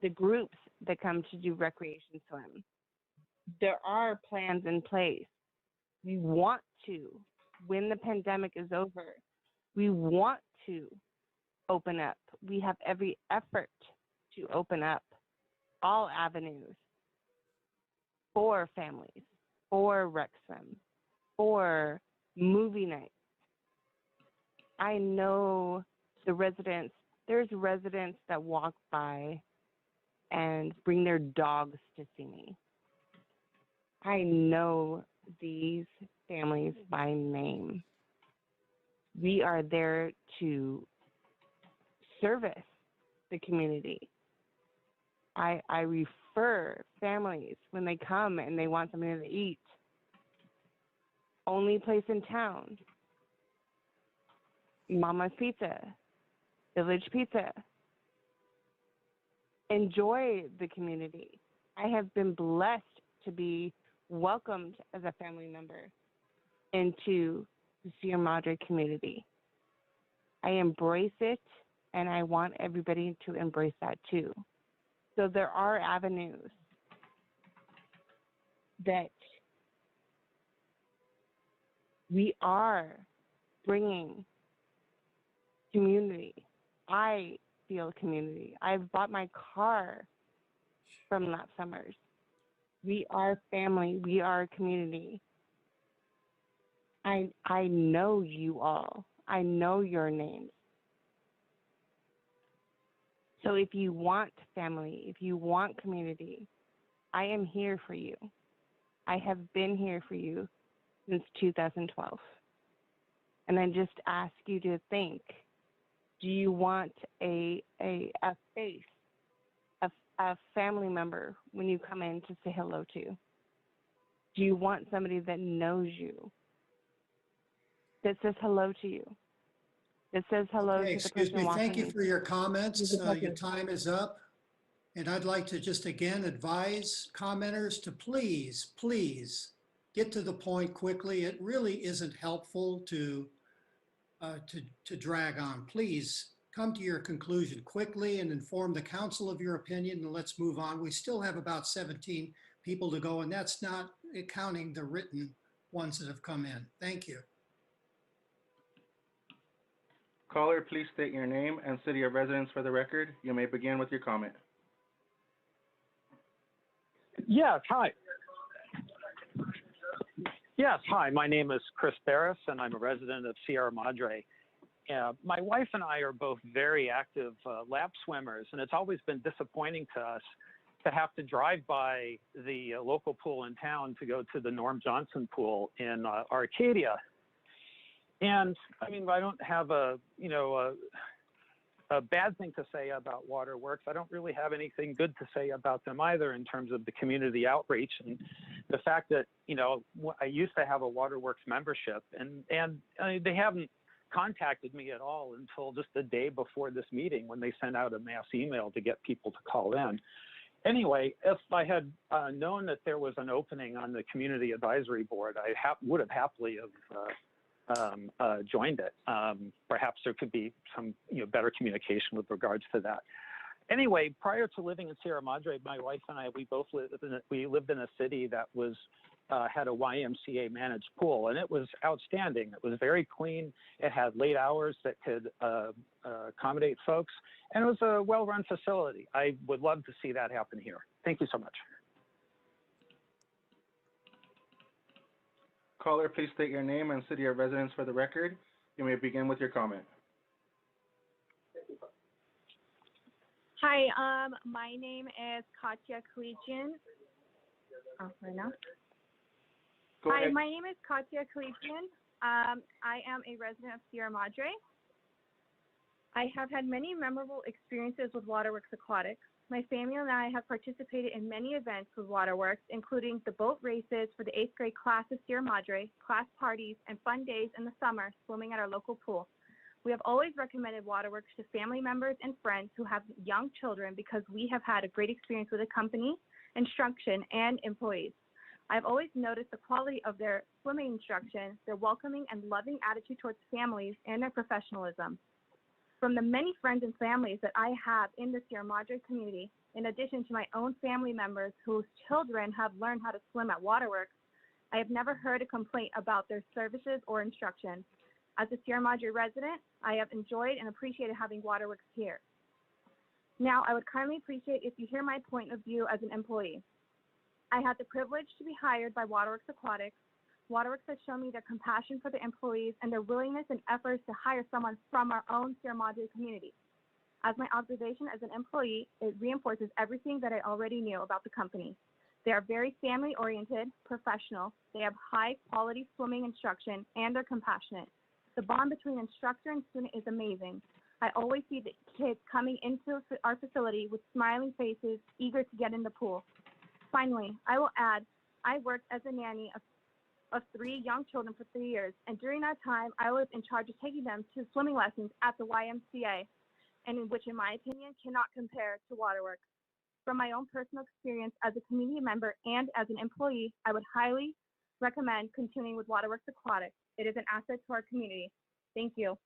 the groups that come to do recreation swim. There are plans in place. We want to, when the pandemic is over, we want to open up. We have every effort to open up all avenues for families, for rec swim, for movie nights. I know the residents. There's residents that walk by and bring their dogs to see me. I know these families by name. We are there to service the community. I refer families when they come and they want something to eat. Only place in town, Mama's Pizza, Village Pizza. Enjoy the community. I have been blessed to be welcomed as a family member into the Sierra Madre community. I embrace it, and I want everybody to embrace that too. So there are avenues that we are bringing community. I feel community. I've bought my car from Lap Summers. We are family. We are community. I know you all. I know your names. So if you want family, if you want community, I am here for you. I have been here for you since 2012. And I just ask you to think, do you want a face, a family member when you come in to say hello to? Do you want somebody that knows you, that says hello to you, that says hello Okay, to the excuse person me. walking Thank you you? for your comments. Your time is up. And I'd like to just again advise commenters to please, please get to the point quickly. It really isn't helpful to drag on. Please come to your conclusion quickly and inform the council of your opinion, and let's move on. We still have about 17 people to go, and that's not counting the written ones that have come in. Thank you. Caller, please state your name and city of residence for the record. You may begin with your comment. Yes, hi. Yes, hi. My name is Chris Barris, and I'm a resident of Sierra Madre. My wife and I are both very active lap swimmers, and it's always been disappointing to us to have to drive by the local pool in town to go to the Norm Johnson pool in Arcadia. And I mean, I don't have a bad thing to say about Waterworks. I don't really have anything good to say about them either in terms of the community outreach and the fact that, I used to have a Waterworks membership and they haven't contacted me at all until just the day before this meeting when they sent out a mass email to get people to call in. Anyway, if I had known that there was an opening on the community advisory board, I would have happily have joined it. Perhaps there could be some better communication with regards to that. Anyway, prior to living in Sierra Madre, my wife and I, we lived in a city that was had a YMCA managed pool, and it was outstanding. It was very clean. It had late hours that could accommodate folks, and it was a well-run facility. I would love to see that happen here. Thank you so much. Caller, please state your name and city of residence for the record. You may begin with your comment. Hi, my name is Katya Kalijian. Oh, right now? Go Hi, ahead. my name is Katya Kalijian. I am a resident of Sierra Madre. I have had many memorable experiences with Waterworks Aquatics. My family and I have participated in many events with Waterworks, including the boat races for the 8th grade class of Sierra Madre, class parties, and fun days in the summer swimming at our local pool. We have always recommended Waterworks to family members and friends who have young children because we have had a great experience with the company, instruction, and employees. I've always noticed the quality of their swimming instruction, their welcoming and loving attitude towards families, and their professionalism. From the many friends and families that I have in the Sierra Madre community, in addition to my own family members whose children have learned how to swim at Waterworks, I have never heard a complaint about their services or instruction. As a Sierra Madre resident, I have enjoyed and appreciated having Waterworks here. Now, I would kindly appreciate if you hear my point of view as an employee. I had the privilege to be hired by Waterworks Aquatics. Waterworks has shown me their compassion for the employees and their willingness and efforts to hire someone from our own Sierra Madre community. As my observation as an employee, it reinforces everything that I already knew about the company. They are very family-oriented, professional, they have high-quality swimming instruction, and they're compassionate. The bond between instructor and student is amazing. I always see the kids coming into our facility with smiling faces, eager to get in the pool. Finally, I will add, I worked as a nanny of 3 young children for 3 years, and during that time, I was in charge of taking them to swimming lessons at the YMCA, and in which, in my opinion, cannot compare to Waterworks. From my own personal experience as a community member and as an employee, I would highly recommend continuing with Waterworks Aquatics. It is an asset to our community. Thank you.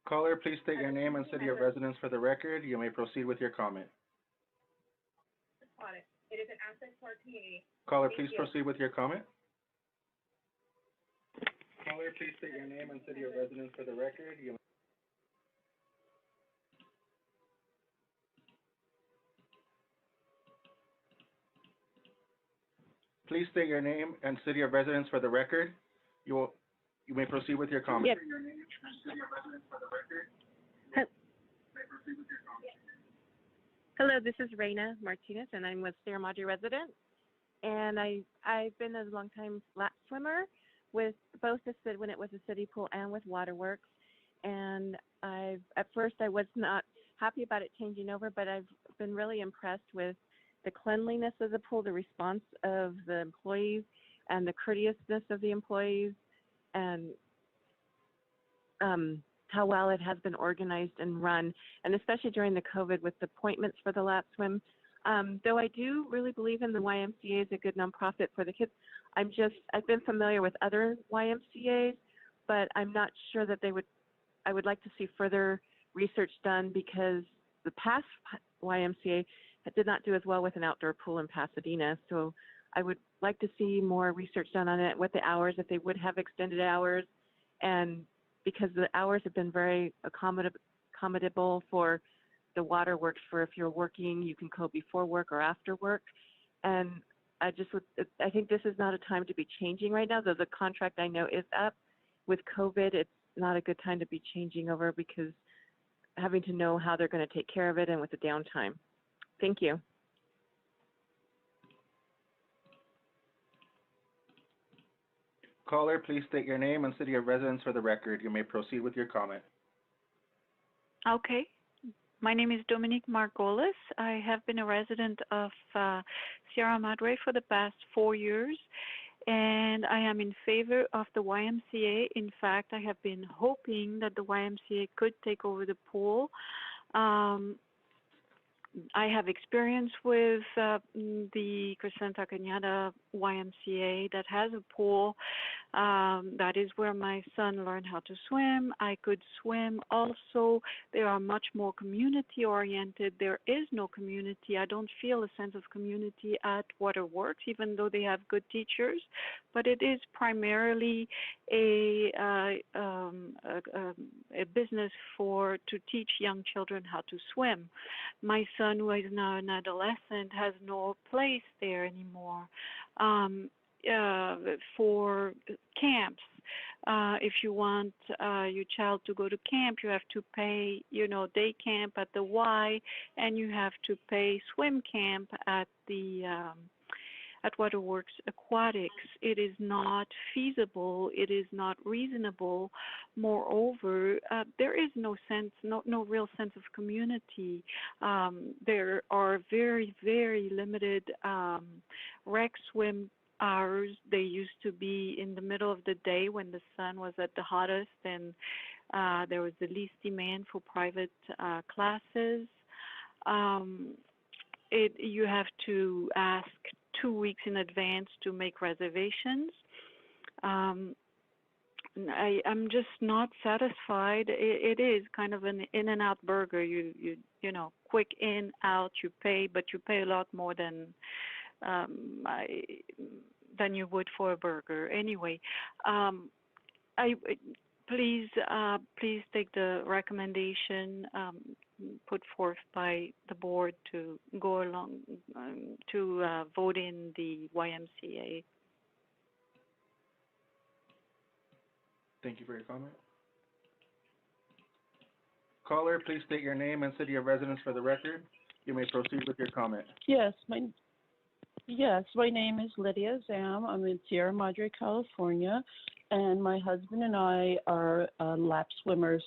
Caller, please state your name and city of residence for the record. You may proceed with your comment. It is an asset to our community. Caller, please proceed with your comment. Caller, please state your name and city of residence for the record. Please state your name and city of residence for the record. You may proceed with your comment. Yep. Hello, this is Reina Martinez, and I'm with Sierra Madre resident. And I've been a longtime lap swimmer with both when it was a city pool and with waterworks. And at first I was not happy about it changing over, but I've been really impressed with the cleanliness of the pool, the response of the employees, and the courteousness of the employees, and how well it has been organized and run, and especially during the COVID with the appointments for the lap swim. Though I do really believe in the YMCA as a good nonprofit for the kids, I've been familiar with other YMCAs, but I'm not sure that I would like to see further research done, because the past YMCA did not do as well with an outdoor pool in Pasadena. So I would like to see more research done on it, with the hours, if they would have extended hours, and because the hours have been very accommodable for the waterworks, for if you're working, you can go before work or after work. And I think this is not a time to be changing right now, though the contract I know is up. With COVID, it's not a good time to be changing over, because having to know how they're going to take care of it and with the downtime. Thank you. Caller, please state your name and city of residence for the record. You may proceed with your comment. Okay. My name is Dominique Margolis. I have been a resident of Sierra Madre for the past 4 years, and I am in favor of the YMCA. In fact, I have been hoping that the YMCA could take over the pool. I have experience with the Crescenta Cañada YMCA that has a pool. That is where my son learned how to swim. I could swim also. They are much more community oriented. There is no community. I don't feel a sense of community at Waterworks, even though they have good teachers. But it is primarily a business to teach young children how to swim. My son, who is now an adolescent, has no place there anymore. For camps, if you want your child to go to camp, you have to pay, day camp at the Y, and you have to pay swim camp at the at Waterworks Aquatics. It is not feasible. It is not reasonable. Moreover, there is no real sense of community. There are very, very limited rec swim hours. They used to be in the middle of the day when the sun was at the hottest, and there was the least demand for private classes. You have to ask 2 weeks in advance to make reservations. I'm just not satisfied. It is kind of an in-and-out burger. You quick in, out. You pay, but you pay a lot more than you would for a burger. Anyway, please take the recommendation put forth by the board to go along to vote in the YMCA. Thank you for your comment. Caller, please state your name and city of residence for the record. You may proceed with your comment. Yes, my name is Lydia Zam. I'm in Sierra Madre, California, and my husband and I are lap swimmers,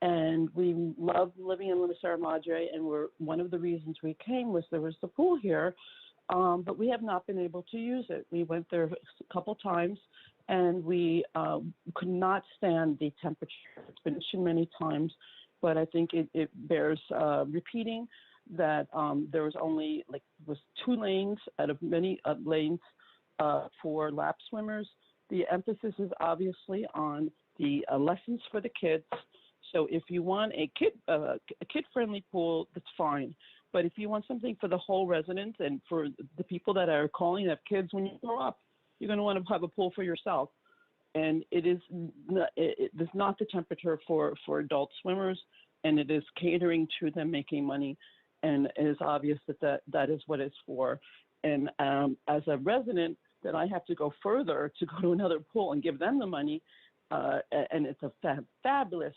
and we love living in Sierra Madre, and one of the reasons we came was there was the pool here, but we have not been able to use it. We went there a couple times, and we could not stand the temperature. It's been mentioned many times, but I think it bears repeating that there was only was 2 lanes out of many lanes for lap swimmers. The emphasis is obviously on the lessons for the kids. So if you want a kid-friendly pool, that's fine. But if you want something for the whole residents and for the people that are calling that have kids when you grow up, you're going to want to have a pool for yourself. And it is not the temperature for adult swimmers, and it is catering to them making money. And it is obvious that is what it's for. And as a resident, that I have to go further to go to another pool and give them the money. And it's a fabulous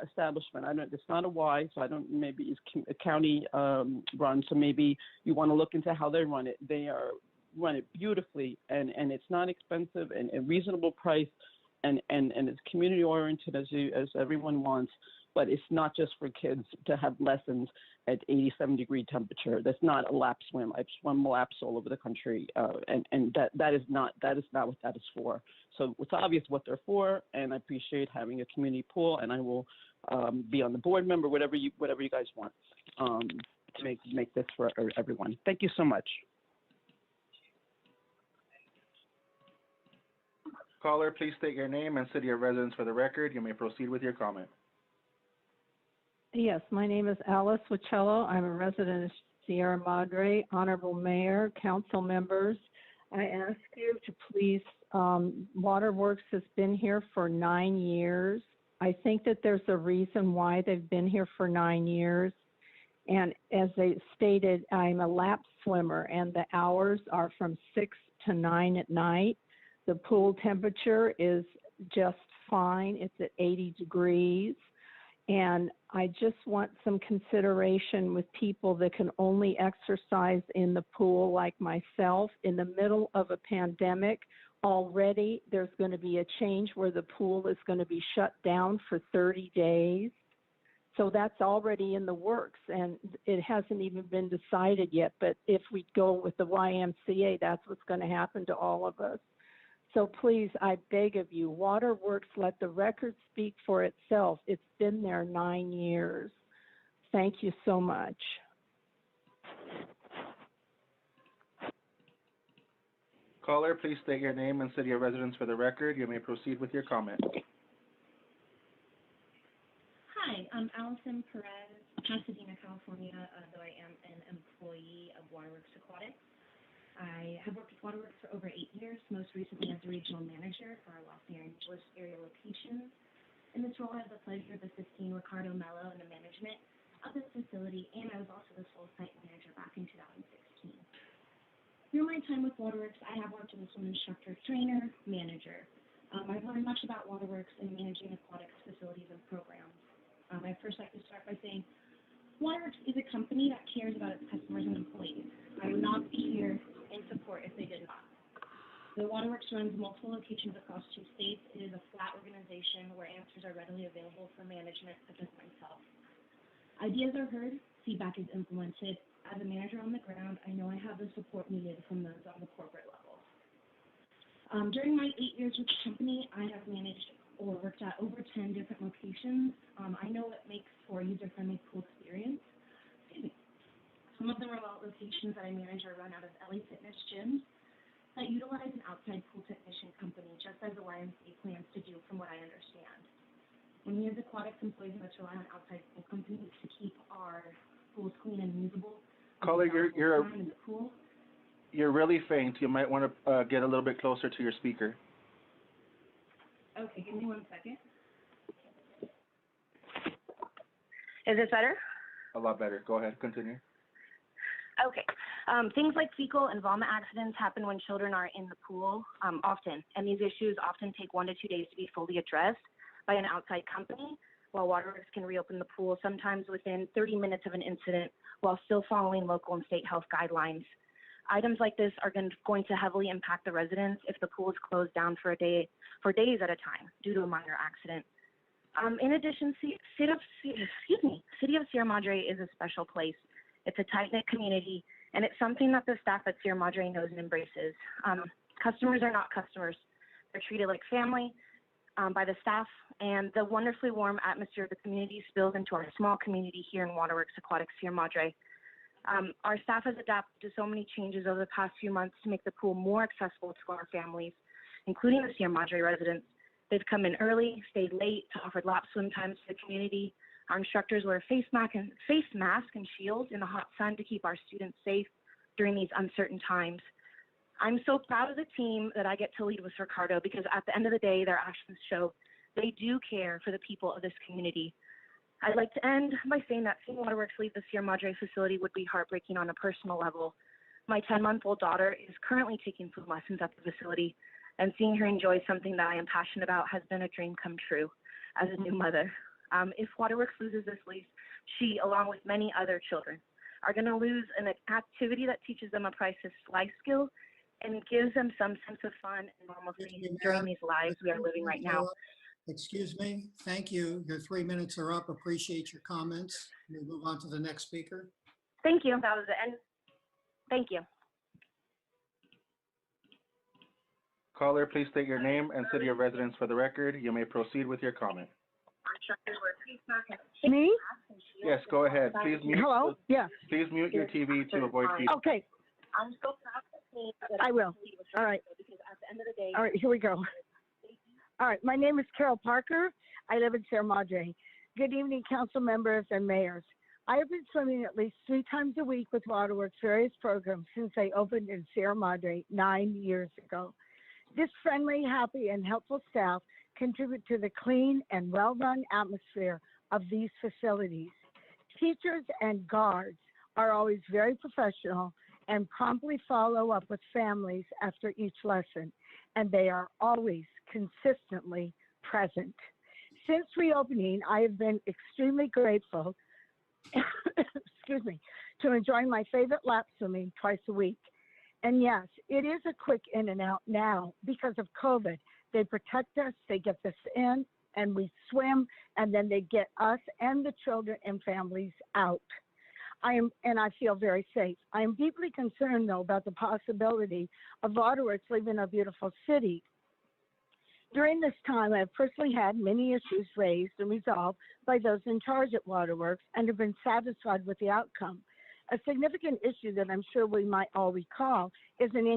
establishment. It's not a Y, so I don't. Maybe it's a county run, so maybe you want to look into how they run it. They run it beautifully, and it's not expensive and a reasonable price, and it's community oriented as everyone wants. But it's not just for kids to have lessons at 87-degree temperature. That's not a lap swim. I've swum laps all over the country, and that is not what that is for. So it's obvious what they're for, and I appreciate having a community pool, and I will be on the board member, whatever you guys want, to make this for everyone. Thank you so much. Caller, please state your name and city of residence for the record. You may proceed with your comment. Yes, my name is Alice Wichello. I'm a resident of Sierra Madre. Honorable Mayor, council members, I ask you to please, Waterworks has been here for 9 years. I think that there's a reason why they've been here for 9 years. And as they stated, I'm a lap swimmer, and the hours are from 6 to 9 at night. The pool temperature is just fine. It's at 80 degrees. And I just want some consideration with people that can only exercise in the pool like myself. In the middle of a pandemic, already there's going to be a change where the pool is going to be shut down for 30 days. So that's already in the works, and it hasn't even been decided yet. But if we go with the YMCA, that's what's going to happen to all of us. So please, I beg of you, Waterworks, let the record speak for itself. It's been there 9 years. Thank you so much. Caller, please state your name and city of residence for the record. You may proceed with your comment. Hi, I'm Allison Perez, Pasadena, California, though I am an employee of Waterworks Aquatics. I have worked with Waterworks for over 8 years, most recently as a regional manager for our Los Angeles area locations. In this role, I have the pleasure of assisting Ricardo Mello in the management of this facility, and I was also the sole site manager back in 2016. Through my time with Waterworks, I have worked as a swim instructor, trainer, manager. I've learned much about Waterworks and managing aquatics facilities and programs. I'd first like to start by saying Waterworks is a company that cares about its customers and employees. I would not be here in support if they did not. The Waterworks runs multiple locations across 2 states. It is a flat organization where answers are readily available for management such as myself. Ideas are heard, feedback is implemented. As a manager on the ground, I know I have the support needed from those on the corporate level. During my 8 years with the company, I have managed or worked at over 10 different locations. I know it makes for a user-friendly pool experience. Some of the remote locations that I manage are run out of LA Fitness gyms that utilize an outside pool technician company, just as the YMCA plans to do, from what I understand. When we as aquatics employees must rely on outside pool companies to keep our pools clean and usable. Caller, you're really faint. You might want to get a little bit closer to your speaker. Okay, give me 1 second. Is this better? A lot better. Go ahead. Continue. Okay. Things like fecal and vomit accidents happen when children are in the pool often, and these issues often take 1 to 2 days to be fully addressed by an outside company, while Waterworks can reopen the pool sometimes within 30 minutes of an incident while still following local and state health guidelines. Items like this are going to heavily impact the residents if the pool is closed down for days at a time due to a minor accident. In addition, City of Sierra Madre is a special place. It's a tight-knit community, and it's something that the staff at Sierra Madre knows and embraces. Customers are not customers. They're treated like family by the staff, and the wonderfully warm atmosphere of the community spills into our small community here in Waterworks Aquatics Sierra Madre. Our staff has adapted to so many changes over the past few months to make the pool more accessible to our families, including the Sierra Madre residents. They've come in early, stayed late to offer lap swim times to the community. Our instructors wear face mask and shields in the hot sun to keep our students safe during these uncertain times. I'm so proud of the team that I get to lead with Ricardo, because at the end of the day, their actions show they do care for the people of this community. I'd like to end by saying that seeing Waterworks leave the Sierra Madre facility would be heartbreaking on a personal level. My 10-month-old daughter is currently taking swim lessons at the facility, and seeing her enjoy something that I am passionate about has been a dream come true as a new mother. If Waterworks loses this lease, she, along with many other children, are going to lose an activity that teaches them a priceless life skill and gives them some sense of fun and normalcy during these lives we are living right now. Excuse me. Thank you. Your 3 minutes are up. Appreciate your comments. We'll move on to the next speaker. Thank you. That was the end. Thank you. Caller, please state your name and city of residence for the record. You may proceed with your comment. Me? Yes, go ahead. Please mute. Hello? Yeah. Please mute your TV to avoid feedback. Okay. I'm so proud of the team that I will. All right. because at the end of the day, All right, here we go. All right, my name is Carol Parker. I live in Sierra Madre. Good evening, council members and mayors. I have been swimming at least 3 times a week with Waterworks various programs since they opened in Sierra Madre 9 years ago. This friendly, happy, and helpful staff contribute to the clean and well-run atmosphere of these facilities. Teachers and guards are always very professional and promptly follow up with families after each lesson, and they are always consistently present. Since reopening, I have been extremely grateful excuse me, to enjoying my favorite lap swimming twice a week. And yes, it is a quick in and out now because of COVID. They protect us, they get us in, and we swim, and then they get us and the children and families out. I feel very safe. I am deeply concerned, though, about the possibility of Waterworks leaving our beautiful city. During this time, I have personally had many issues raised and resolved by those in charge at Waterworks and have been satisfied with the outcome. A significant issue that I'm sure we might all recall is an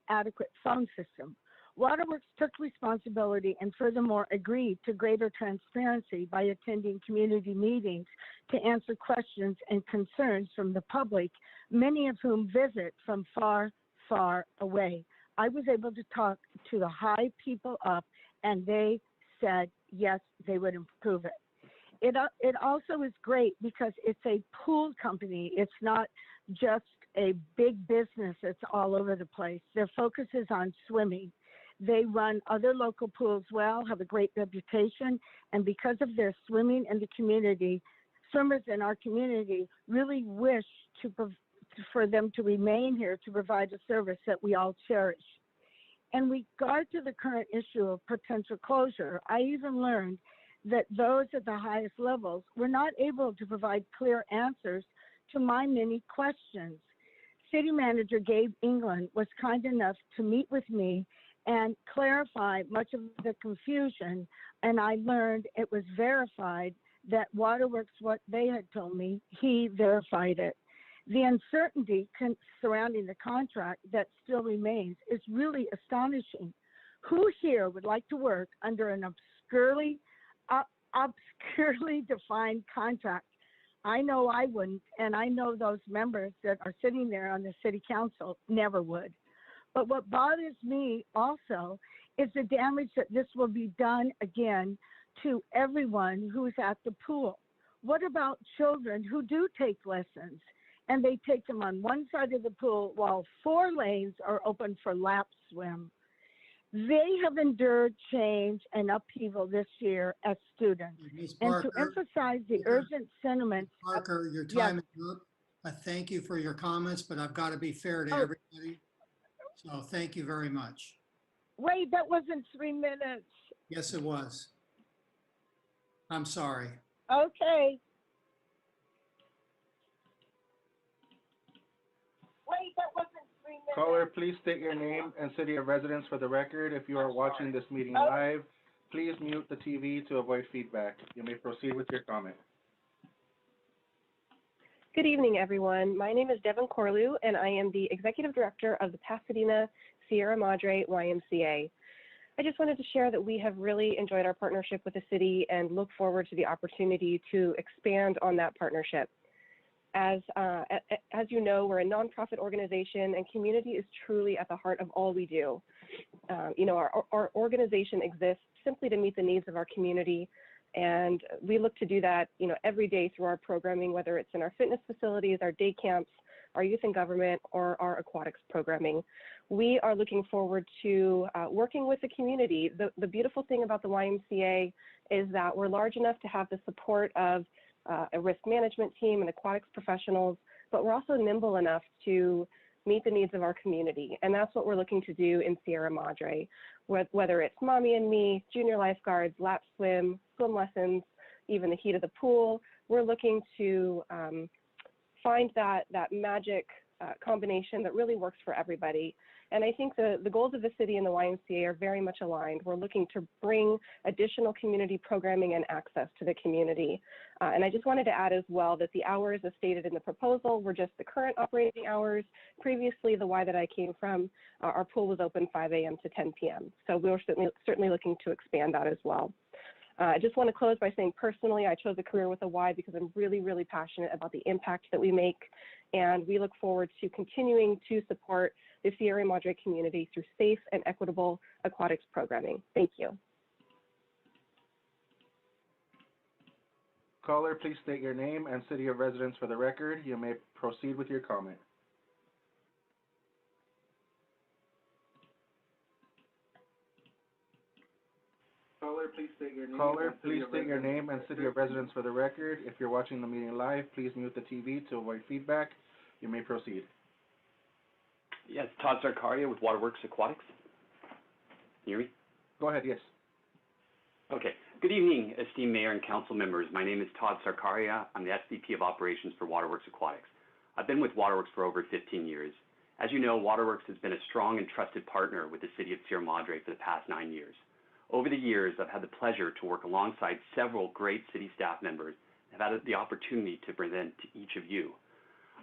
inadequate phone system. Waterworks took responsibility and furthermore agreed to greater transparency by attending community meetings to answer questions and concerns from the public, many of whom visit from far, far away. I was able to talk to the high people up, and they said, yes, they would improve it. It also is great because it's a pool company. It's not just a big business that's all over the place. Their focus is on swimming. They run other local pools well, have a great reputation, and because of their swimming in the community, swimmers in our community really wish for them to remain here to provide a service that we all cherish. In regard to the current issue of potential closure, I even learned that those at the highest levels were not able to provide clear answers to my many questions. City Manager Gabe England was kind enough to meet with me and clarify much of the confusion, and I learned it was verified that Waterworks, what they had told me, he verified it. The uncertainty surrounding the contract that still remains is really astonishing. Who here would like to work under an obscurely defined contract? I know I wouldn't, and I know those members that are sitting there on the city council never would. But what bothers me also is the damage that this will be done again to everyone who's at the pool. What about children who do take lessons and they take them on one side of the pool while 4 lanes are open for lap swim? They have endured change and upheaval this year as students. And to emphasize the urgent sentiments. Parker, your time is up. I thank you for your comments, but I've got to be fair to everybody. So thank you very much. Wait, that wasn't 3 minutes. Yes, it was. I'm sorry. Okay. Wait, that wasn't 3 minutes. Caller, please state your name and city of residence for the record. If you are watching this meeting live, please mute the TV to avoid feedback. You may proceed with your comment. Good evening, everyone. My name is Devin Corlew, and I am the Executive Director of the Pasadena Sierra Madre YMCA. I just wanted to share that we have really enjoyed our partnership with the city and look forward to the opportunity to expand on that partnership. As you know, we're a nonprofit organization, and community is truly at the heart of all we do. Our organization exists simply to meet the needs of our community, and we look to do that, every day through our programming, whether it's in our fitness facilities, our day camps, our youth in government, or our aquatics programming. We are looking forward to working with the community. The beautiful thing about the YMCA is that we're large enough to have the support of a risk management team and aquatics professionals, but we're also nimble enough to meet the needs of our community. And that's what we're looking to do in Sierra Madre, whether it's Mommy and Me, junior lifeguards, lap swim lessons, even the heat of the pool. We're looking to find that magic combination that really works for everybody. And I think the goals of the city and the YMCA are very much aligned. We're looking to bring additional community programming and access to the community. And I just wanted to add as well that the hours as stated in the proposal were just the current operating hours. Previously, the Y that I came from, our pool was open 5 a.m. to 10 p.m. So we were certainly looking to expand that as well. I just want to close by saying personally, I chose a career with a Y because I'm really, really passionate about the impact that we make. And we look forward to continuing to support the Sierra Madre community through safe and equitable aquatics programming. Thank you. Caller, please state your name and city of residence for the record. You may proceed with your comment. Caller, please state your name and city of residence for the record. If you're watching the meeting live, please mute the TV to avoid feedback. You may proceed. Yes, Todd Sarkaria with Waterworks Aquatics. Can you hear me? Go ahead, yes. Okay. Good evening, esteemed mayor and council members. My name is Todd Sarkaria. I'm the SVP of Operations for Waterworks Aquatics. I've been with Waterworks for over 15 years. As you know, Waterworks has been a strong and trusted partner with the city of Sierra Madre for the past 9 years. Over the years, I've had the pleasure to work alongside several great city staff members and have had the opportunity to present to each of you.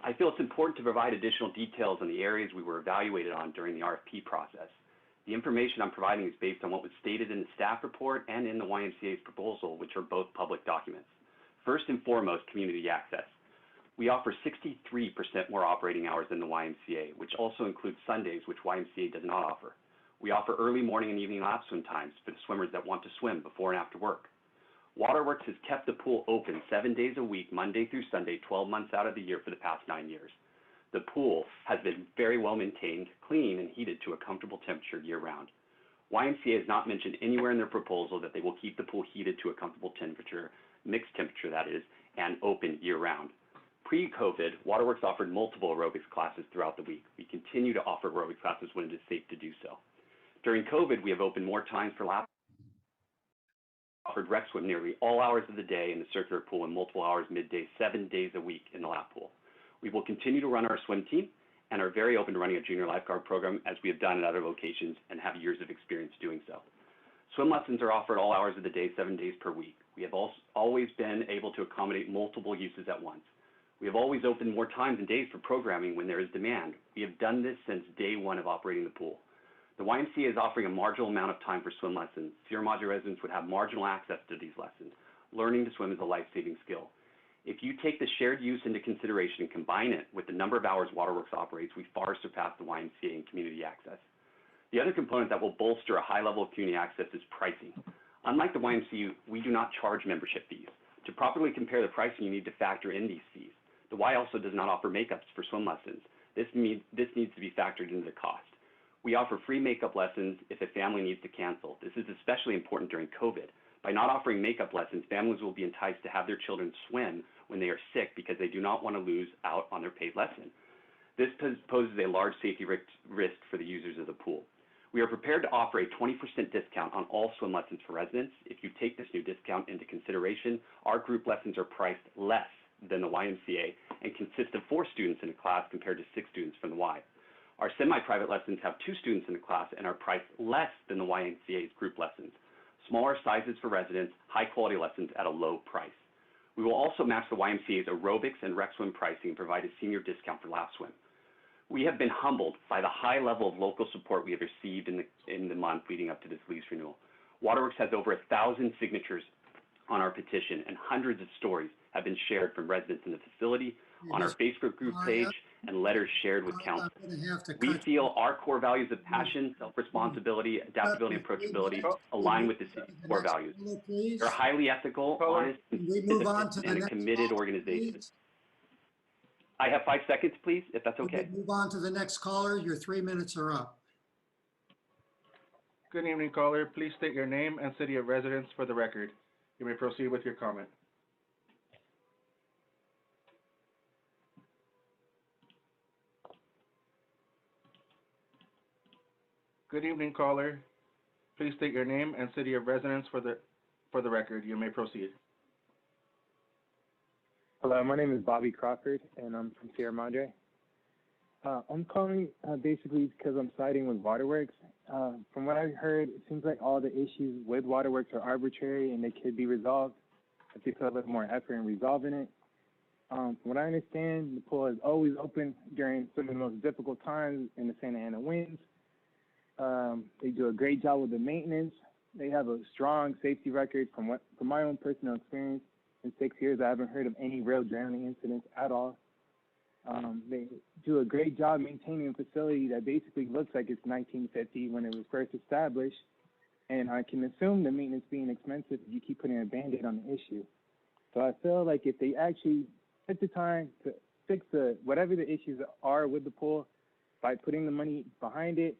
I feel it's important to provide additional details on the areas we were evaluated on during the RFP process. The information I'm providing is based on what was stated in the staff report and in the YMCA's proposal, which are both public documents. First and foremost, community access. We offer 63% more operating hours than the YMCA, which also includes Sundays, which YMCA does not offer. We offer early morning and evening lap swim times for the swimmers that want to swim before and after work. Waterworks has kept the pool open 7 days a week, Monday through Sunday, 12 months out of the year for the past 9 years. The pool has been very well maintained, clean, and heated to a comfortable temperature year-round. YMCA has not mentioned anywhere in their proposal that they will keep the pool heated to a comfortable temperature, mixed temperature that is, and open year-round. Pre-COVID, Waterworks offered multiple aerobics classes throughout the week. We continue to offer aerobics classes when it is safe to do so. During COVID, we have opened more times for lap offered rec swim nearly all hours of the day in the circular pool and multiple hours midday, 7 days a week in the lap pool. We will continue to run our swim team and are very open to running a junior lifeguard program as we have done at other locations and have years of experience doing so. Swim lessons are offered all hours of the day, 7 days per week. We have always been able to accommodate multiple uses at once. We have always opened more times and days for programming when there is demand. We have done this since day one of operating the pool. The YMCA is offering a marginal amount of time for swim lessons. Sierra Madre residents would have marginal access to these lessons. Learning to swim is a life-saving skill. If you take the shared use into consideration and combine it with the number of hours Waterworks operates, we far surpass the YMCA in community access. The other component that will bolster a high level of community access is pricing. Unlike the YMCA, we do not charge membership fees. To properly compare the pricing, you need to factor in these fees. The Y also does not offer makeups for swim lessons. This needs to be factored into the cost. We offer free makeup lessons if a family needs to cancel. This is especially important during COVID. By not offering makeup lessons, families will be enticed to have their children swim when they are sick because they do not want to lose out on their paid lesson. This poses a large safety risk for the users of the pool. We are prepared to offer a 20% discount on all swim lessons for residents. If you take this new discount into consideration, our group lessons are priced less than the YMCA and consist of 4 students in a class compared to 6 students from the Y. Our semi-private lessons have 2 students in a class and are priced less than the YMCA's group lessons. Smaller sizes for residents, high-quality lessons at a low price. We will also match the YMCA's aerobics and rec swim pricing and provide a senior discount for lap swim. We have been humbled by the high level of local support we have received in the month leading up to this lease renewal. Waterworks has over 1,000 signatures on our petition, and hundreds of stories have been shared from residents in the facility, on our Facebook group page, and letters shared with council. We feel our core values of passion, self-responsibility, adaptability, and approachability align with the city's core values. They're highly ethical, honest, and a committed organization. I have 5 seconds, please, if that's okay. Move on to the next caller. Your 3 minutes are up. Good evening, caller. Please state your name and city of residence for the record. You may proceed with your comment. Good evening, caller. Please state your name and city of residence for the record. You may proceed. Hello, my name is Bobby Crawford, and I'm from Sierra Madre. I'm calling basically because I'm siding with Waterworks. From what I heard, it seems like all the issues with Waterworks are arbitrary and they could be resolved if they put a little more effort in resolving it. From what I understand, the pool is always open during some of the most difficult times in the Santa Ana winds. They do a great job with the maintenance. They have a strong safety record. From my own personal experience, in 6 years, I haven't heard of any real drowning incidents at all. They do a great job maintaining a facility that basically looks like it's 1950 when it was first established. And I can assume the maintenance being expensive if you keep putting a Band-Aid on the issue. So I feel like if they actually took the time to fix whatever the issues are with the pool by putting the money behind it,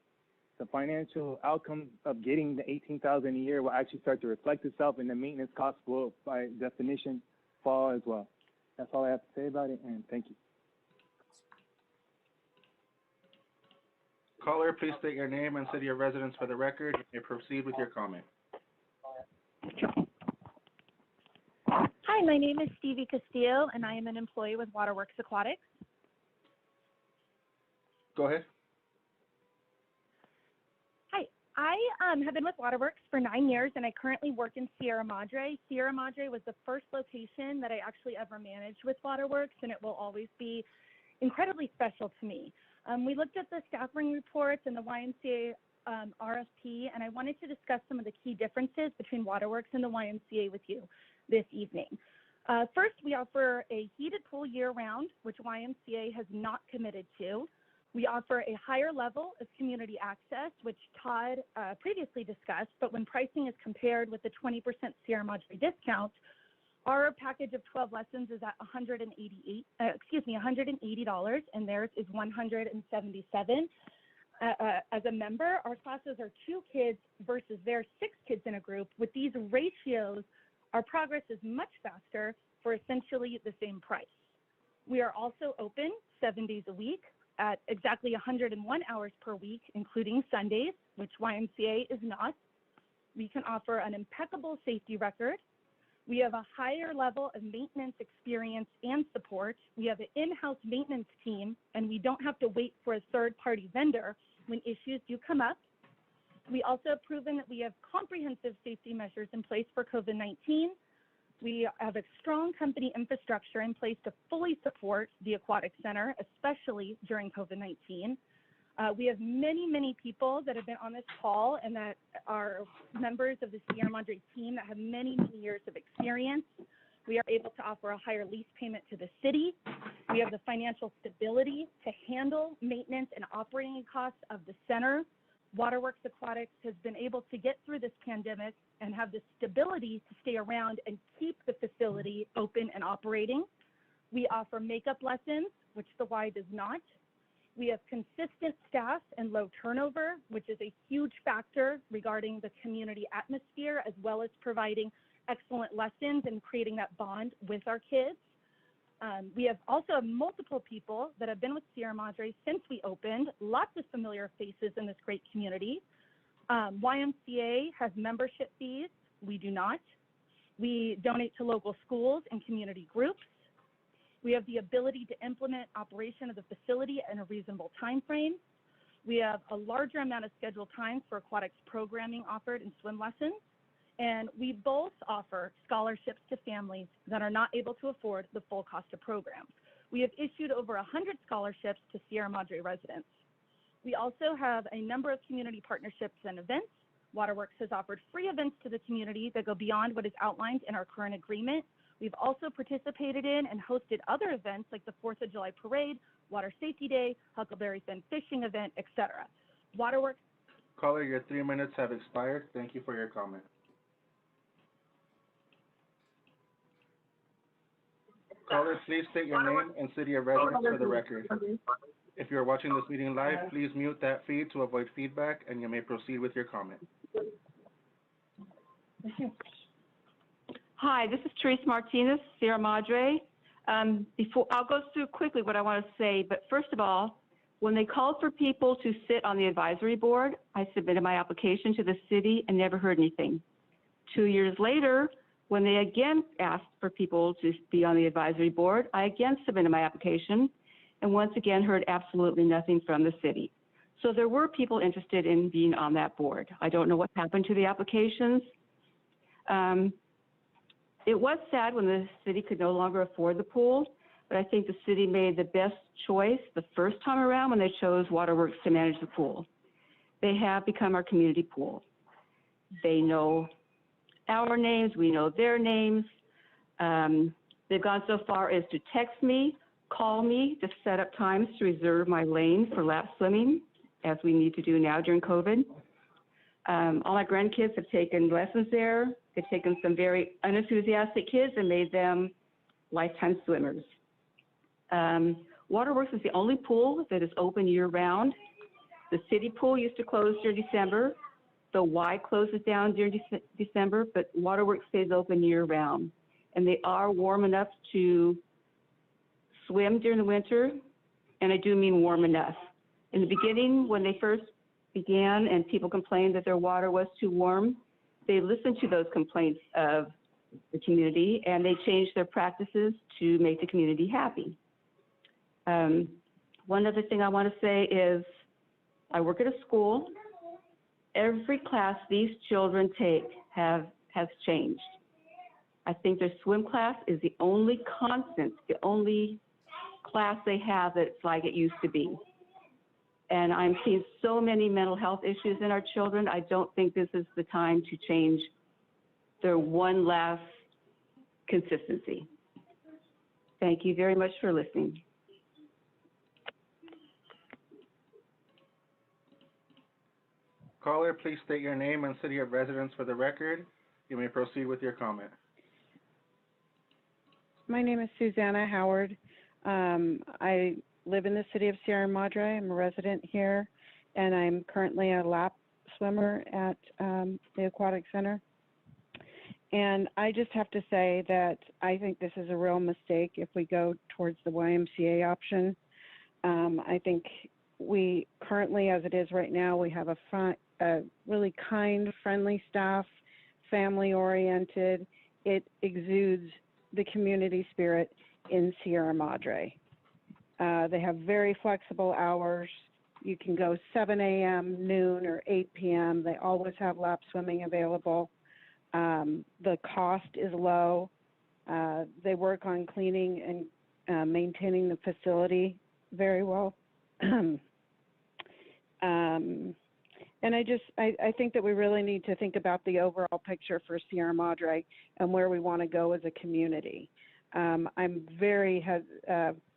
the financial outcome of getting the $18,000 a year will actually start to reflect itself, and the maintenance costs will, by definition, fall as well. That's all I have to say about it, and thank you. Caller, please state your name and city of residence for the record. You may proceed with your comment. Hi, my name is Stevie Castillo, and I am an employee with Waterworks Aquatics. Go ahead. Hi, I have been with Waterworks for 9 years, and I currently work in Sierra Madre. Sierra Madre was the first location that I actually ever managed with Waterworks, and it will always be incredibly special to me. We looked at the staffing reports and the YMCA RFP, and I wanted to discuss some of the key differences between Waterworks and the YMCA with you this evening. First, we offer a heated pool year-round, which YMCA has not committed to. We offer a higher level of community access, which Todd previously discussed, but when pricing is compared with the 20% Sierra Madre discount, our package of 12 lessons is at $180, and theirs is $177. As a member, our classes are 2 kids versus their 6 kids in a group. With these ratios, our progress is much faster for essentially the same price. We are also open 7 days a week at exactly 101 hours per week, including Sundays, which YMCA is not. We can offer an impeccable safety record. We have a higher level of maintenance experience and support. We have an in-house maintenance team, and we don't have to wait for a third-party vendor when issues do come up. We also have proven that we have comprehensive safety measures in place for COVID-19. We have a strong company infrastructure in place to fully support the Aquatic Center, especially during COVID-19. We have many, many people that have been on this call and that are members of the Sierra Madre team that have many, many years of experience. We are able to offer a higher lease payment to the city. We have the financial stability to handle maintenance and operating costs of the center. Waterworks Aquatics has been able to get through this pandemic and have the stability to stay around and keep the facility open and operating. We offer makeup lessons, which the Y does not. We have consistent staff and low turnover, which is a huge factor regarding the community atmosphere, as well as providing excellent lessons and creating that bond with our kids. We have also multiple people that have been with Sierra Madre since we opened, lots of familiar faces in this great community. YMCA has membership fees. We do not. We donate to local schools and community groups. We have the ability to implement operation of the facility in a reasonable time frame. We have a larger amount of scheduled times for aquatics programming offered and swim lessons. And we both offer scholarships to families that are not able to afford the full cost of programs. We have issued over 100 scholarships to Sierra Madre residents. We also have a number of community partnerships and events. Waterworks has offered free events to the community that go beyond what is outlined in our current agreement. We've also participated in and hosted other events like the 4th of July Parade, Water Safety Day, Huckleberry Fin Fishing Event, etc. Waterworks. Caller, your 3 minutes have expired. Thank you for your comment. Caller, please state your name and city of residence for the record. If you are watching this meeting live, please mute that feed to avoid feedback, and you may proceed with your comment. Hi, this is Teresa Martinez, Sierra Madre. I'll go through quickly what I want to say, but first of all, when they called for people to sit on the advisory board, I submitted my application to the city and never heard anything. 2 years later, when they again asked for people to be on the advisory board, I again submitted my application and once again heard absolutely nothing from the city. So there were people interested in being on that board. I don't know what happened to the applications. It was sad when the city could no longer afford the pool, but I think the city made the best choice the first time around when they chose Waterworks to manage the pool. They have become our community pool. They know our names, we know their names. They've gone so far as to text me, call me to set up times to reserve my lane for lap swimming, as we need to do now during COVID. All my grandkids have taken lessons there. They've taken some very unenthusiastic kids and made them lifetime swimmers. Waterworks is the only pool that is open year-round. The city pool used to close during December. The Y closes down during December, but Waterworks stays open year-round. And they are warm enough to swim during the winter, and I do mean warm enough. In the beginning, when they first began and people complained that their water was too warm, they listened to those complaints of the community and they changed their practices to make the community happy. One other thing I want to say is I work at a school. Every class these children take has changed. I think their swim class is the only constant, the only class they have that's like it used to be. And I'm seeing so many mental health issues in our children. I don't think this is the time to change their one last consistency. Thank you very much for listening. Caller, please state your name and city of residence for the record. You may proceed with your comment. My name is Susanna Howard. I live in the city of Sierra Madre. I'm a resident here, and I'm currently a lap swimmer at the Aquatic Center. And I just have to say that I think this is a real mistake if we go towards the YMCA option. I think we currently, as it is right now, we have a really kind, friendly staff, family-oriented. It exudes the community spirit in Sierra Madre. They have very flexible hours. You can go 7 a.m., noon, or 8 p.m. They always have lap swimming available. The cost is low. They work on cleaning and maintaining the facility very well. And I think that we really need to think about the overall picture for Sierra Madre and where we want to go as a community. I'm very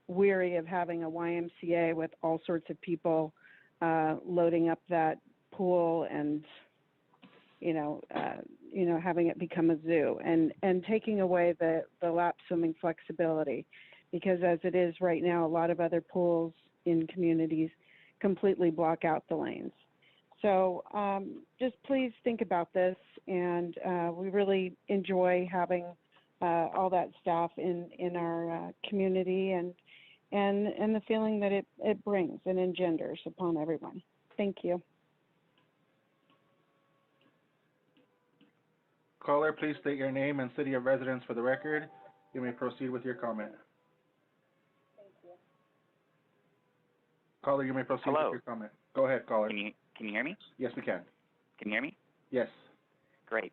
weary of having a YMCA with all sorts of people loading up that pool and having it become a zoo and taking away the lap swimming flexibility, because as it is right now, a lot of other pools in communities completely block out the lanes. So just please think about this, and we really enjoy having all that staff in our community and the feeling that it brings and engenders upon everyone. Thank you. Caller, please state your name and city of residence for the record. You may proceed with your comment. Thank you. Caller, you may proceed with your comment. Go ahead, caller. Can you hear me? Yes, we can. Can you hear me? Yes. Great.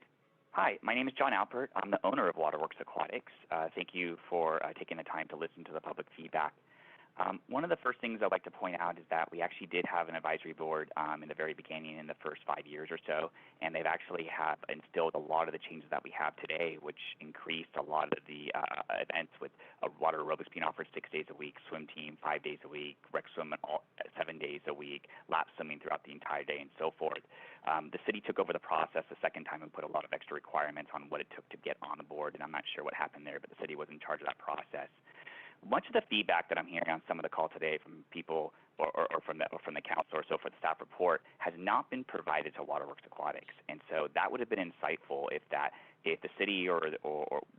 Hi, my name is John Alpert. I'm the owner of Waterworks Aquatics. Thank you for taking the time to listen to the public feedback. One of the first things I'd like to point out is that we actually did have an advisory board in the very beginning in the first 5 years or so, and they've actually have instilled a lot of the changes that we have today, which increased a lot of the events with water aerobics being offered 6 days a week, swim team 5 days a week, rec swim 7 days a week, lap swimming throughout the entire day, and so forth. The city took over the process the second time and put a lot of extra requirements on what it took to get on the board, and I'm not sure what happened there, but the city was in charge of that process. Much of the feedback that I'm hearing on some of the call today from people or from the council or so for the staff report has not been provided to Waterworks Aquatics, and so that would have been insightful if the city or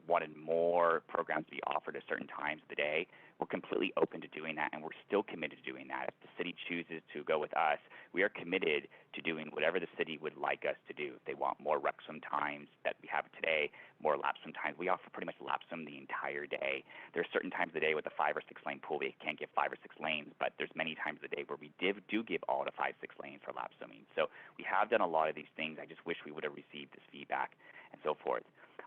wanted more programs to be offered at certain times of the day. We're completely open to doing that, and we're still committed to doing that. If the city chooses to go with us, we are committed to doing whatever the city would like us to do. If they want more rec swim times that we have today, more lap swim times. We offer pretty much lap swim the entire day. There are certain times of the day with a 5 or 6 lane pool we can't give 5 or 6 lanes, but there's many times of the day where we do give all the 5, 6 lanes for lap swimming. So we have done a lot of these things. I just wish we would have received this feedback and so forth.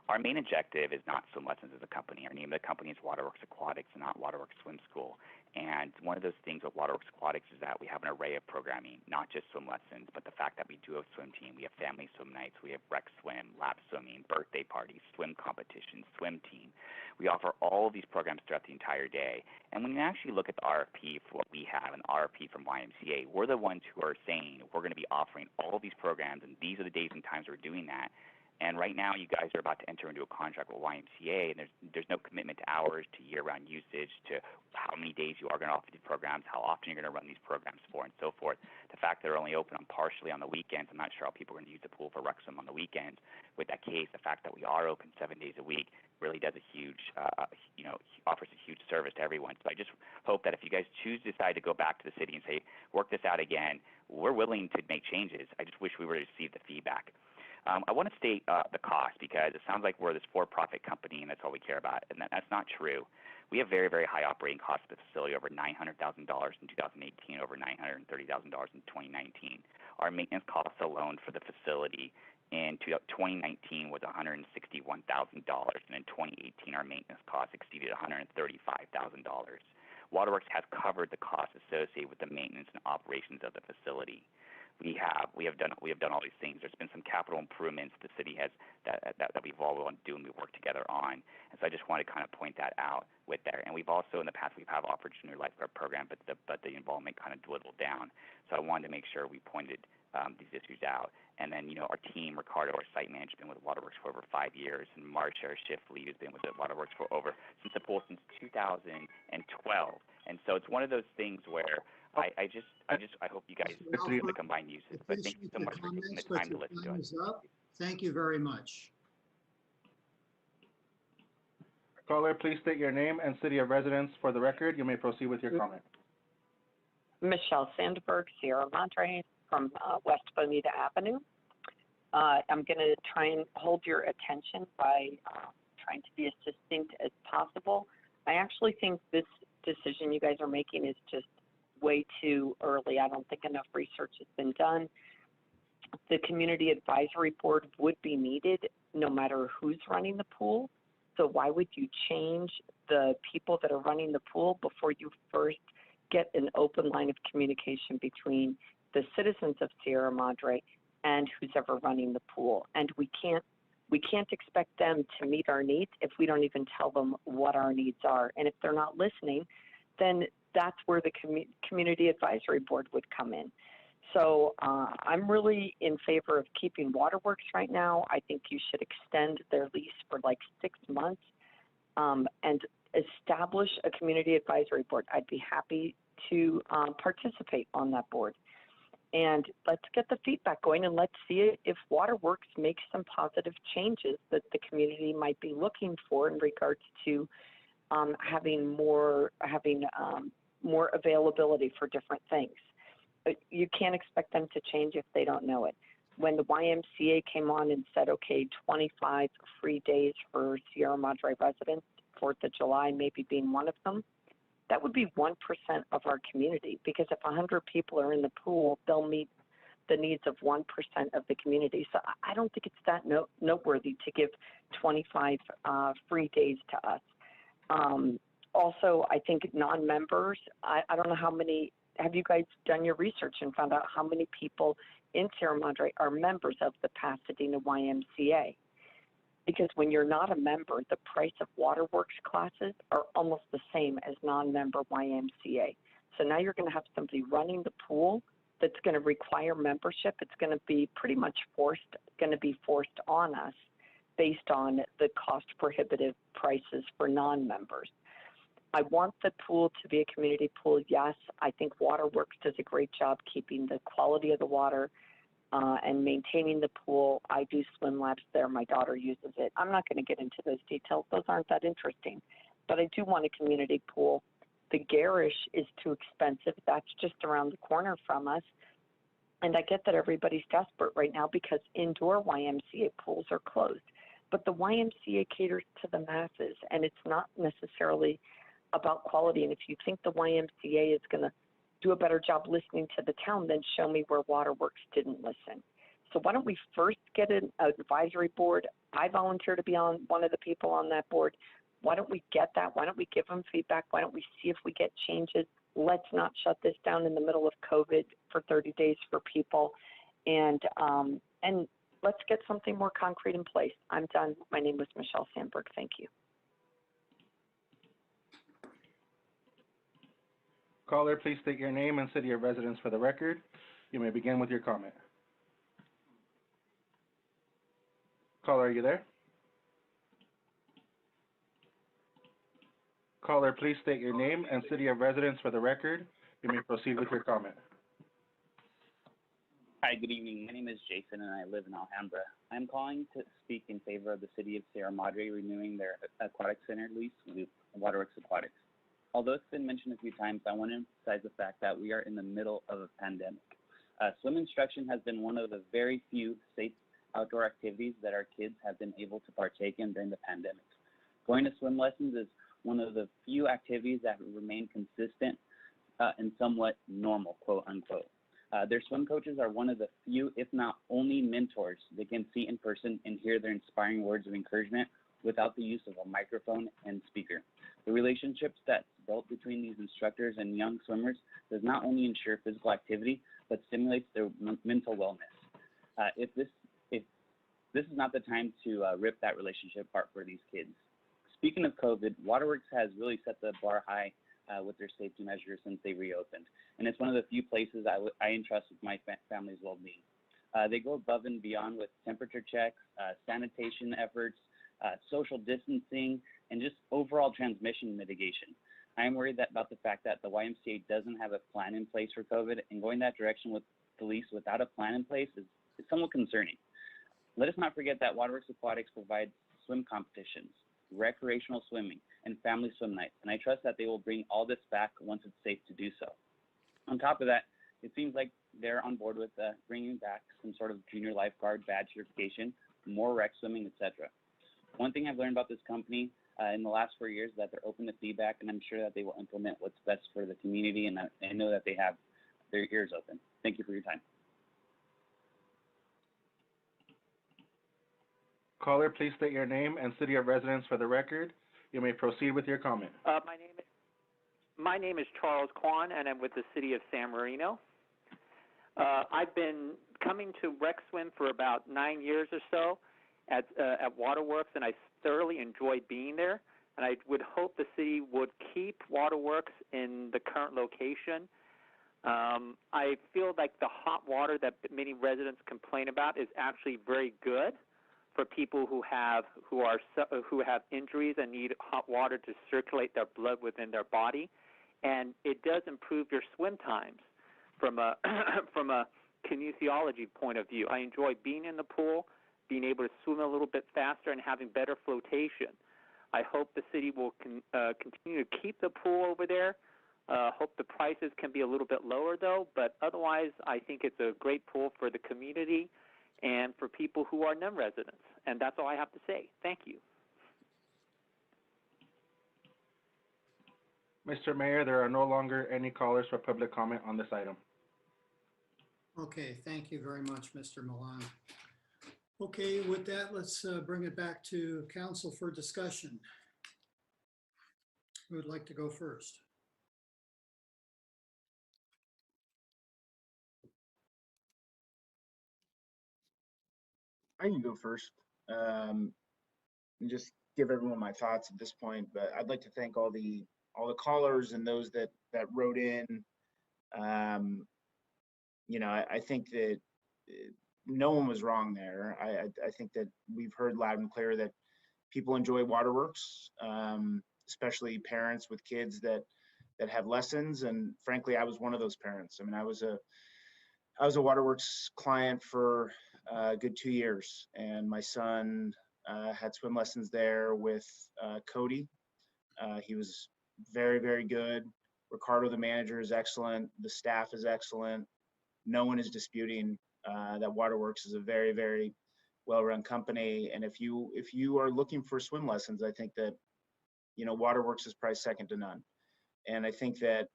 Our main objective is not swim lessons as a company. Our name of the company is Waterworks Aquatics and not Waterworks Swim School. And one of those things with Waterworks Aquatics is that we have an array of programming, not just swim lessons, but the fact that we do have swim team. We have family swim nights. We have rec swim, lap swimming, birthday parties, swim competitions, swim team. We offer all of these programs throughout the entire day. And when you actually look at the RFP for what we have and the RFP from YMCA, we're the ones who are saying we're going to be offering all of these programs, and these are the days and times we're doing that. And right now, you guys are about to enter into a contract with YMCA, and there's no commitment to hours, to year-round usage, to how many days you are going to offer these programs, how often you're going to run these programs for, and so forth. The fact that they're only open partially on the weekends, I'm not sure how people are going to use the pool for rec swim on the weekends. With that case, the fact that we are open 7 days a week really does a huge, offers a huge service to everyone. So I just hope that if you guys choose to decide to go back to the city and say, work this out again, we're willing to make changes. I just wish we were to receive the feedback. I want to state the cost, because it sounds like we're this for-profit company and that's all we care about, and that's not true. We have very, very high operating costs of the facility, over $900,000 in 2018, over $930,000 in 2019. Our maintenance costs alone for the facility in 2019 was $161,000, and in 2018 our maintenance costs exceeded $135,000. Waterworks has covered the costs associated with the maintenance and operations of the facility. We have done all these things. There's been some capital improvements the city has that we've all wanted to do and we work together on. And so I just want to kind of point that out with there. And we've also in the past we've offered junior lifeguard program, but the involvement kind of dwindled down. So I wanted to make sure we pointed these issues out. And then our team, Ricardo, our site manager, has been with Waterworks for over 5 years, and Marcia, our shift lead, has been with Waterworks since the pool since 2012. And so it's one of those things where I hope you guys do the combined uses. But thank you so much for taking the time to listen to us. Thank you very much. Caller, please state your name and city of residence for the record. You may proceed with your comment. Michelle Sandberg, Sierra Madre from West Bonita Avenue. I'm going to try and hold your attention by trying to be as succinct as possible. I actually think this decision you guys are making is just way too early. I don't think enough research has been done. The community advisory board would be needed no matter who's running the pool. So why would you change the people that are running the pool before you first get an open line of communication between the citizens of Sierra Madre and who's ever running the pool? And we can't expect them to meet our needs if we don't even tell them what our needs are. And if they're not listening, then that's where the community advisory board would come in. So I'm really in favor of keeping Waterworks right now. I think you should extend their lease for like 6 months and establish a community advisory board. I'd be happy to participate on that board. And let's get the feedback going, and let's see if Waterworks makes some positive changes that the community might be looking for in regards to having more availability for different things. You can't expect them to change if they don't know it. When the YMCA came on and said, okay, 25 free days for Sierra Madre residents, 4th of July maybe being one of them, that would be 1% of our community, because if 100 people are in the pool, they'll meet the needs of 1% of the community. So I don't think it's that noteworthy to give 25 free days to us. Also, I think non-members, I don't know how many, have you guys done your research and found out how many people in Sierra Madre are members of the Pasadena YMCA? Because when you're not a member, the price of waterworks classes are almost the same as non-member YMCA. So now you're going to have somebody running the pool that's going to require membership. It's going to be pretty much forced on us based on the cost prohibitive prices for non-members. I want the pool to be a community pool, yes. I think Waterworks does a great job keeping the quality of the water and maintaining the pool. I do swim laps there. My daughter uses it. I'm not going to get into those details. Those aren't that interesting. But I do want a community pool. The garish is too expensive. That's just around the corner from us. And I get that everybody's desperate right now because indoor YMCA pools are closed. But the YMCA caters to the masses, and it's not necessarily about quality. And if you think the YMCA is going to do a better job listening to the town, then show me where Waterworks didn't listen. So why don't we first get an advisory board? I volunteer to be on one of the people on that board. Why don't we get that? Why don't we give them feedback? Why don't we see if we get changes? Let's not shut this down in the middle of COVID for 30 days for people. And let's get something more concrete in place. I'm done. My name is Michelle Sandberg. Thank you. Caller, please state your name and city of residence for the record. You may begin with your comment. Caller, are you there? Caller, please state your name and city of residence for the record. You may proceed with your comment. Hi, good evening. My name is Jason and I live in Alhambra. I'm calling to speak in favor of the city of Sierra Madre renewing their aquatic center lease with Waterworks Aquatics. Although it's been mentioned a few times, I want to emphasize the fact that we are in the middle of a pandemic. Swim instruction has been one of the very few safe outdoor activities that our kids have been able to partake in during the pandemic. Going to swim lessons is one of the few activities that remain consistent and somewhat normal, quote unquote. Their swim coaches are one of the few, if not only, mentors they can see in person and hear their inspiring words of encouragement without the use of a microphone and speaker. The relationships that's built between these instructors and young swimmers does not only ensure physical activity, but stimulates their mental wellness. If this is not the time to rip that relationship apart for these kids. Speaking of COVID, Waterworks has really set the bar high with their safety measures since they reopened. And it's one of the few places I entrust with my family's well-being. They go above and beyond with temperature checks, sanitation efforts, social distancing, and just overall transmission mitigation. I am worried about the fact that the YMCA doesn't have a plan in place for COVID, and going that direction with the lease without a plan in place is somewhat concerning. Let us not forget that Waterworks Aquatics provides swim competitions, recreational swimming, and family swim nights, and I trust that they will bring all this back once it's safe to do so. On top of that, it seems like they're on board with bringing back some sort of junior lifeguard badge certification, more rec swimming, etc. One thing I've learned about this company in the last 4 years is that they're open to feedback, and I'm sure that they will implement what's best for the community, and I know that they have their ears open. Thank you for your time. Caller, please state your name and city of residence for the record. You may proceed with your comment. My name is Charles Kwan, and I'm with the city of San Marino. I've been coming to Rec Swim for about 9 years or so at Waterworks, and I thoroughly enjoy being there. And I would hope the city would keep Waterworks in the current location. I feel like the hot water that many residents complain about is actually very good for people who have injuries and need hot water to circulate their blood within their body, and it does improve your swim times from a kinesiology point of view. I enjoy being in the pool, being able to swim a little bit faster, and having better flotation. I hope the city will continue to keep the pool over there. Hope the prices can be a little bit lower though, but otherwise I think it's a great pool for the community and for people who are non-residents. And that's all I have to say. Thank you. Mr. Mayor, there are no longer any callers for public comment on this item. Okay, thank you very much, Mr. Milan. Okay, with that, let's bring it back to council for discussion. Who would like to go first? I can go first and just give everyone my thoughts at this point. But I'd like to thank all the callers and those that wrote in. I think that no one was wrong there. I think that we've heard loud and clear that people enjoy waterworks, especially parents with kids that have lessons. And frankly, I was one of those parents. I mean, I was a waterworks client for a good 2 years, and my son had swim lessons there with Cody. He was very, very good. Ricardo, the manager, is excellent. The staff is excellent. No one is disputing that Waterworks is a very, very well-run company. And if you are looking for swim lessons, I think that Waterworks is probably second to none. And I think that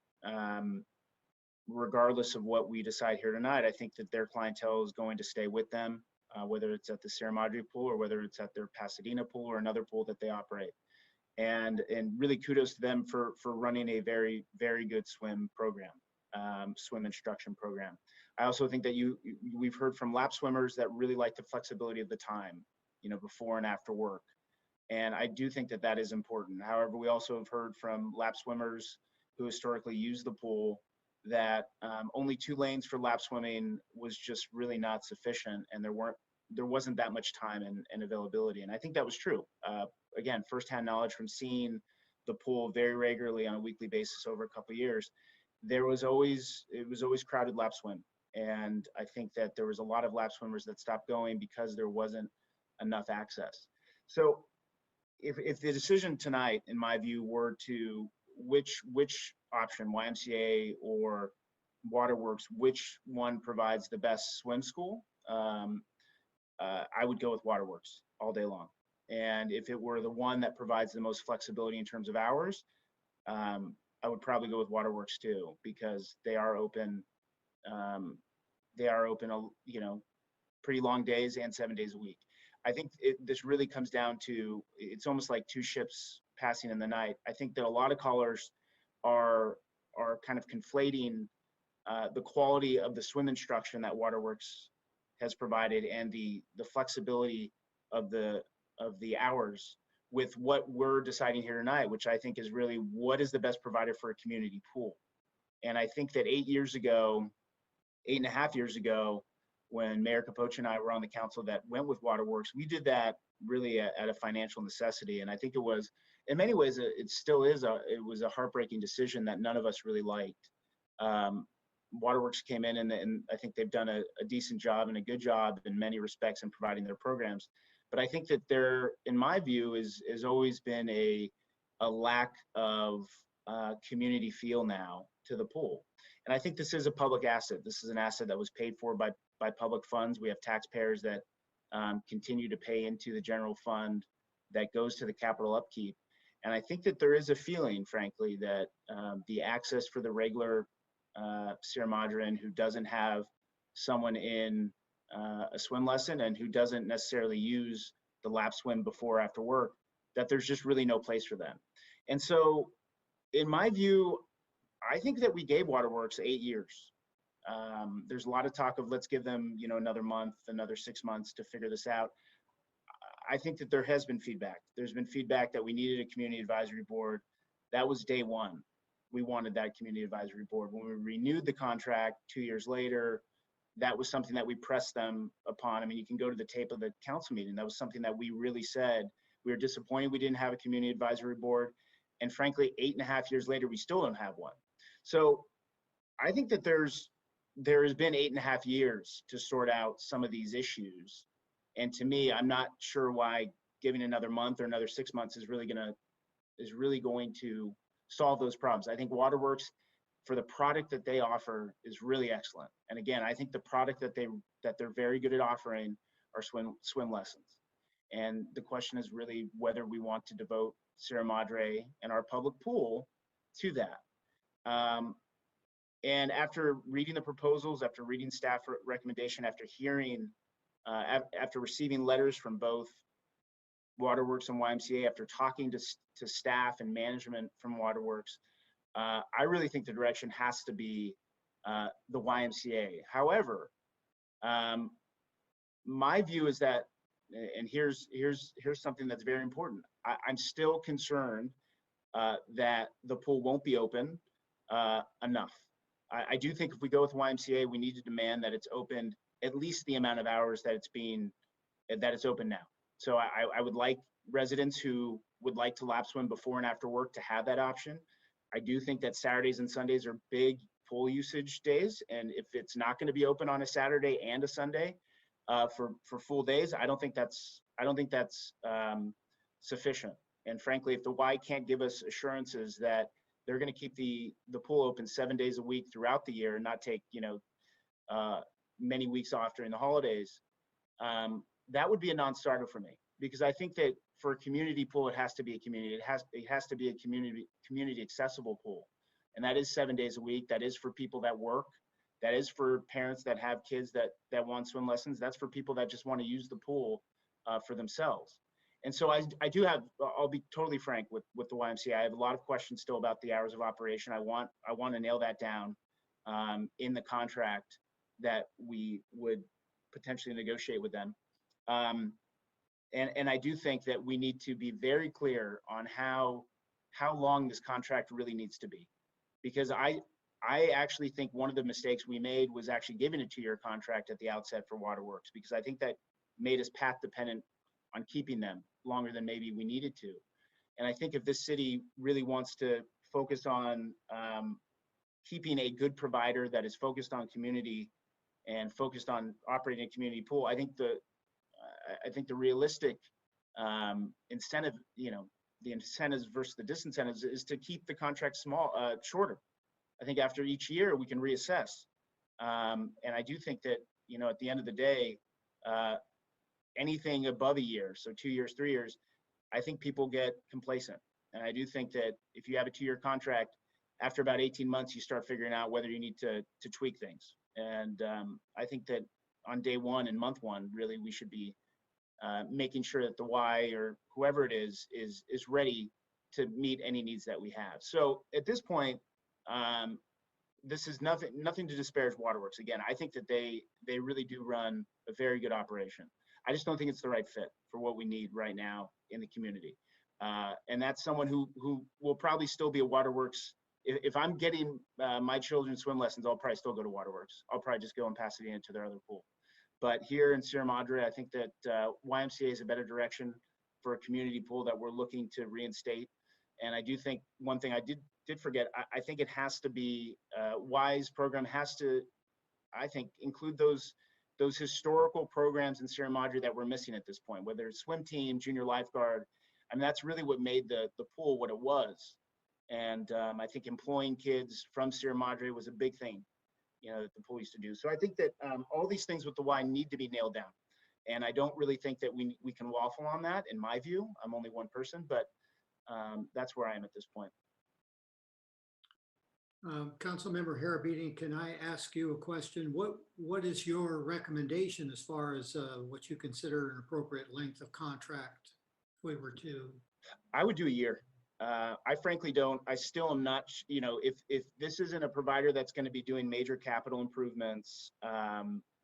regardless of what we decide here tonight, I think that their clientele is going to stay with them, whether it's at the Sierra Madre pool or whether it's at their Pasadena pool or another pool that they operate. And really kudos to them for running a very, very good swim program, swim instruction program. I also think that we've heard from lap swimmers that really like the flexibility of the time, before and after work. And I do think that that is important. However, we also have heard from lap swimmers who historically use the pool that only 2 lanes for lap swimming was just really not sufficient, and there wasn't that much time and availability. And I think that was true. Again, firsthand knowledge from seeing the pool very regularly on a weekly basis over a couple of years. It was always crowded lap swim, and I think that there was a lot of lap swimmers that stopped going because there wasn't enough access. So if the decision tonight, in my view, were to which option, YMCA or Waterworks, which one provides the best swim school, I would go with Waterworks all day long. And if it were the one that provides the most flexibility in terms of hours, I would probably go with Waterworks too, because they are open. Pretty long days and 7 days a week. I think this really comes down to, it's almost like 2 ships passing in the night. I think that a lot of callers are kind of conflating the quality of the swim instruction that Waterworks has provided and the flexibility of the hours with what we're deciding here tonight, which I think is really what is the best provider for a community pool. And I think that 8.5 years ago, when Mayor Capoce and I were on the council that went with Waterworks, we did that really at a financial necessity. And I think it was, in many ways, it still is, it was a heartbreaking decision that none of us really liked. Waterworks came in and I think they've done a decent job and a good job in many respects in providing their programs. But I think that there, in my view, has always been a lack of community feel now to the pool. And I think this is a public asset. This is an asset that was paid for by public funds. We have taxpayers that continue to pay into the general fund that goes to the capital upkeep. And I think that there is a feeling, frankly, that the access for the regular Sierra Madrean who doesn't have someone in a swim lesson and who doesn't necessarily use the lap swim before or after work, that there's just really no place for them. And so, in my view, I think that we gave Waterworks 8 years. There's a lot of talk of let's give them, another month, another 6 months to figure this out. I think that there has been feedback. There's been feedback that we needed a community advisory board. That was day one. We wanted that community advisory board. When we renewed the contract 2 years later, that was something that we pressed them upon. I mean, you can go to the tape of the council meeting. That was something that we really said. We were disappointed we didn't have a community advisory board. And frankly, 8.5 years later, we still don't have one. So I think that there has been 8.5 years to sort out some of these issues. And to me, I'm not sure why giving another month or another 6 months is really going to solve those problems. I think Waterworks, for the product that they offer, is really excellent. And again, I think the product that they're very good at offering are swim lessons. And the question is really whether we want to devote Sierra Madre and our public pool to that. And after reading the proposals, after reading staff recommendation, after hearing, after receiving letters from both Waterworks and YMCA, after talking to staff and management from Waterworks, I really think the direction has to be the YMCA. However, my view is that, and here's something that's very important. I'm still concerned that the pool won't be open enough. I do think if we go with YMCA, we need to demand that it's opened at least the amount of hours that it's open now. So I would like residents who would like to lap swim before and after work to have that option. I do think that Saturdays and Sundays are big pool usage days, and if it's not going to be open on a Saturday and a Sunday for full days, I don't think that's sufficient. And frankly, if the Y can't give us assurances that they're going to keep the pool open 7 days a week throughout the year and not take many weeks off during the holidays, that would be a non-starter for me, because I think that for a community pool, it has to be a community. It has to be a community accessible pool, and that is 7 days a week. That is for people that work. That is for parents that have kids that want swim lessons. That's for people that just want to use the pool for themselves. And so I do have, I'll be totally frank with the YMCA. I have a lot of questions still about the hours of operation. I want to nail that down in the contract that we would potentially negotiate with them. And I do think that we need to be very clear on how long this contract really needs to be, because I actually think one of the mistakes we made was actually giving a 2-year contract at the outset for Waterworks, because I think that made us path dependent on keeping them longer than maybe we needed to. And I think if this city really wants to focus on keeping a good provider that is focused on community and focused on operating a community pool, I think the realistic incentive, the incentives versus the disincentives, is to keep the contract shorter. I think after each year we can reassess. And I do think that, at the end of the day, anything above a year, so 2 years, 3 years, I think people get complacent. And I do think that if you have a 2-year contract, after about 18 months, you start figuring out whether you need to tweak things. And I think that on day one and month one, really, we should be making sure that the Y or whoever it is ready to meet any needs that we have. So at this point, this is nothing to disparage Waterworks. Again, I think that they really do run a very good operation. I just don't think it's the right fit for what we need right now in the community. And that's someone who will probably still be a Waterworks. If I'm getting my children swim lessons, I'll probably still go to Waterworks. I'll probably just go in Pasadena to their other pool. But here in Sierra Madre, I think that YMCA is a better direction for a community pool that we're looking to reinstate. And I do think one thing I did forget, I think it has to be, Y's program has to, I think, include those historical programs in Sierra Madre that we're missing at this point, whether it's swim team, junior lifeguard. I mean, that's really what made the pool what it was. And I think employing kids from Sierra Madre was a big thing, that the pool used to do. So I think that all these things with the Y need to be nailed down. And I don't really think that we can waffle on that, in my view. I'm only one person, but that's where I am at this point. Councilmember Harabedian, can I ask you a question? What is your recommendation as far as what you consider an appropriate length of contract if we were to? I would do a year. I frankly don't. I still am not. If this isn't a provider that's going to be doing major capital improvements,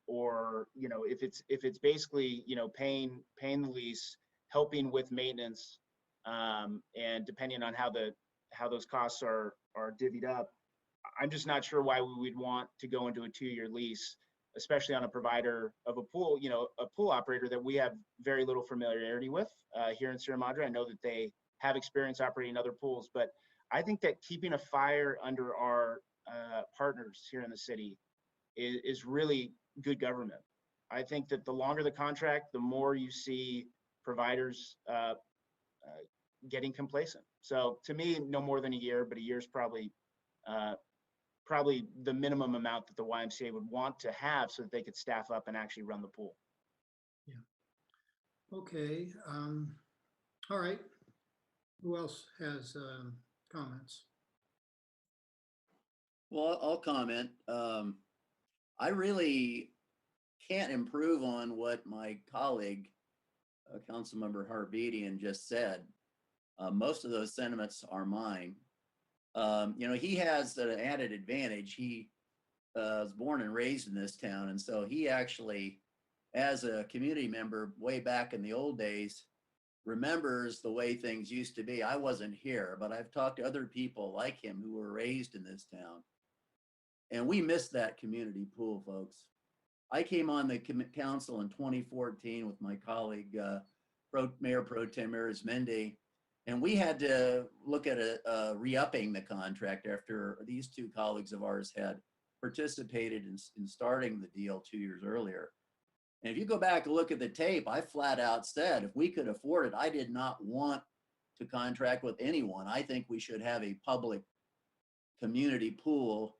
or if it's basically paying the lease, helping with maintenance, and depending on how those costs are divvied up, I'm just not sure why we would want to go into a 2-year lease, especially on a provider of a pool, a pool operator that we have very little familiarity with here in Sierra Madre. I know that they have experience operating other pools, but I think that keeping a fire under our partners here in the city is really good government. I think that the longer the contract, the more you see providers getting complacent. So to me, no more than a year, but a year is probably the minimum amount that the YMCA would want to have so that they could staff up and actually run the pool. Yeah. Okay. All right. Who else has comments? Well, I'll comment. I really can't improve on what my colleague, Councilmember Harbedian, just said. Most of those sentiments are mine. He has an added advantage. He was born and raised in this town, and so he actually, as a community member way back in the old days, remembers the way things used to be. I wasn't here, but I've talked to other people like him who were raised in this town, and we miss that community pool, folks. I came on the council in 2014 with my colleague, Mayor Pro Tem Arizmendi, and we had to look at re-upping the contract after these two colleagues of ours had participated in starting the deal 2 years earlier. And if you go back and look at the tape, I flat out said, if we could afford it, I did not want to contract with anyone. I think we should have a public community pool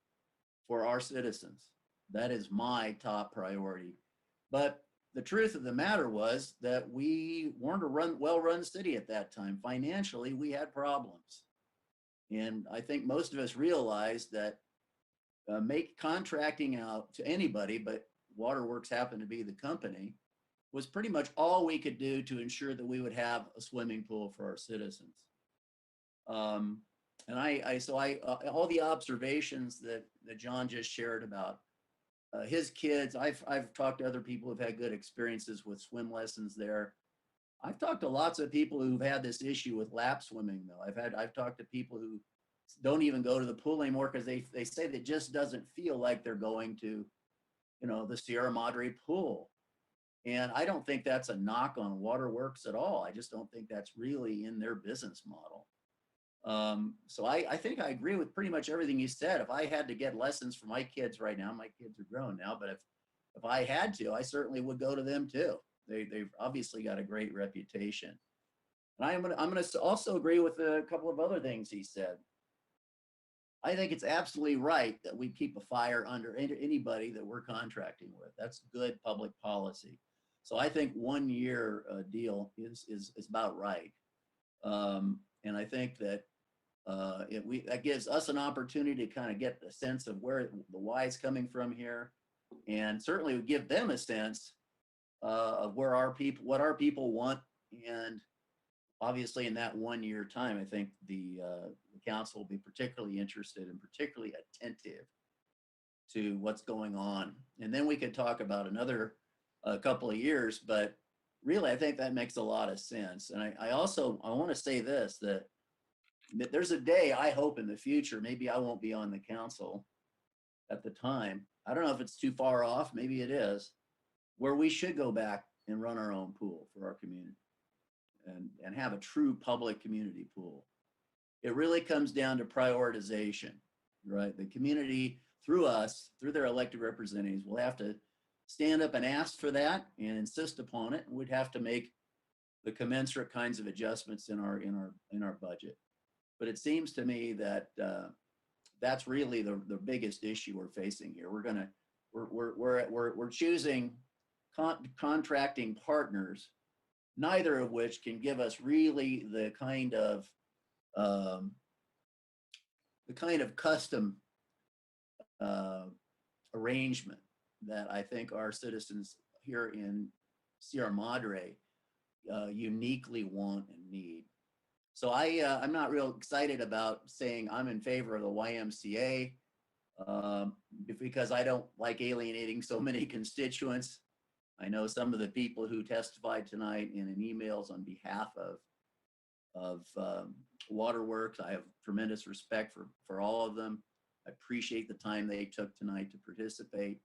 for our citizens. That is my top priority. But the truth of the matter was that we weren't a well-run city at that time. Financially, we had problems. And I think most of us realized that make contracting out to anybody, but Waterworks happened to be the company, was pretty much all we could do to ensure that we would have a swimming pool for our citizens. And all the observations that John just shared about his kids, I've talked to other people who've had good experiences with swim lessons there. I've talked to lots of people who've had this issue with lap swimming though. I've talked to people who don't even go to the pool anymore because they say that it just doesn't feel like they're going to, the Sierra Madre pool. And I don't think that's a knock on Waterworks at all. I just don't think that's really in their business model. So I think I agree with pretty much everything you said. If I had to get lessons for my kids right now, my kids are grown now, but if I had to, I certainly would go to them too. They've obviously got a great reputation. And I'm gonna also agree with a couple of other things he said. I think it's absolutely right that we keep a fire under anybody that we're contracting with. That's good public policy. So I think 1 year deal is about right. And I think that that gives us an opportunity to kind of get the sense of where the why is coming from here, and certainly would give them a sense of what our people want. And obviously, in that 1 year time, I think the council will be particularly interested and particularly attentive to what's going on. And then we could talk about another couple of years, but really, I think that makes a lot of sense. And I want to say this, that there's a day I hope in the future, maybe I won't be on the council at the time. I don't know if it's too far off, maybe it is, where we should go back and run our own pool for our community and have a true public community pool. It really comes down to prioritization, right? The community, through us, through their elected representatives, will have to stand up and ask for that and insist upon it. We'd have to make the commensurate kinds of adjustments in our budget. But it seems to me that that's really the biggest issue we're facing here. We're choosing contracting partners, neither of which can give us really the kind of custom arrangement that I think our citizens here in Sierra Madre uniquely want and need. So I'm not real excited about saying I'm in favor of the YMCA because I don't like alienating so many constituents. I know some of the people who testified tonight in emails on behalf of Waterworks. I have tremendous respect for all of them. I appreciate the time they took tonight to participate.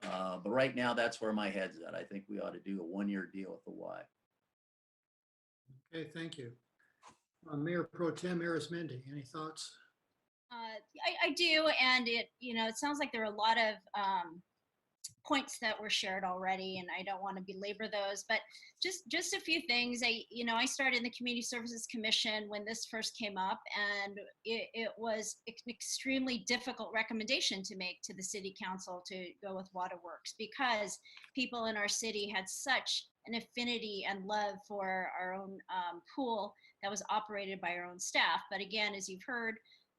But right now, that's where my head's at. I think we ought to do a 1 year deal with the Y. Okay, thank you. Mayor Pro Tem Arizmendi, any thoughts? I do, and it sounds like there are a lot of points that were shared already, and I don't want to belabor those, but just a few things. I started in the Community Services Commission when this first came up, and it was an extremely difficult recommendation to make to the City Council to go with Waterworks, because people in our city had such an affinity and love for our own pool that was operated by our own staff. But again, as you've heard,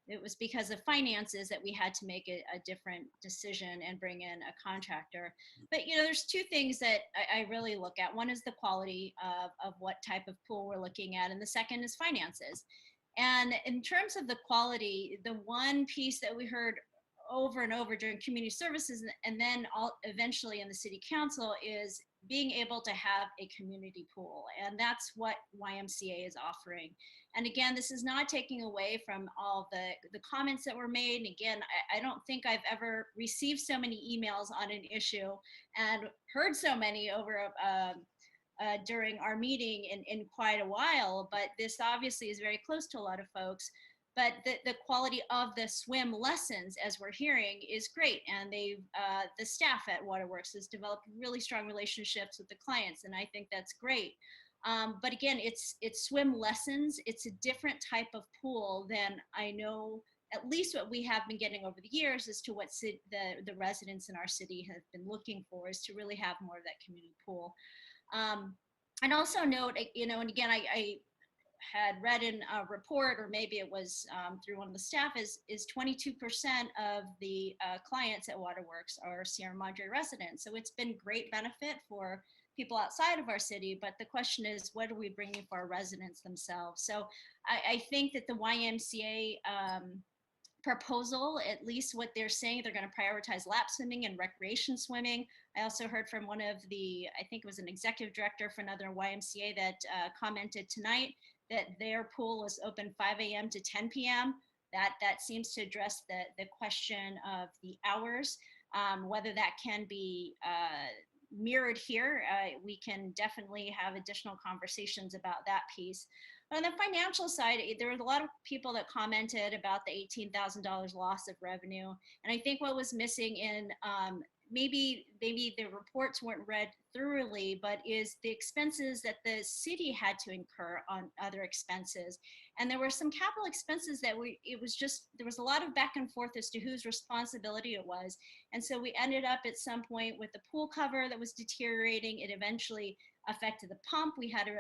it was because of finances that we had to make a different decision and bring in a contractor. But there's two things that I really look at. One is the quality of what type of pool we're looking at, and the second is finances. And in terms of the quality, the one piece that we heard over and over during community services and then eventually in the city council is being able to have a community pool. And that's what YMCA is offering. And again, this is not taking away from all the comments that were made. And again, I don't think I've ever received so many emails on an issue and heard so many over during our meeting in quite a while, but this obviously is very close to a lot of folks. But the quality of the swim lessons, as we're hearing, is great. And the staff at Waterworks has developed really strong relationships with the clients, and I think that's great. But again, it's swim lessons. It's a different type of pool than I know, at least what we have been getting over the years, as to what the residents in our city have been looking for, is to really have more of that community pool. And also note, and again, I had read in a report, or maybe it was through one of the staff, is 22% of the clients at Waterworks are Sierra Madre residents. So it's been great benefit for people outside of our city, but the question is, what are we bringing for our residents themselves? So I think that the YMCA proposal, at least what they're saying, they're going to prioritize lap swimming and recreation swimming. I also heard from one of the, I think it was an executive director for another YMCA that commented tonight that their pool is open 5 a.m. to 10 p.m. That seems to address the question of the hours. Whether that can be mirrored here, we can definitely have additional conversations about that piece. But on the financial side, there were a lot of people that commented about the $18,000 loss of revenue. And I think what was missing in maybe the reports weren't read thoroughly, but is the expenses that the city had to incur on other expenses. And there were some capital expenses that there was a lot of back and forth as to whose responsibility it was. And so we ended up at some point with the pool cover that was deteriorating. It eventually affected the pump. We had to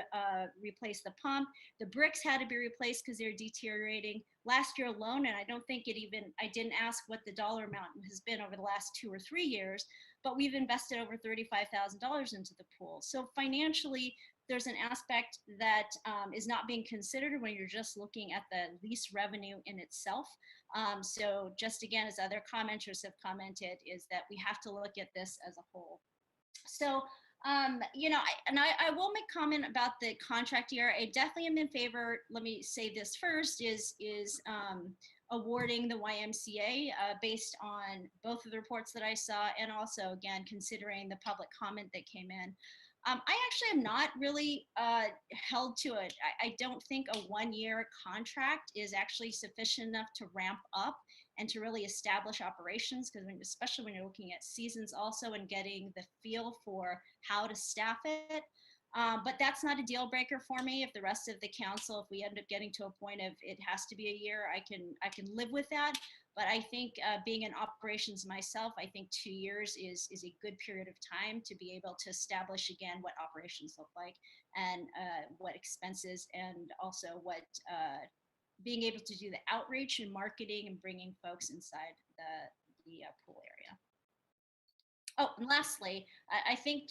replace the pump. The bricks had to be replaced because they're deteriorating. Last year alone, and I don't think I didn't ask what the dollar amount has been over the last 2 or 3 years, but we've invested over $35,000 into the pool. So financially, there's an aspect that is not being considered when you're just looking at the lease revenue in itself. So just again, as other commenters have commented, is that we have to look at this as a whole. So I will make comment about the contract year. I definitely am in favor, let me say this first, is awarding the YMCA based on both of the reports that I saw, and also, again, considering the public comment that came in. I actually am not really held to it. I don't think a 1-year contract is actually sufficient enough to ramp up and to really establish operations, because especially when you're looking at seasons also and getting the feel for how to staff it. But that's not a deal breaker for me. If the rest of the council, if we end up getting to a point of it has to be a year, I can live with that. But I think being in operations myself, I think 2 years is a good period of time to be able to establish again what operations look like, and what expenses, and also what being able to do the outreach and marketing and bringing folks inside the pool area. Oh, and lastly, I think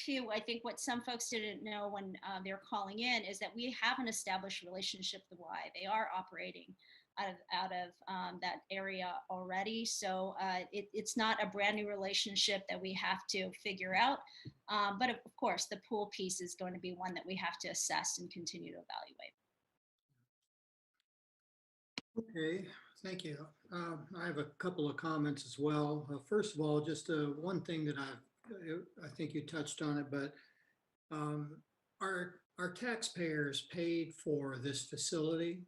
what some folks didn't know when they were calling in is that we have an established relationship with the Y. They are operating out of that area already. So it's not a brand new relationship that we have to figure out. But of course, the pool piece is going to be one that we have to assess and continue to evaluate. Okay, thank you. I have a couple of comments as well. First of all, just one thing that I think you touched on it, but our taxpayers paid for this facility,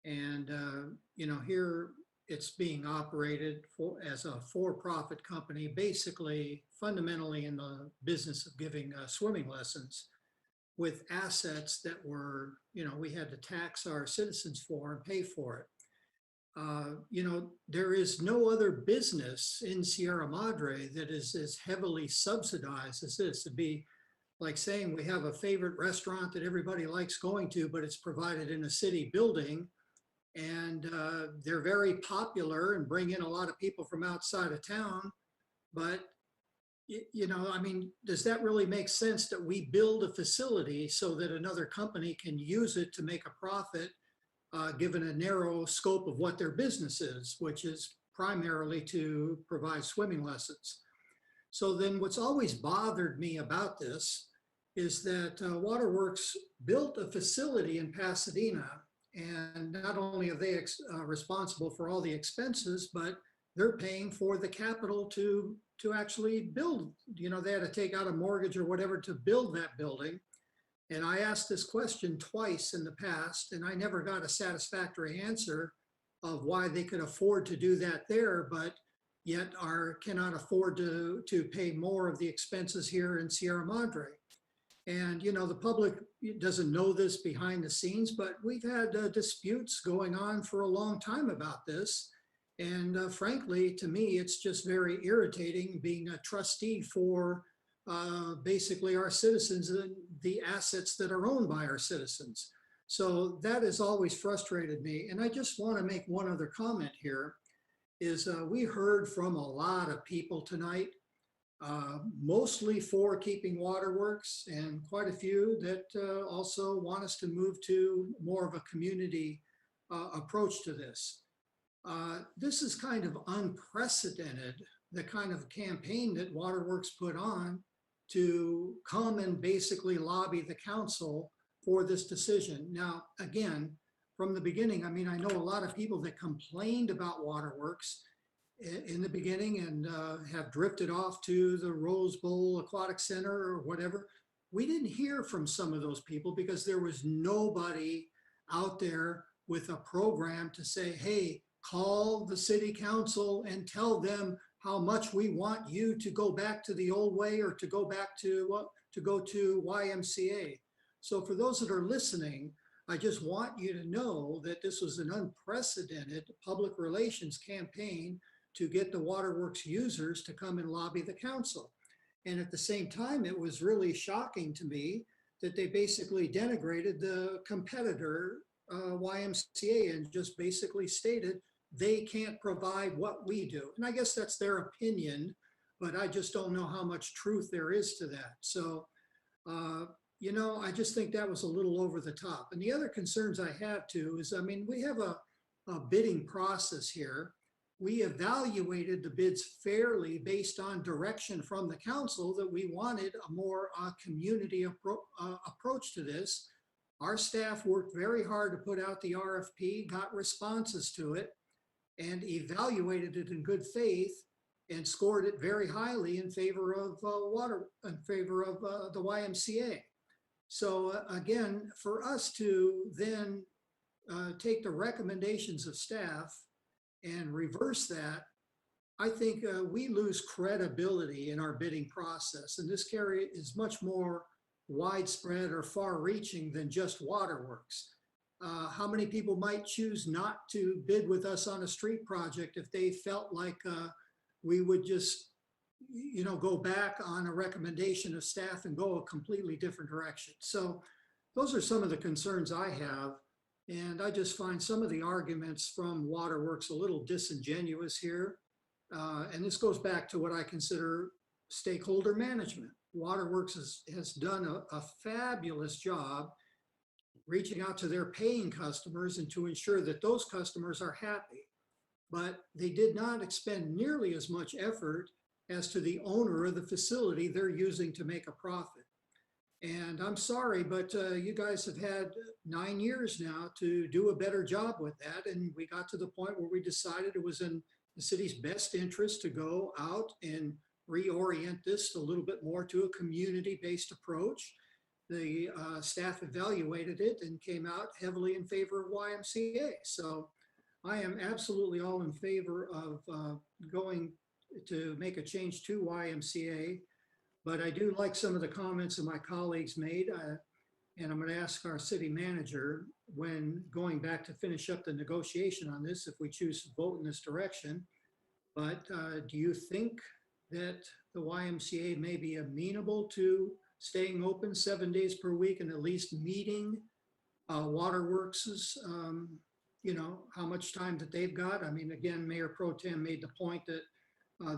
and here it's being operated as a for-profit company, basically fundamentally in the business of giving swimming lessons, with assets that were, we had to tax our citizens for and pay for it. There is no other business in Sierra Madre that is as heavily subsidized as this. It'd be like saying we have a favorite restaurant that everybody likes going to, but it's provided in a city building, and they're very popular and bring in a lot of people from outside of town. But you know, I mean, does that really make sense that we build a facility so that another company can use it to make a profit, given a narrow scope of what their business is, which is primarily to provide swimming lessons? So then what's always bothered me about this is that Waterworks built a facility in Pasadena, and not only are they responsible for all the expenses, but they're paying for the capital to actually build. You know, they had to take out a mortgage or whatever to build that building. And I asked this question twice in the past, and I never got a satisfactory answer of why they could afford to do that there, but yet cannot afford to pay more of the expenses here in Sierra Madre. And, you know, the public doesn't know this behind the scenes, but we've had disputes going on for a long time about this. And frankly, to me, it's just very irritating being a trustee for basically our citizens and the assets that are owned by our citizens. So that has always frustrated me. And I just want to make one other comment here is we heard from a lot of people tonight, mostly for keeping waterworks, and quite a few that also want us to move to more of a community approach to this. This is kind of unprecedented, the kind of campaign that Waterworks put on to come and basically lobby the council for this decision. Now, again, from the beginning, I mean, I know a lot of people that complained about Waterworks in the beginning and have drifted off to the Rose Bowl Aquatic Center or whatever. We didn't hear from some of those people because there was nobody out there with a program to say, hey, call the city council and tell them how much we want you to go back to the old way or to go back to go to YMCA. So for those that are listening, I just want you to know that this was an unprecedented public relations campaign to get the Waterworks users to come and lobby the council. And at the same time, it was really shocking to me that they basically denigrated the competitor, YMCA, and just basically stated they can't provide what we do. And I guess that's their opinion, but I just don't know how much truth there is to that. So, you know, I just think that was a little over the top. And the other concerns I have too is, I mean, we have a bidding process here. We evaluated the bids fairly based on direction from the council that we wanted a more community approach to this. Our staff worked very hard to put out the RFP, got responses to it, and evaluated it in good faith and scored it very highly in favor of the YMCA. So again, for us to then take the recommendations of staff and reverse that, I think we lose credibility in our bidding process. And this carry is much more widespread or far-reaching than just Waterworks. How many people might choose not to bid with us on a street project if they felt like we would just, you know, go back on a recommendation of staff and go a completely different direction? So those are some of the concerns I have. And I just find some of the arguments from Waterworks a little disingenuous here. And this goes back to what I consider stakeholder management. Waterworks has done a fabulous job reaching out to their paying customers and to ensure that those customers are happy. But they did not expend nearly as much effort as to the owner of the facility they're using to make a profit. And I'm sorry, but you guys have had 9 years now to do a better job with that. And we got to the point where we decided it was in the city's best interest to go out and reorient this a little bit more to a community-based approach. The staff evaluated it and came out heavily in favor of YMCA. So I am absolutely all in favor of going to make a change to YMCA. But I do like some of the comments that my colleagues made. And I'm going to ask our city manager, when going back to finish up the negotiation on this, if we choose to vote in this direction. But do you think that the YMCA may be amenable to staying open 7 days per week and at least meeting Waterworks's, how much time that they've got. I mean, again, Mayor Pro Tem made the point that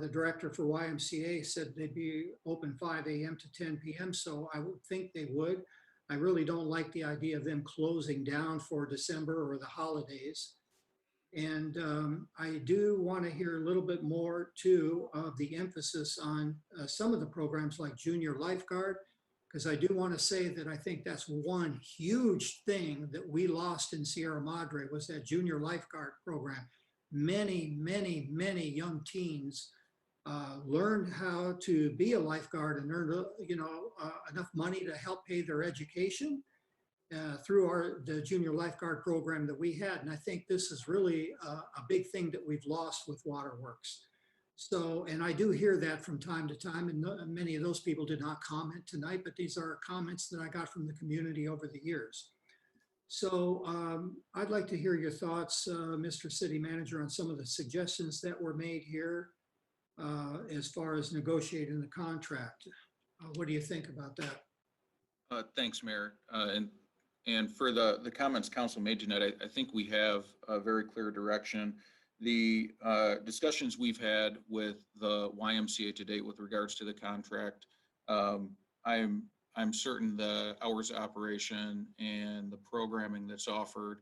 the director for YMCA said they'd be open 5 a.m. to 10 p.m. So I would think they would. I really don't like the idea of them closing down for December or the holidays. And I do want to hear a little bit more too of the emphasis on some of the programs like junior lifeguard, because I do want to say that I think that's one huge thing that we lost in Sierra Madre was that junior lifeguard program. Many, many, many young teens learned how to be a lifeguard and earn, enough money to help pay their education through the junior lifeguard program that we had. And I think this is really a big thing that we've lost with Waterworks. So, and I do hear that from time to time, and many of those people did not comment tonight, but these are comments that I got from the community over the years. So I'd like to hear your thoughts, Mr. City Manager, on some of the suggestions that were made here as far as negotiating the contract. What do you think about that? Thanks, Mayor. And for the comments Council made tonight, I think we have a very clear direction. The discussions we've had with the YMCA to date with regards to the contract, I'm certain the hours of operation and the programming that's offered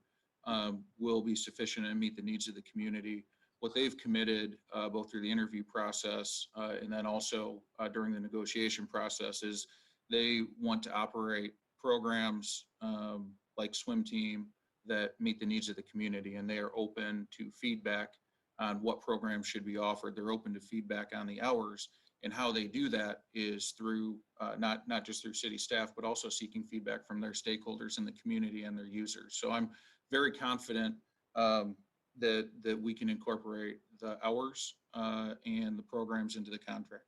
will be sufficient and meet the needs of the community. What they've committed both through the interview process and then also during the negotiation process is they want to operate programs like swim team that meet the needs of the community, and they are open to feedback on what programs should be offered. They're open to feedback on the hours, and how they do that is through not just through city staff, but also seeking feedback from their stakeholders in the community and their users. So I'm very confident that we can incorporate the hours and the programs into the contract.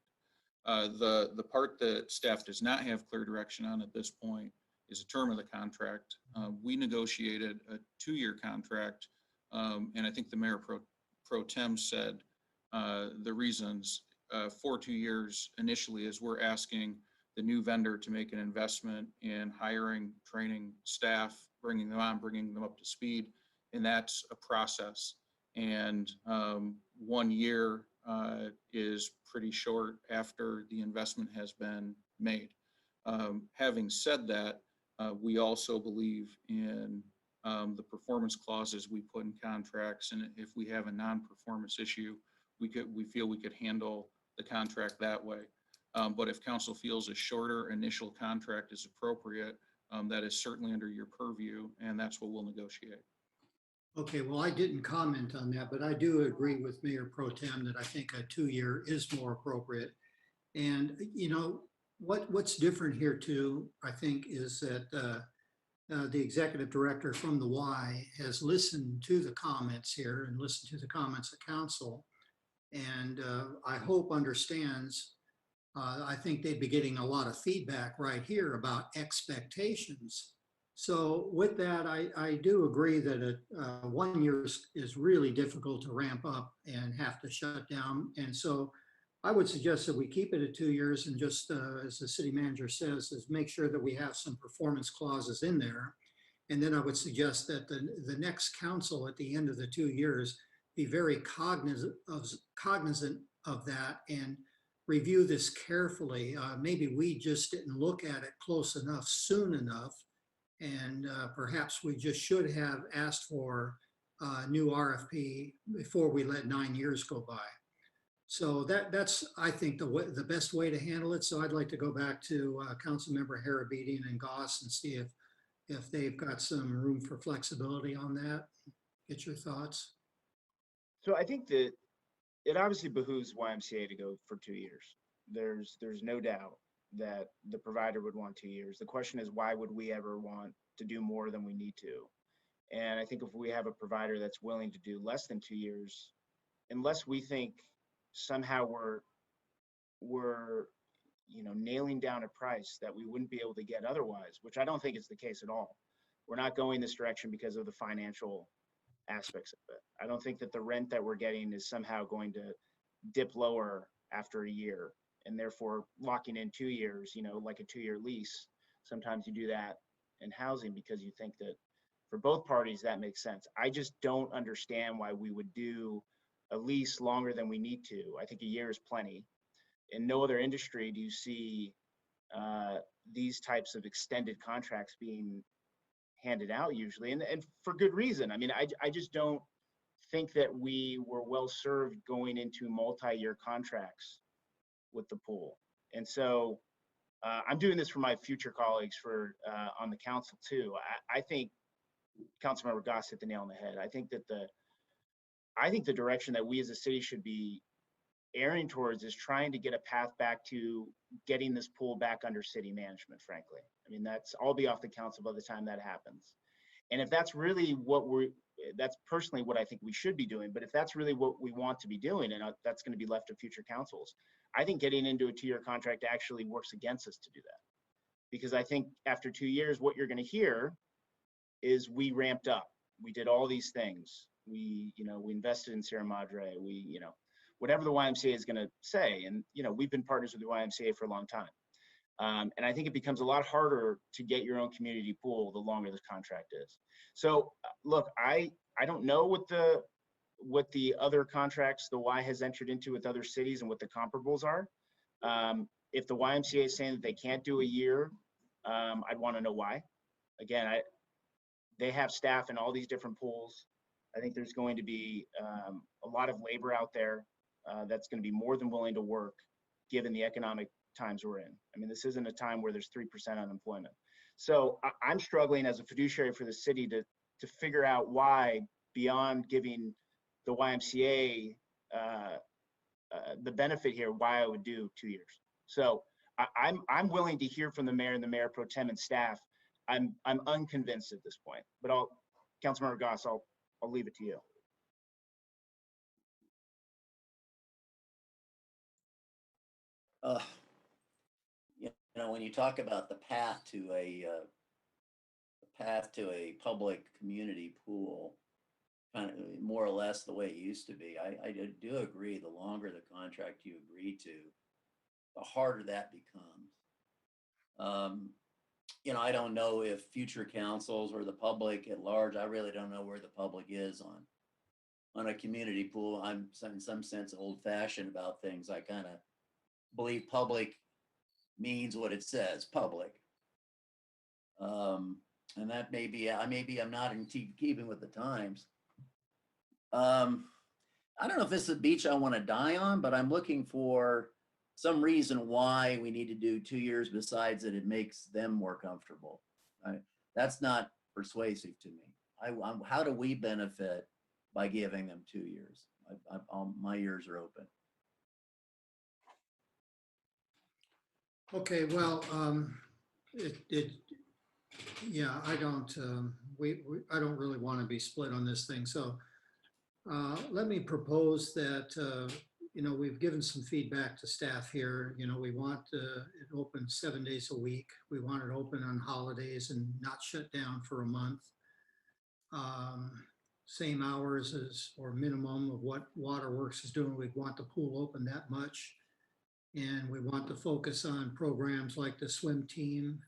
The part that staff does not have clear direction on at this point is a term of the contract. We negotiated a 2-year contract, and I think the Mayor Pro Tem said the reasons for 2 years initially is we're asking the new vendor to make an investment in hiring, training staff, bringing them on, bringing them up to speed, and that's a process. And 1 year is pretty short after the investment has been made. Having said that, we also believe in the performance clauses we put in contracts, and if we have a non-performance issue, we feel we could handle the contract that way. But if council feels a shorter initial contract is appropriate, that is certainly under your purview, and that's what we'll negotiate. Okay, well, I didn't comment on that, but I do agree with Mayor Pro Tem that I think a 2-year is more appropriate. And what's different here too, I think, is that the executive director from the Y has listened to the comments here and listened to the comments of council, and I hope understands. I think they'd be getting a lot of feedback right here about expectations. So with that, I do agree that 1 year is really difficult to ramp up and have to shut down. And so I would suggest that we keep it at 2 years and just, as the city manager says, is make sure that we have some performance clauses in there. And then I would suggest that the next council at the end of the 2 years be very cognizant of that and review this carefully. Maybe we just didn't look at it close enough, soon enough. And perhaps we just should have asked for a new RFP before we let 9 years go by. So that's, I think, the best way to handle it. So I'd like to go back to Councilmember Harabedian and Goss and see if they've got some room for flexibility on that. Get your thoughts. So I think that it obviously behooves YMCA to go for 2 years. There's no doubt that the provider would want 2 years. The question is, why would we ever want to do more than we need to? And I think if we have a provider that's willing to do less than 2 years, unless we think somehow we're nailing down a price that we wouldn't be able to get otherwise, which I don't think is the case at all. We're not going this direction because of the financial aspects of it. I don't think that the rent that we're getting is somehow going to dip lower after a year, and therefore locking in 2 years, like a 2-year lease. Sometimes you do that in housing because you think that For both parties, that makes sense. I just don't understand why we would do a lease longer than we need to. I think a year is plenty. In no other industry do you see these types of extended contracts being handed out usually, and for good reason. I mean, I just don't think that we were well served going into multi-year contracts with the pool. And so I'm doing this for my future colleagues for on the council too. I think Councilmember Goss hit the nail on the head. I think the direction that we as a city should be airing towards is trying to get a path back to getting this pool back under city management, frankly. I mean, I'll be off the council by the time that happens. And if that's really that's personally what I think we should be doing, but if that's really what we want to be doing, and that's going to be left to future councils, I think getting into a 2-year contract actually works against us to do that. Because I think after 2 years, what you're going to hear is we ramped up. We did all these things. We invested in Sierra Madre. Whatever the YMCA is going to say. And, we've been partners with the YMCA for a long time. And I think it becomes a lot harder to get your own community pool the longer the contract is. So look, I don't know what the other contracts the Y has entered into with other cities and what the comparables are. If the YMCA is saying that they can't do a year, I'd want to know why. Again, they have staff in all these different pools. I think there's going to be a lot of labor out there that's going to be more than willing to work given the economic times we're in. I mean, this isn't a time where there's 3% unemployment. So I'm struggling as a fiduciary for the city to figure out why, beyond giving the YMCA the benefit here, why I would do 2 years. So I'm willing to hear from the mayor and the mayor pro tem and staff. I'm unconvinced at this point, but Councilmember Goss, I'll leave it to you. When you talk about the path to a public community pool, kind of more or less the way it used to be, I do agree. The longer the contract you agree to, the harder that becomes. I don't know if future councils or the public at large, I really don't know where the public is on a community pool. I'm in some sense old fashioned about things. I kind of believe public means what it says, public. And that maybe I'm not in keeping with the times. I don't know if this is a beach I want to die on, but I'm looking for some reason why we need to do 2 years besides that it makes them more comfortable. That's not persuasive to me. How do we benefit by giving them 2 years? My ears are open. Okay, well, yeah, I don't really want to be split on this thing. So let me propose that, we've given some feedback to staff here. We want it open 7 days a week. We want it open on holidays and not shut down for a month. Same hours or minimum of what Waterworks is doing. We want the pool open that much. And we want to focus on programs like the swim team,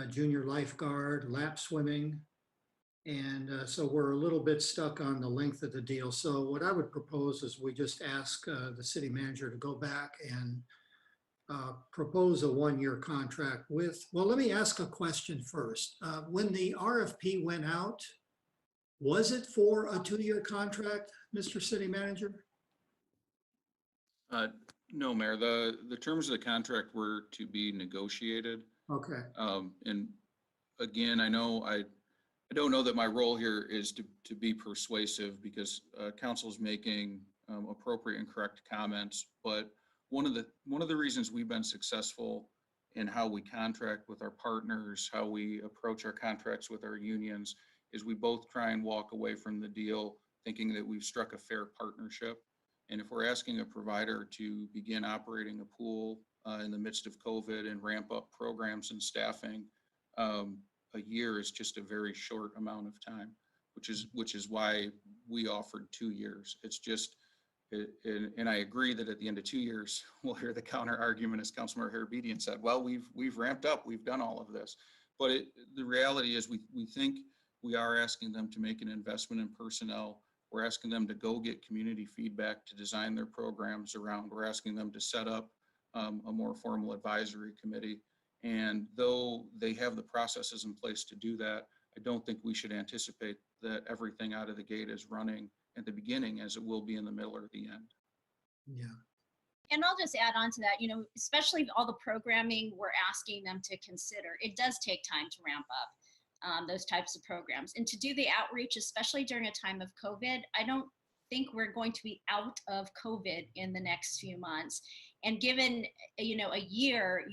junior lifeguard, lap swimming. And so we're a little bit stuck on the length of the deal. So what I would propose is we just ask the city manager to go back and propose a 1-year contract with, well, let me ask a question first. When the RFP went out, was it for a 2-year contract, Mr. City Manager? No, Mayor. The terms of the contract were to be negotiated. Okay. And again, I don't know that my role here is to be persuasive, because council's making appropriate and correct comments. But one of the reasons we've been successful in how we contract with our partners, how we approach our contracts with our unions, is we both try and walk away from the deal thinking that we've struck a fair partnership. And if we're asking a provider to begin operating a pool in the midst of COVID and ramp up programs and staffing, a year is just a very short amount of time, which is why we offered 2 years. It's just, and I agree that at the end of 2 years, we'll hear the counter argument, as Councilmember Herbedian said, well, we've ramped up, we've done all of this. But the reality is we think We are asking them to make an investment in personnel. We're asking them to go get community feedback to design their programs around. We're asking them to set up a more formal advisory committee. And though they have the processes in place to do that, I don't think we should anticipate that everything out of the gate is running at the beginning as it will be in the middle or the end. Yeah. And I'll just add on to that, especially all the programming we're asking them to consider. It does take time to ramp up those types of programs. And to do the outreach, especially during a time of COVID, I don't think we're going to be out of COVID in the next few months. And given, a year,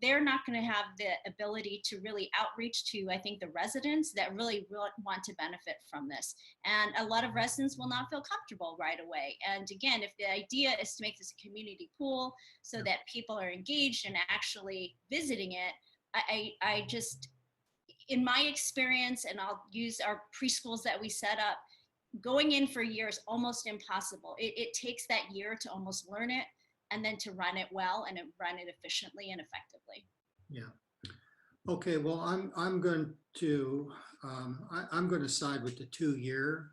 they're not going to have the ability to really outreach to, I think, the residents that really want to benefit from this. And a lot of residents will not feel comfortable right away. And again, if the idea is to make this a community pool so that people are engaged and actually visiting it, I just, in my experience, and I'll use our preschools that we set up, going in for a year is almost impossible. It takes that year to almost learn it and then to run it well and run it efficiently and effectively. Yeah. Okay. Well, I'm going to side with the 2-year,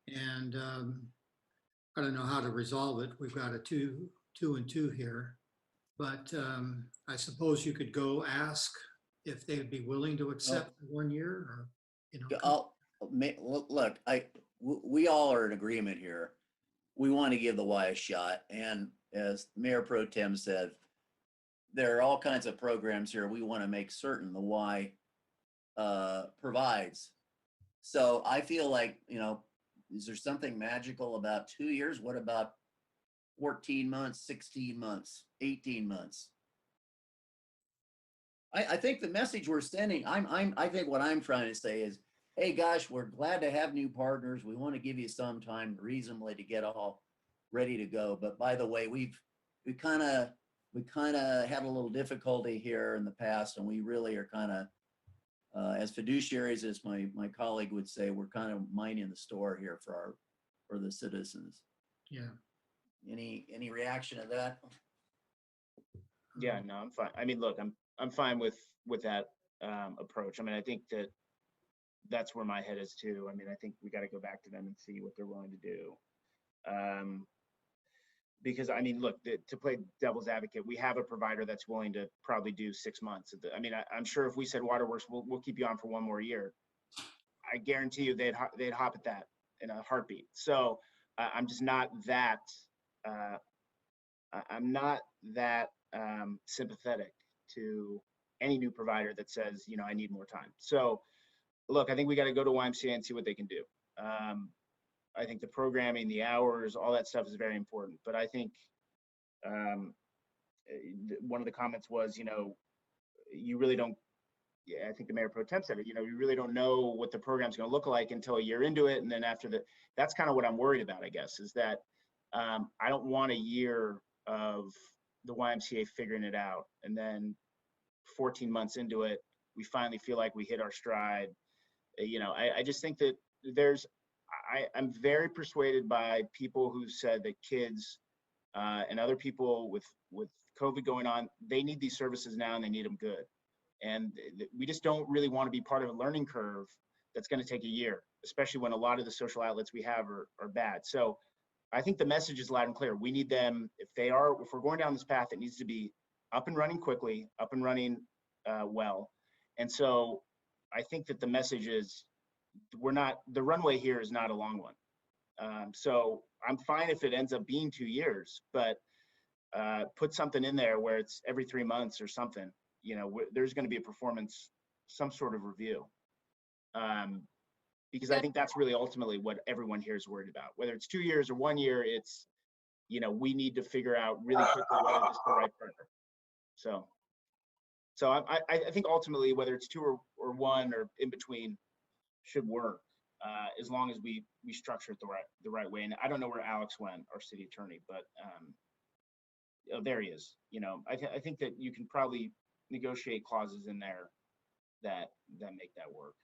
and I don't know how to resolve it. We've got a 2 and 2 here, but I suppose you could go ask if they would be willing to accept 1 year, or Look, we all are in agreement here. We want to give the Y a shot. And as Mayor Pro Tem said, there are all kinds of programs here. We want to make certain the Y provides. So I feel like, is there something magical about 2 years? What about 14 months, 16 months, 18 months? I think the message we're sending, I think what I'm trying to say is, hey, gosh, we're glad to have new partners. We want to give you some time reasonably to get all ready to go. But by the way, we kind of had a little difficulty here in the past, and we really are kind of, as fiduciaries, as my colleague would say, we're kind of minding the store here for the citizens. Yeah. Any reaction to that? Yeah, no, I'm fine. I mean, look, I'm fine with that approach. I mean, I think that's where my head is too. I mean, I think we got to go back to them and see what they're willing to do. Because I mean, look, to play devil's advocate, we have a provider that's willing to probably do 6 months. I mean, I'm sure if we said Waterworks, we'll keep you on for 1 more year, I guarantee you they'd hop at that in a heartbeat. So I'm just not that. I'm not that sympathetic to any new provider that says, I need more time. So look, I think we got to go to YMCA and see what they can do. I think the programming, the hours, all that stuff is very important. But I think one of the comments was, you really don't, I think the Mayor Pro Tem said it, you really don't know what the program's going to look like until a year into it. And then after that's kind of what I'm worried about, I guess, is that I don't want a year of the YMCA figuring it out. And then 14 months into it, we finally feel like we hit our stride. I just think that I'm very persuaded by people who said that kids and other people with COVID going on, they need these services now and they need them good. And we just don't really want to be part of a learning curve that's going to take a year, especially when a lot of the social outlets we have are bad. So I think the message is loud and clear. We need them, if we're going down this path, it needs to be up and running quickly, up and running well. And so I think that the message is the runway here is not a long one. So I'm fine if it ends up being 2 years, but put something in there where it's every 3 months or something, there's going to be a performance, some sort of review. Because I think that's really ultimately what everyone here is worried about. Whether it's 2 years or 1 year, it's, we need to figure out really quickly whether this is the right partner. So I think ultimately, whether it's 2 or 1 or in between, should work as long as we structure it the right way. And I don't know where Alex went, our city attorney, but oh, there he is. I think that you can probably negotiate clauses in there that make that work.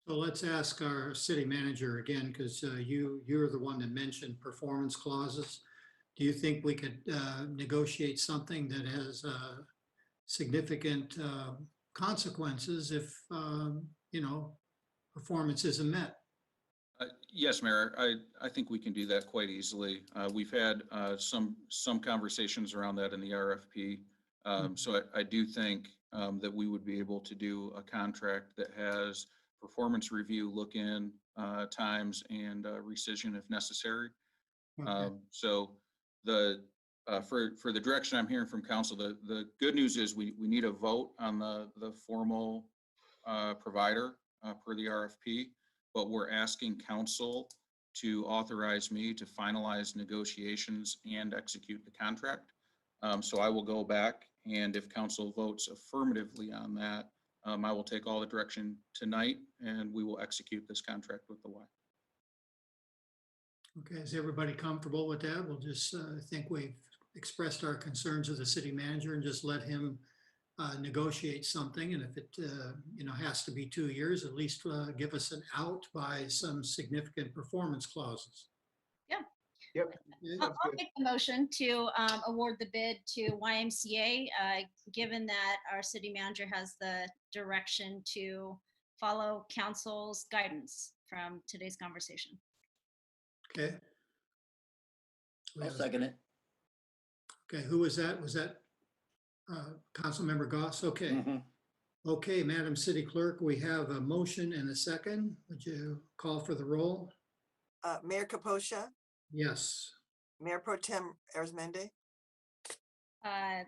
So let's ask our city manager again, because you're the one that mentioned performance clauses. Do you think we could negotiate something that has significant consequences if, performance isn't met. Yes, Mayor, I think we can do that quite easily. We've had some conversations around that in the RFP. So I do think that we would be able to do a contract that has performance review, look-in times, and rescission if necessary. Okay. So for the direction I'm hearing from council, the good news is we need a vote on the formal provider per the RFP, but we're asking council to authorize me to finalize negotiations and execute the contract. So I will go back, and if council votes affirmatively on that, I will take all the direction tonight, and we will execute this contract with the Y. Okay, is everybody comfortable with that? We'll just, I think we've expressed our concerns to the city manager and just let him negotiate something. And if it, has to be 2 years, at least give us an out by some significant performance clauses. Yeah. Yep. I'll make the motion to award the bid to YMCA, given that our city manager has the direction to follow council's guidance from today's conversation. Okay. I'll second it. Okay, who was that? Was that Councilmember Goss? Okay. Mhm. Okay, Madam City Clerk, we have a motion and a second. Would you call for the roll? Mayor Kaposha, Yes. Mayor Pro Tem Arizmendi, Aye,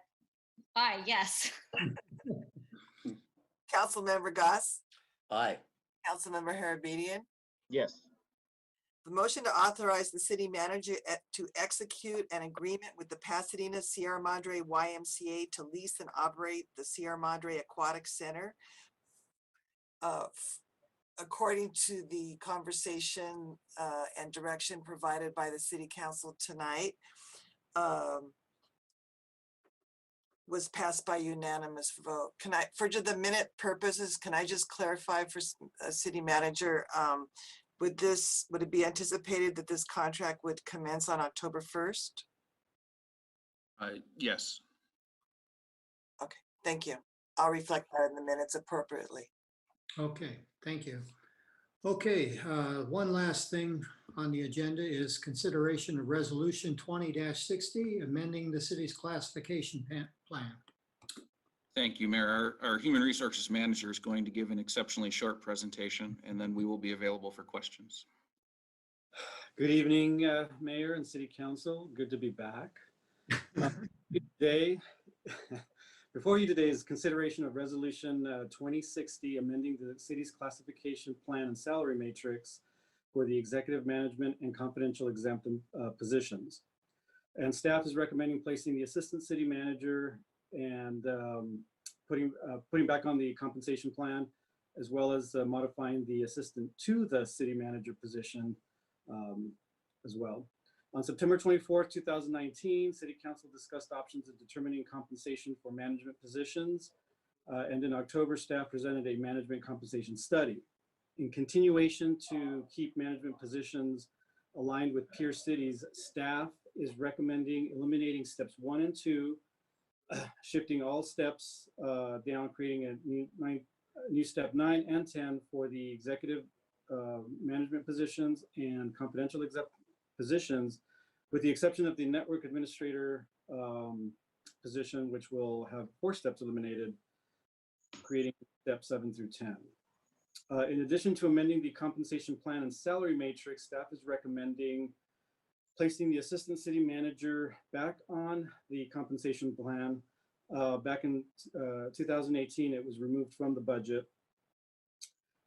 yes. Councilmember Goss, Aye. Councilmember Harabedian. Yes. The motion to authorize the city manager to execute an agreement with the Pasadena Sierra Madre YMCA to lease and operate the Sierra Madre Aquatic Center. According to the conversation and direction provided by the city council tonight, was passed by unanimous vote. Can I, for the minute purposes, can I just clarify for city manager, would it be anticipated that this contract would commence on October 1st? Yes. Okay, thank you. I'll reflect that in the minutes appropriately. Okay, thank you. Okay, one last thing on the agenda is consideration of resolution 20-60, amending the city's classification plan. Thank you, Mayor. Our Human Resources Manager is going to give an exceptionally short presentation, and then we will be available for questions. Good evening, Mayor and City Council. Good to be back. Today, before you today is consideration of Resolution 2060, amending the city's classification plan and salary matrix for the executive management and confidential exempt positions. And staff is recommending placing the assistant city manager and putting back on the compensation plan, as well as modifying the assistant to the city manager position as well. On September 24th, 2019, City Council discussed options of determining compensation for management positions. And in October, staff presented a management compensation study. In continuation to keep management positions aligned with peer cities, staff is recommending eliminating steps 1 and 2, shifting all steps down, creating a new step 9 and 10 for the executive management positions and confidential exec positions, with the exception of the network administrator position, which will have 4 steps eliminated, creating step 7 through 10. In addition to amending the compensation plan and salary matrix, staff is recommending placing the assistant city manager back on the compensation plan. Back in 2018, it was removed from the budget.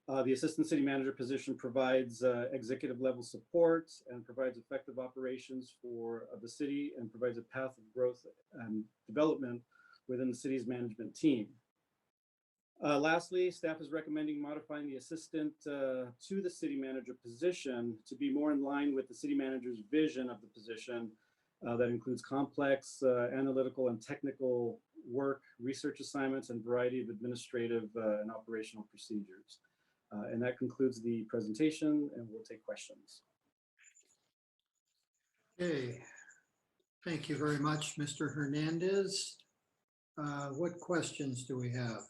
The assistant city manager position provides executive level support and provides effective operations for the city and provides a path of growth and development within the city's management team. Lastly, staff is recommending modifying the assistant to the city manager position to be more in line with the city manager's vision of the position that includes complex analytical and technical work, research assignments, and variety of administrative and operational procedures. And that concludes the presentation, and we'll take questions. Okay, thank you very much, Mr. Hernandez. What questions do we have?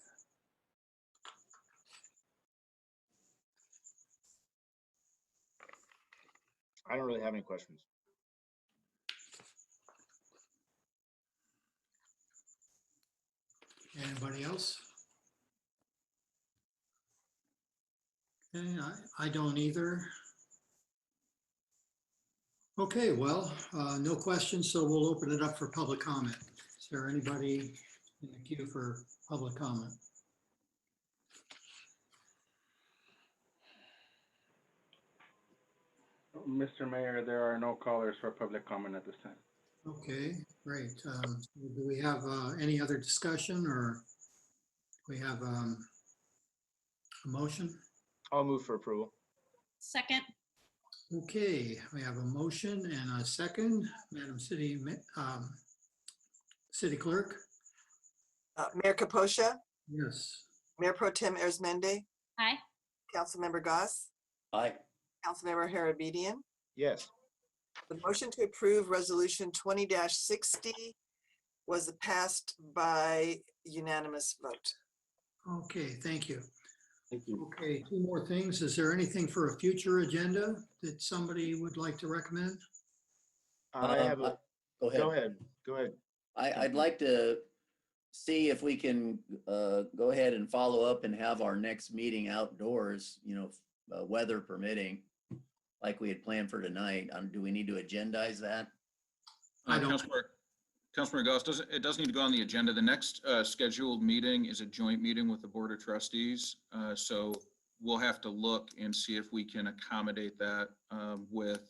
I don't really have any questions. Anybody else? Okay, I don't either. Okay, well, no questions, so we'll open it up for public comment. Is there anybody in the queue for public comment? Mr. Mayor, there are no callers for public comment at this time. Okay, great. Do we have any other discussion, or we have a motion? I'll move for approval. Second. Okay, we have a motion and a second. Madam City Clerk? Mayor Kaposha, Yes. Mayor Pro Tem Arizmendi, Aye. Councilmember Goss, Aye. Councilmember Harabedian. Yes. The motion to approve Resolution 20-60 was passed by unanimous vote. Okay, thank you. Thank you. Okay, two more things. Is there anything for a future agenda that somebody would like to recommend? I have a, Go ahead. go ahead, go ahead. I'd like to see if we can go ahead and follow up and have our next meeting outdoors, weather permitting, like we had planned for tonight. Do we need to agendize that? I don't. Councilmember Goss, it doesn't need to go on the agenda. The next scheduled meeting is a joint meeting with the Board of Trustees. So we'll have to look and see if we can accommodate that with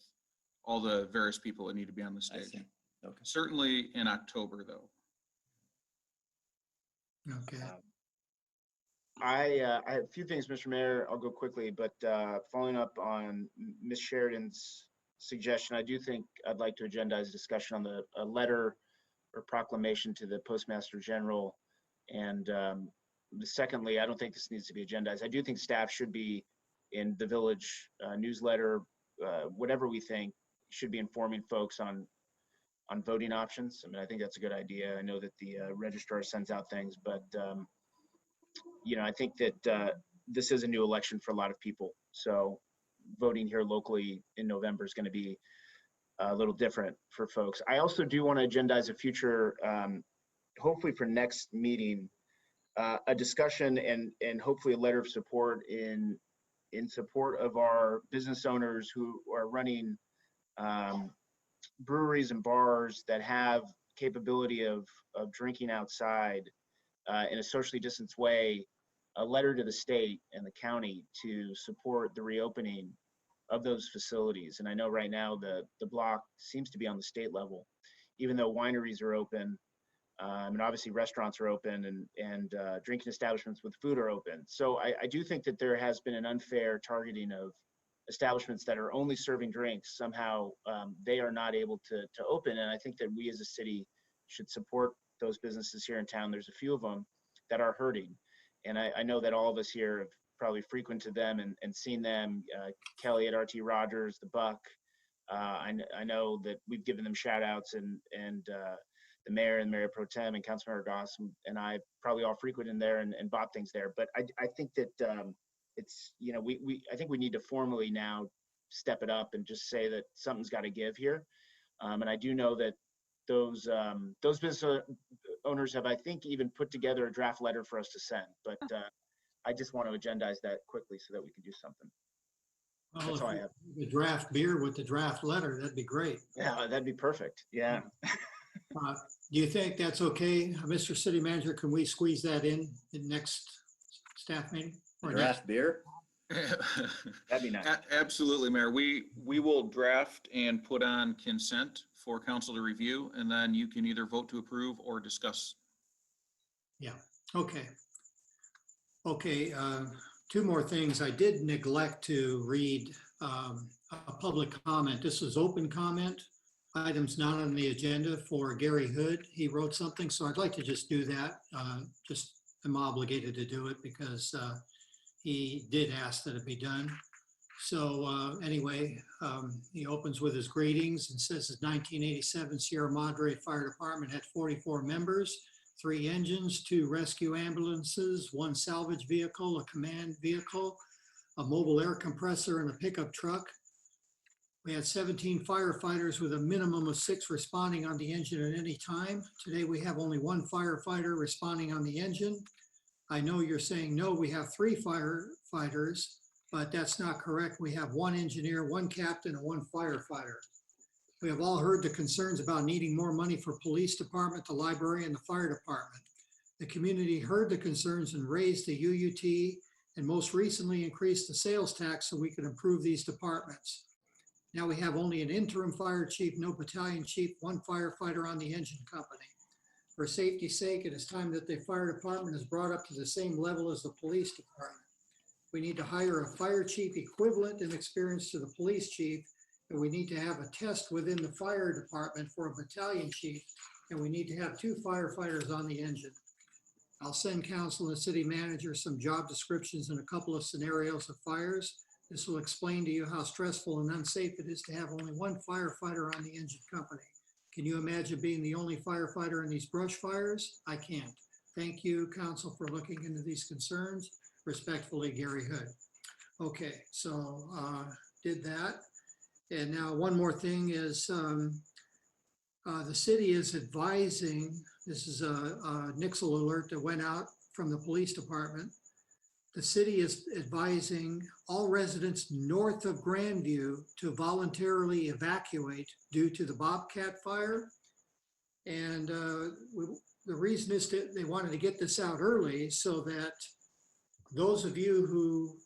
all the various people that need to be on the I stage. see. Okay. Certainly in October, though. Okay. I have a few things, Mr. Mayor. I'll go quickly, but following up on Ms. Sheridan's suggestion, I do think I'd like to agendize discussion on a letter or proclamation to the Postmaster General. And secondly, I don't think this needs to be agendized. I do think staff should be in the village newsletter, whatever we think, should be informing folks on voting options. I mean, I think that's a good idea. I know that the registrar sends out things, but I think that this is a new election for a lot of people. So voting here locally in November is going to be a little different for folks. I also do want to agendize a future, hopefully for next meeting, a discussion and hopefully a letter of support in support of our business owners who are running breweries and bars that have capability of drinking outside in a socially distanced way, a letter to the state and the county to support the reopening of those facilities. And I know right now the block seems to be on the state level, even though wineries are open, and obviously restaurants are open and drinking establishments with food are open. So I do think that there has been an unfair targeting of establishments that are only serving drinks. Somehow they are not able to open. And I think that we as a city should support those businesses here in town. There's a few of them that are hurting. And I know that all of us here have probably frequented them and seen them. Kelly at RT Rogers, the Buck. I know that we've given them shout outs and the mayor and Mayor Pro Tem and Councilmember Goss and I probably all frequented there and bought things there. But I think that it's, I think we need to formally now step it up and just say that something's got to give here. And I do know that those business owners have, I think, even put together a draft letter for us to send. But I just want to agendize that quickly so that we can do something. Well, That's if all I you have. The draft beer with the draft letter, that'd be great. Yeah, that'd be perfect. Yeah. Do you think that's okay, Mr. City Manager? Can we squeeze that in next staff meeting? Or Draft beer? That'd be nice. Absolutely, Mayor. We will draft and put on consent for council to review, and then you can either vote to approve or discuss. Yeah, okay. Okay, two more things. I did neglect to read a public comment. This was open comment. Items not on the agenda for Gary Hood. He wrote something, so I'd like to just do that. Just I'm obligated to do it because he did ask that it be done. So anyway, he opens with his greetings and says his 1987 Sierra Madre Fire Department had 44 members, 3 engines, 2 rescue ambulances, 1 salvage vehicle, a command vehicle, a mobile air compressor, and a pickup truck. We had 17 firefighters with a minimum of 6 responding on the engine at any time. Today, we have only 1 firefighter responding on the engine. I know you're saying, no, we have 3 firefighters, but that's not correct. We have 1 engineer, 1 captain, and 1 firefighter. We have all heard the concerns about needing more money for police department, the library, and the fire department. The community heard the concerns and raised the UUT, and most recently increased the sales tax so we could improve these departments. Now we have only an interim fire chief, no battalion chief, 1 firefighter on the engine company. For safety's sake, it is time that the fire department is brought up to the same level as the police department. We need to hire a fire chief equivalent in experience to the police chief, and we need to have a test within the fire department for a battalion chief, and we need to have 2 firefighters on the engine. I'll send council and the city manager some job descriptions and a couple of scenarios of fires. This will explain to you how stressful and unsafe it is to have only 1 firefighter on the engine company. Can you imagine being the only firefighter in these brush fires? I can't. Thank you, council, for looking into these concerns. Respectfully, Gary Hood. Okay, so did that. And now one more thing is the city is advising, this is a Nixle alert that went out from the police department. The city is advising all residents north of Grandview to voluntarily evacuate due to the Bobcat fire. And the reason is that they wanted to get this out early so that those of you who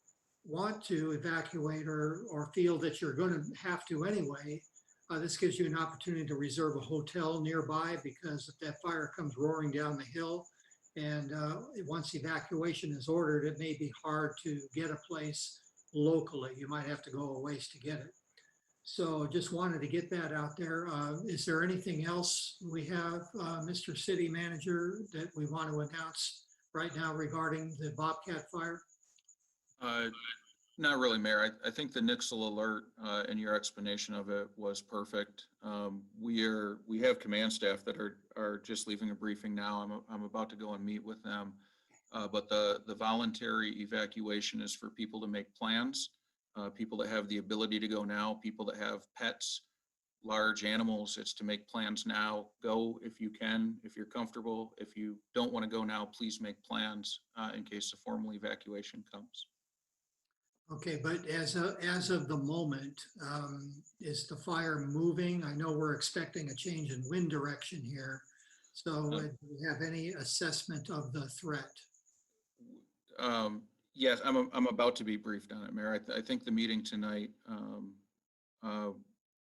want to evacuate or feel that you're going to have to anyway, this gives you an opportunity to reserve a hotel nearby, because if that fire comes roaring down the hill and once evacuation is ordered, it may be hard to get a place locally. You might have to go a ways to get it. So just wanted to get that out there. Is there anything else we have, Mr. City Manager, that we want to announce right now regarding the Bobcat fire? Not really, Mayor. I think the Nixle alert and your explanation of it was perfect. We have command staff that are just leaving a briefing now. I'm about to go and meet with them. But the voluntary evacuation is for people to make plans, people that have the ability to go now, people that have pets, large animals. It's to make plans now. Go if you can, if you're comfortable. If you don't want to go now, please make plans in case a formal evacuation comes. Okay, but as of the moment, is the fire moving? I know we're expecting a change in wind direction here. So do you have any assessment of the threat? Yes, I'm about to be briefed on it, Mayor. I think the meeting tonight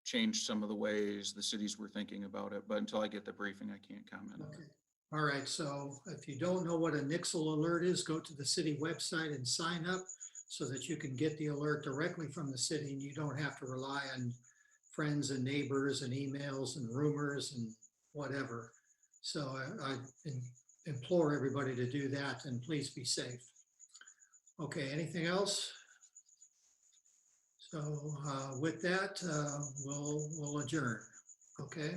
changed some of the ways the cities were thinking about it, but until I get the briefing, I can't comment on it. All right, so if you don't know what a Nixle alert is, go to the city website and sign up so that you can get the alert directly from the city and you don't have to rely on friends and neighbors and emails and rumors and whatever. So I implore everybody to do that, and please be safe. Okay, anything else? So with that, we'll adjourn. Okay.